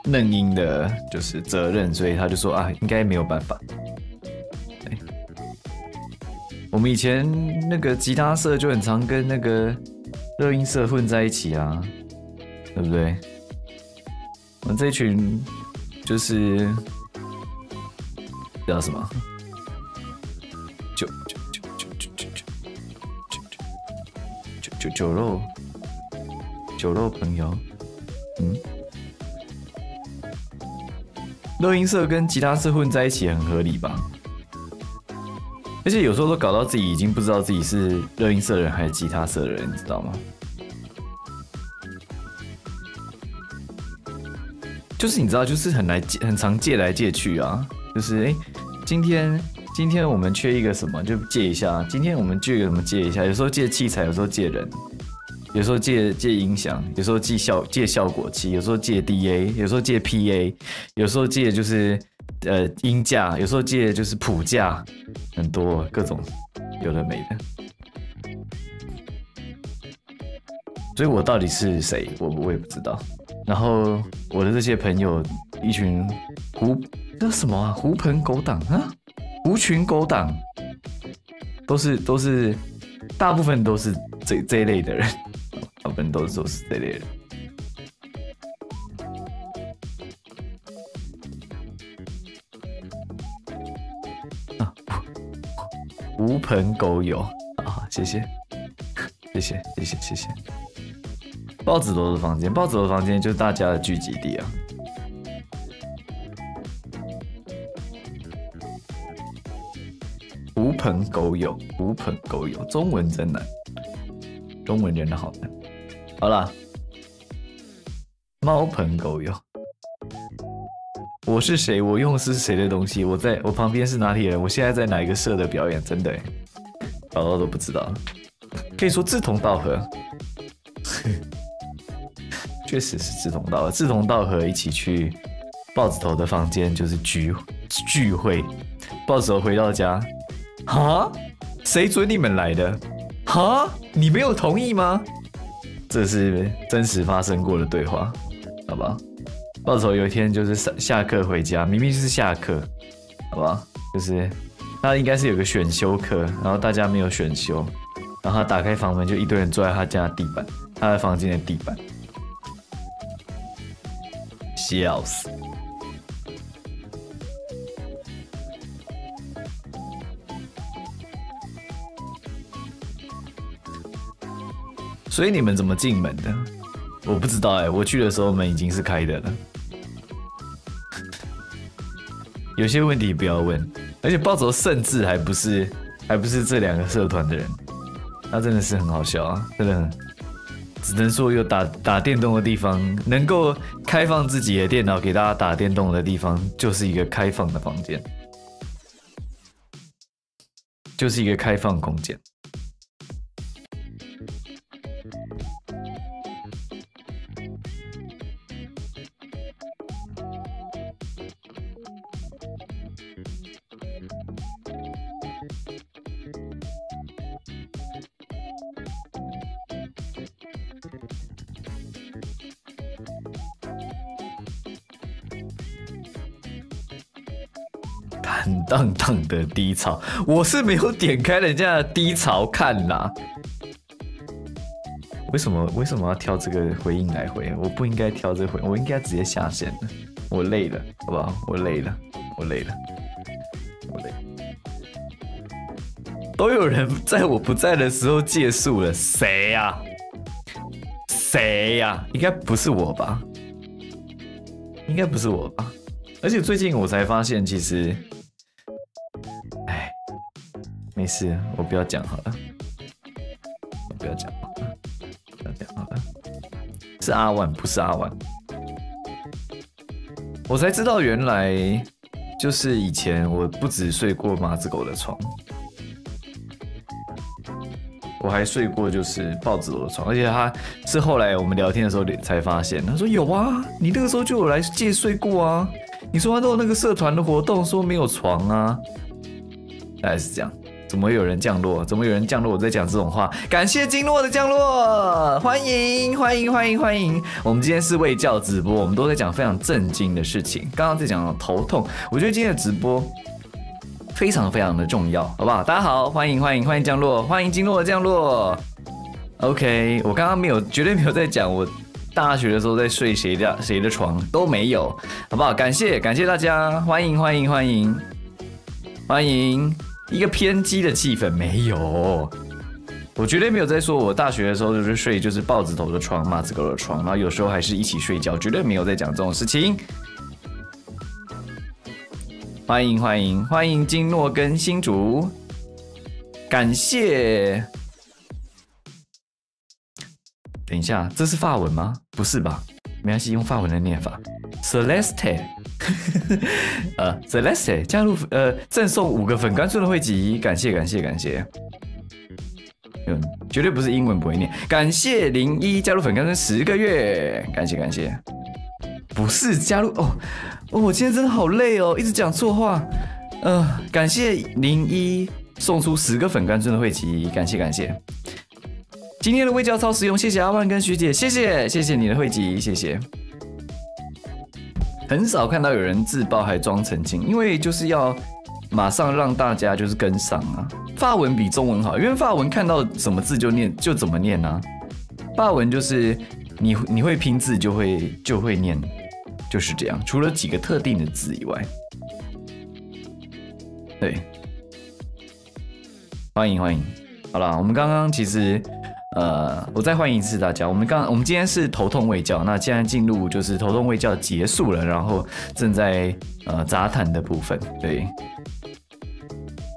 Speaker 1: 嫩音的，就是责任，所以他就说啊，应该没有办法。我们以前那个吉他社就很常跟那个热音社混在一起啊，对不对？我们这一群就是叫什么？酒肉朋友，热音社跟吉他社混在一起很合理吧？而且有时候都搞到自己已经不知道自己是热音社的人还是吉他社的人，你知道吗？就是你知道，就是很常借来借去啊。就是今天我们缺一个什么就借一下，今天我们缺一个什么借一下。有时候借器材，有时候借人，有时候借音响，有时候借效果器，有时候借 DA， 有时候借 PA， 有时候借就是音架，有时候借就是谱架，很多各种有的没的。所以我到底是谁，我也不知道。然后我的这些朋友，一群这什么啊？狐朋狗党啊，狐群狗党，都是，大部分都是这一类的人，大部分都是这一类的人。狐朋狗友啊，谢谢。豹子楼的房间就是大家的聚集地啊。狐朋狗友，中文真难，中文真的好难。好啦，猫朋狗友，我是谁？我用的是谁的东西？我旁边是哪里人？我现在在哪一个社的表演？真的耶，搞到都不知道，可以说志同道合。确实是志同道合，一起去豹子头的房间就是聚会。豹子头回到家，哈，谁准你们来的？哈，你没有同意吗？这是真实发生过的对话，好吧？豹子头有一天就是下课回家，明明是下课，好吧？就是他应该是有个选修课，然后大家没有选修，然后他打开房门就一堆人坐在他家的地板，他的房间的地板。笑死！所以你们怎么进门的？我不知道我去的时候门已经是开的了。有些问题不要问，而且豹子头甚至还不是这2个社团的人，他真的是很好笑啊，真的很。只能说有打电动的地方，能够开放自己的电脑给大家打电动的地方，就是一个开放的房间，就是一个开放空间。坦荡荡的低潮，我是没有点开人家的低潮看啦。为什么要挑这个回应来回？我不应该挑这个回应，我应该直接下线的。我累了，好不好？我累了。都有人在我不在的时候借宿了，谁呀？应该不是我吧？而且最近我才发现，其实，没事，我不要讲好了。是阿万，不是阿万。我才知道，原来就是以前我不只睡过马子狗的床，我还睡过就是豹子狗的床，而且他是后来我们聊天的时候才发现，他说有啊，你那个时候就有来借睡过啊。你说他都有那个社团的活动，说没有床啊，大概是这样。怎么会有人降落？我在讲这种话？感谢金诺的降落，欢迎！我们今天是卫教直播，我们都在讲非常震惊的事情。刚刚在讲头痛，我觉得今天的直播非常的重要，好不好？大家好，欢迎降落，欢迎金诺的降落。OK， 我刚刚绝对没有在讲我大学的时候在睡谁的床，都没有，好不好？感谢大家，欢迎。一个偏激的气氛没有，我绝对没有在说我大学的时候就是睡就是豹子头的床、马子狗的床，然后有时候还是一起睡觉，绝对没有在讲这种事情。欢迎金诺跟新竹，感谢。等一下，这是法文吗？不是吧？没关系，用法文的念法。Celeste， Celeste 加入赠送5个粉干脆的会籍，感谢。绝对不是英文不会念。感谢01加入粉干脆10个月，感谢。不是加入我今天真的好累哦，一直讲错话。感谢01送出10个粉干脆的会籍，感谢。今天的卫教超实用，谢谢阿万跟徐姐，谢谢你的会籍，谢谢。很少看到有人自爆还装澄清，因为就是要马上让大家就是跟上啊。法文比中文好，因为法文看到什么字就怎么念啊。法文就是你会拼字就会念，就是这样。除了几个特定的字以外，对，欢迎。好啦，我们刚刚其实。我再欢迎一次大家。我们今天是头痛卫教，那现在进入就是头痛卫教结束了，然后正在杂谈的部分。对，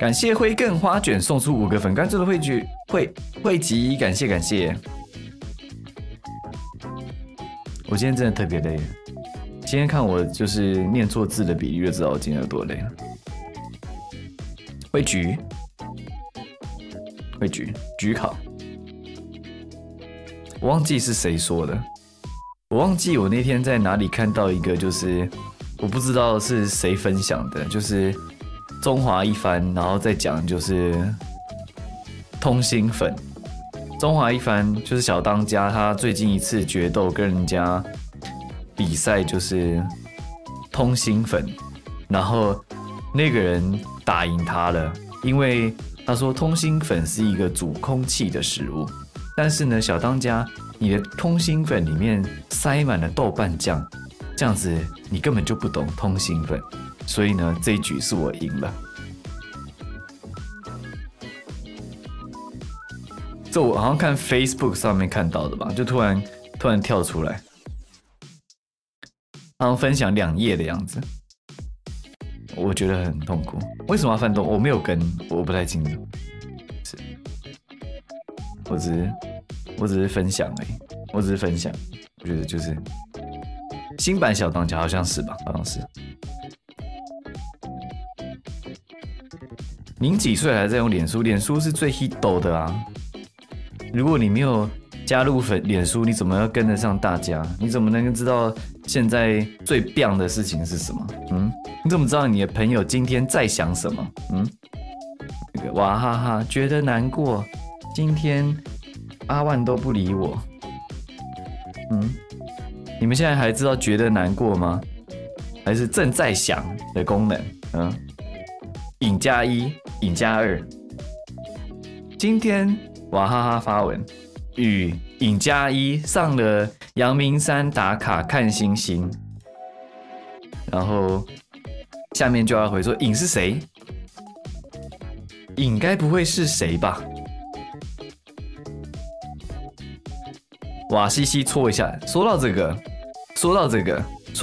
Speaker 1: 感谢灰更花卷送出5个粉干脆的会籍，感谢。我今天真的特别累了，今天看我就是念错字的比例就知道我今天有多累了。会举考。我忘记是谁说的，我忘记我那天在哪里看到一个，就是我不知道是谁分享的，就是中华一番，然后再讲就是通心粉。中华一番就是小当家，他最近一次决斗跟人家比赛就是通心粉，然后那个人打赢他了，因为他说通心粉是一个主空气的食物。但是呢，小当家，你的通心粉里面塞满了豆瓣酱，这样子你根本就不懂通心粉，所以呢，这一局是我赢了。这我好像看 Facebook 上面看到的吧，就突然跳出来，好像分享2页的样子，我觉得很痛苦。为什么要翻动？我没有跟，我不太清楚。是。我只是分享而已，我觉得就是新版小当家好像是吧，好像是。您几岁还在用脸书？脸书是最 hit 的啊！如果你没有加入脸书，你怎么要跟得上大家？你怎么能知道现在最棒的事情是什么？你怎么知道你的朋友今天在想什么？那个哇哈哈，觉得难过。今天阿万都不理我，你们现在还知道觉得难过吗？还是正在想的功能？引+1，引+2。今天娃哈哈发文，与尹加一上了阳明山打卡看星星，然后下面就要回说尹是谁？尹该不会是谁吧？哇，西西搓一下。说到这个，说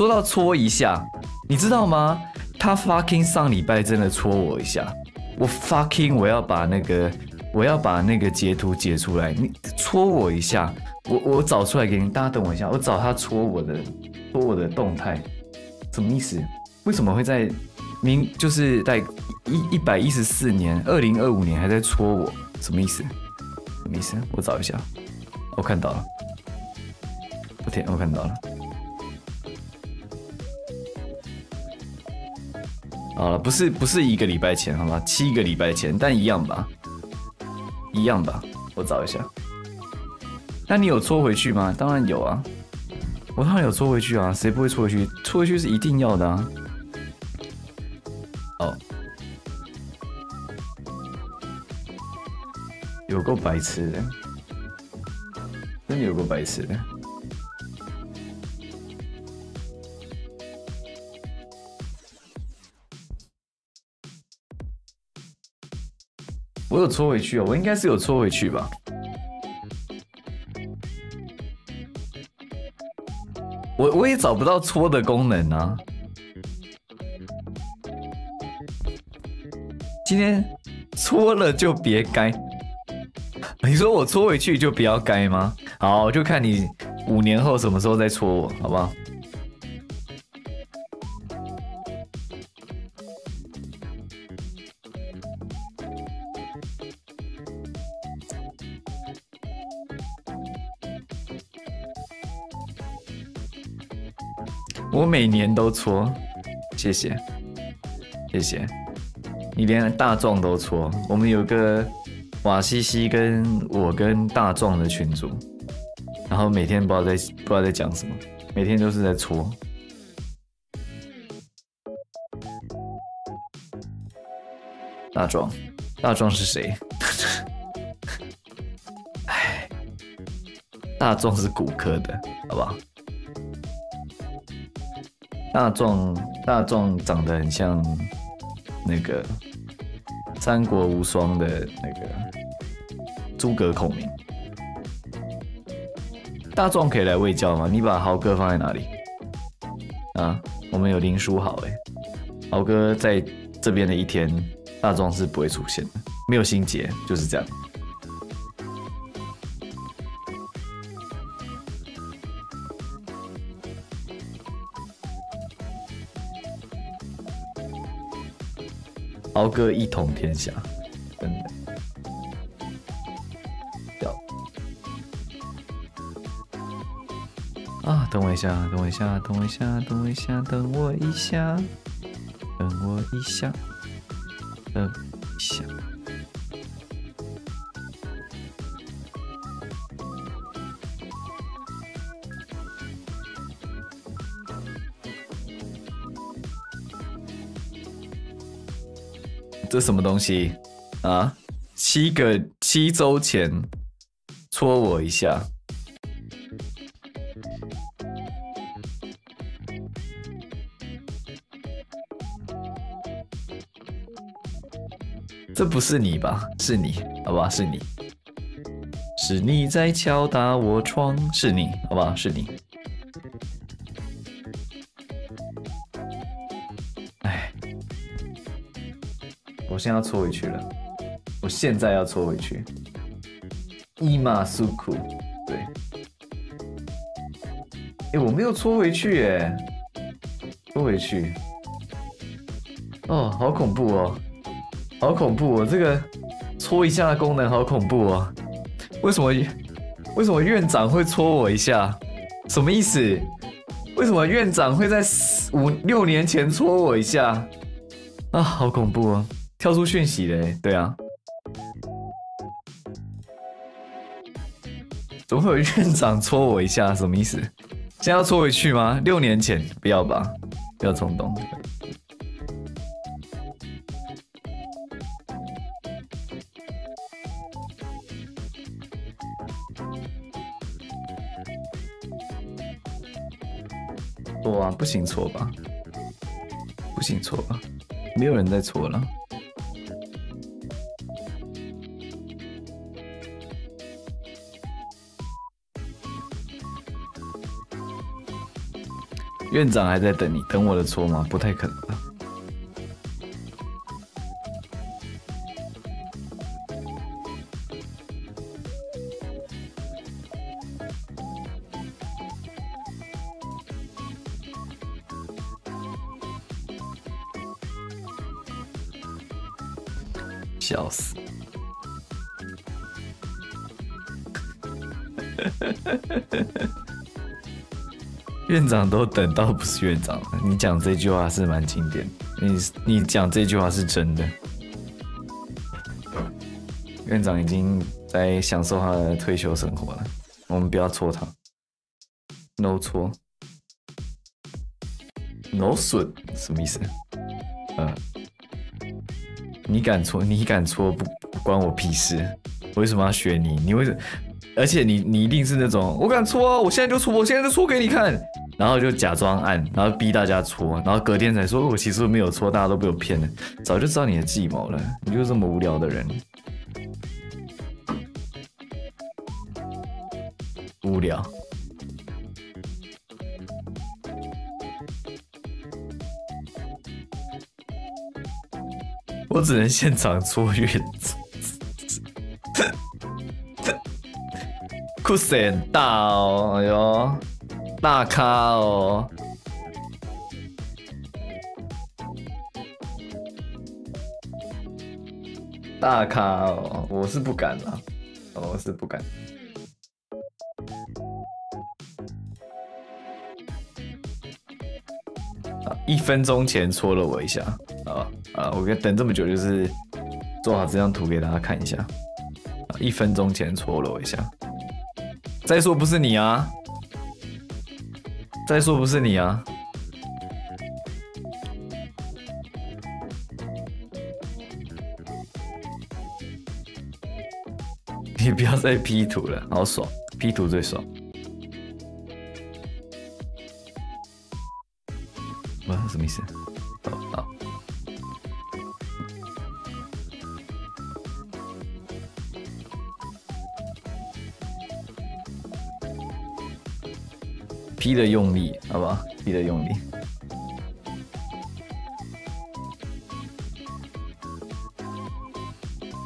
Speaker 1: 到搓一下，你知道吗？他 fucking 上礼拜真的戳我一下，我要把那个截图截出来，你戳我一下，我找出来给你，大家等我一下，我找他戳我的动态，什么意思？为什么会在就是在114年2025年还在戳我？什么意思？什么意思？我找一下，我看到了，我看到了。好了，不是1个礼拜前，好吗？7个礼拜前，但一样吧，我找一下。那你有戳回去吗？当然有啊，我当然有戳回去啊，谁不会戳回去？戳回去是一定要的啊。哦，有够白痴的，真的有够白痴的。我有戳回去哦，我应该是有戳回去吧。我也找不到戳的功能啊。今天戳了就别该，你说我戳回去就不要该吗？好，就看你5年后什么时候再戳我，好不好？我每年都戳，谢谢，谢谢。你连大壮都戳，我们有个瓦西西跟我跟大壮的群组，然后每天不知道在讲什么，每天都是在戳。大壮是谁？哎，大壮是骨科的，好不好？大壮长得很像那个三国无双的那个诸葛孔明。大壮可以来喂教吗？你把豪哥放在哪里？啊，我们有林书豪豪哥在这边的一天，大壮是不会出现的，没有心结，就是这样。豪哥一统天下，真的。啊，等我一下，等我一下，等我一下。这什么东西啊？7周前戳我一下，这不是你吧？是你，好不好？是你，是你在敲打我窗，是你，好不好？是你。我现在要戳回去了，我现在要戳回去。伊玛苏库，对，我没有戳回去戳回去。哦，好恐怖哦，好恐怖哦！这个戳一下的功能好恐怖哦。为什么院长会戳我一下？什么意思？为什么院长会在6年前戳我一下？啊，好恐怖哦！跳出讯息嘞，对啊，怎么会有院长戳我一下？什么意思？现在要戳回去吗？6年前，不要吧，不要冲动。错啊，不行错吧？不行错吧？没有人在错了。院长还在等你，等我的错吗？不太可能吧。笑死！院长都等到不是院长了，你讲这句话是蛮经典的，你讲这句话是真的。院长已经在享受他的退休生活了，我们不要戳他。No 戳 ，No 损什么意思？你敢戳不关我屁事，为什么要学你？你为什么？而且你一定是那种我敢戳啊，我现在就戳给你看，然后就假装按，然后逼大家戳，然后隔天才说我其实没有戳，大家都被我骗了，早就知道你的计谋了，你就是这么无聊的人，无聊。我只能现场戳院子，酷死很大哦，哎呦，大咖哦，大咖哦，我是不敢啦，我是不敢。1分钟前戳了我一下，我等这么久就是做好这张图给大家看一下。1分钟前戳了我一下，再说不是你啊，再说不是你啊，你不要再 P 图了，好爽，P 图最爽。哇，什么意思？好。P 的用力，好不好 ？P 的用力。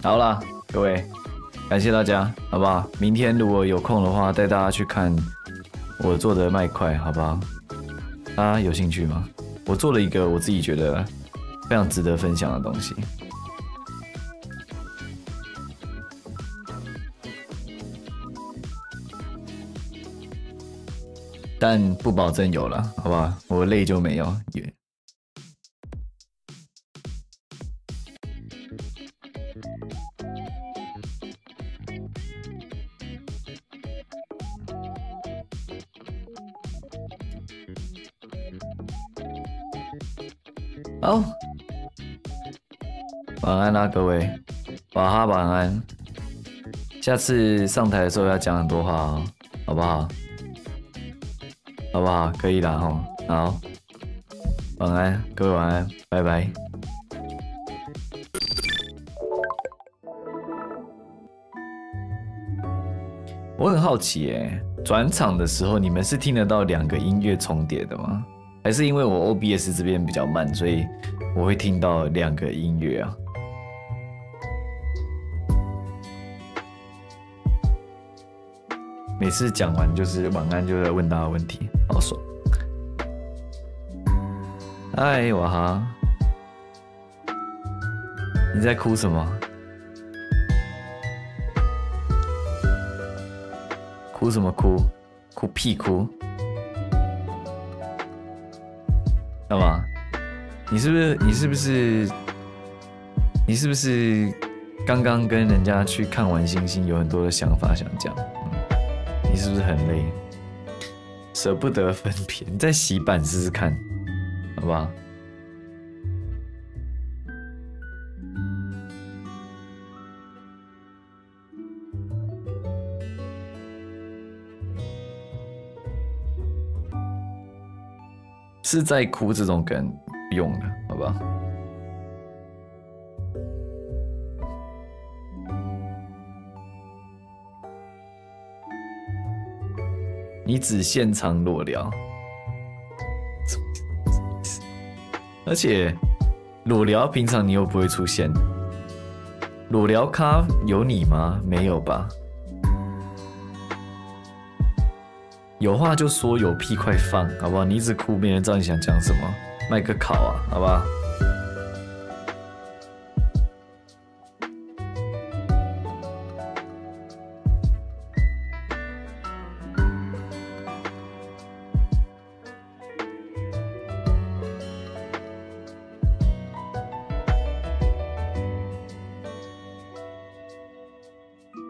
Speaker 1: 好啦，各位，感谢大家，好不好？明天如果有空的话，带大家去看我做的麦块，好不好？大家有兴趣吗？我做了一个我自己觉得非常值得分享的东西。但不保证有了，好不好？我累就没有。好，晚安啦，各位，晚哈晚安。下次上台的时候要讲很多话哦，好不好？好不好？可以啦吼。好，晚安，各位晚安，拜拜。我很好奇耶，转场的时候你们是听得到2个音乐重叠的吗？还是因为我 OBS 这边比较慢，所以我会听到2个音乐啊？每次讲完就是晚安，就在问大家问题，好爽。嗨，瓦哈，你在哭什么？哭什么哭？哭屁哭？干嘛？你是不是刚刚跟人家去看完星星，有很多的想法想讲？你是不是很累，舍不得分别？你再洗版试试看，好不好？是在哭这种梗不用的，好不好？你只现场裸聊，而且裸聊平常你又不会出现，裸聊咖有你吗？没有吧？有话就说，有屁快放，好不好？你一直哭，没人知道你想讲什么，卖个考啊，好不好？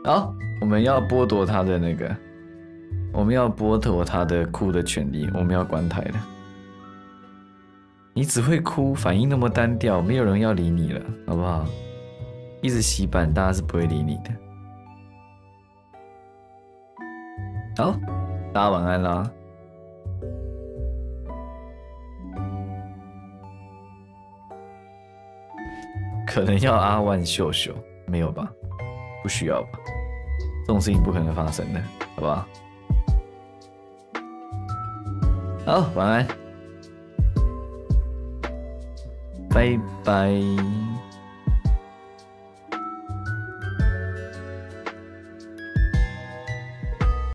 Speaker 1: 好，我们要剥夺他的那个，我们要剥夺他的哭的权利，我们要关台了。你只会哭，反应那么单调，没有人要理你了，好不好？一直洗版，大家是不会理你的。好，大家晚安啦。可能要阿万秀秀，没有吧？不需要吧？这种事情不可能发生的，好不好？好，晚安，拜拜。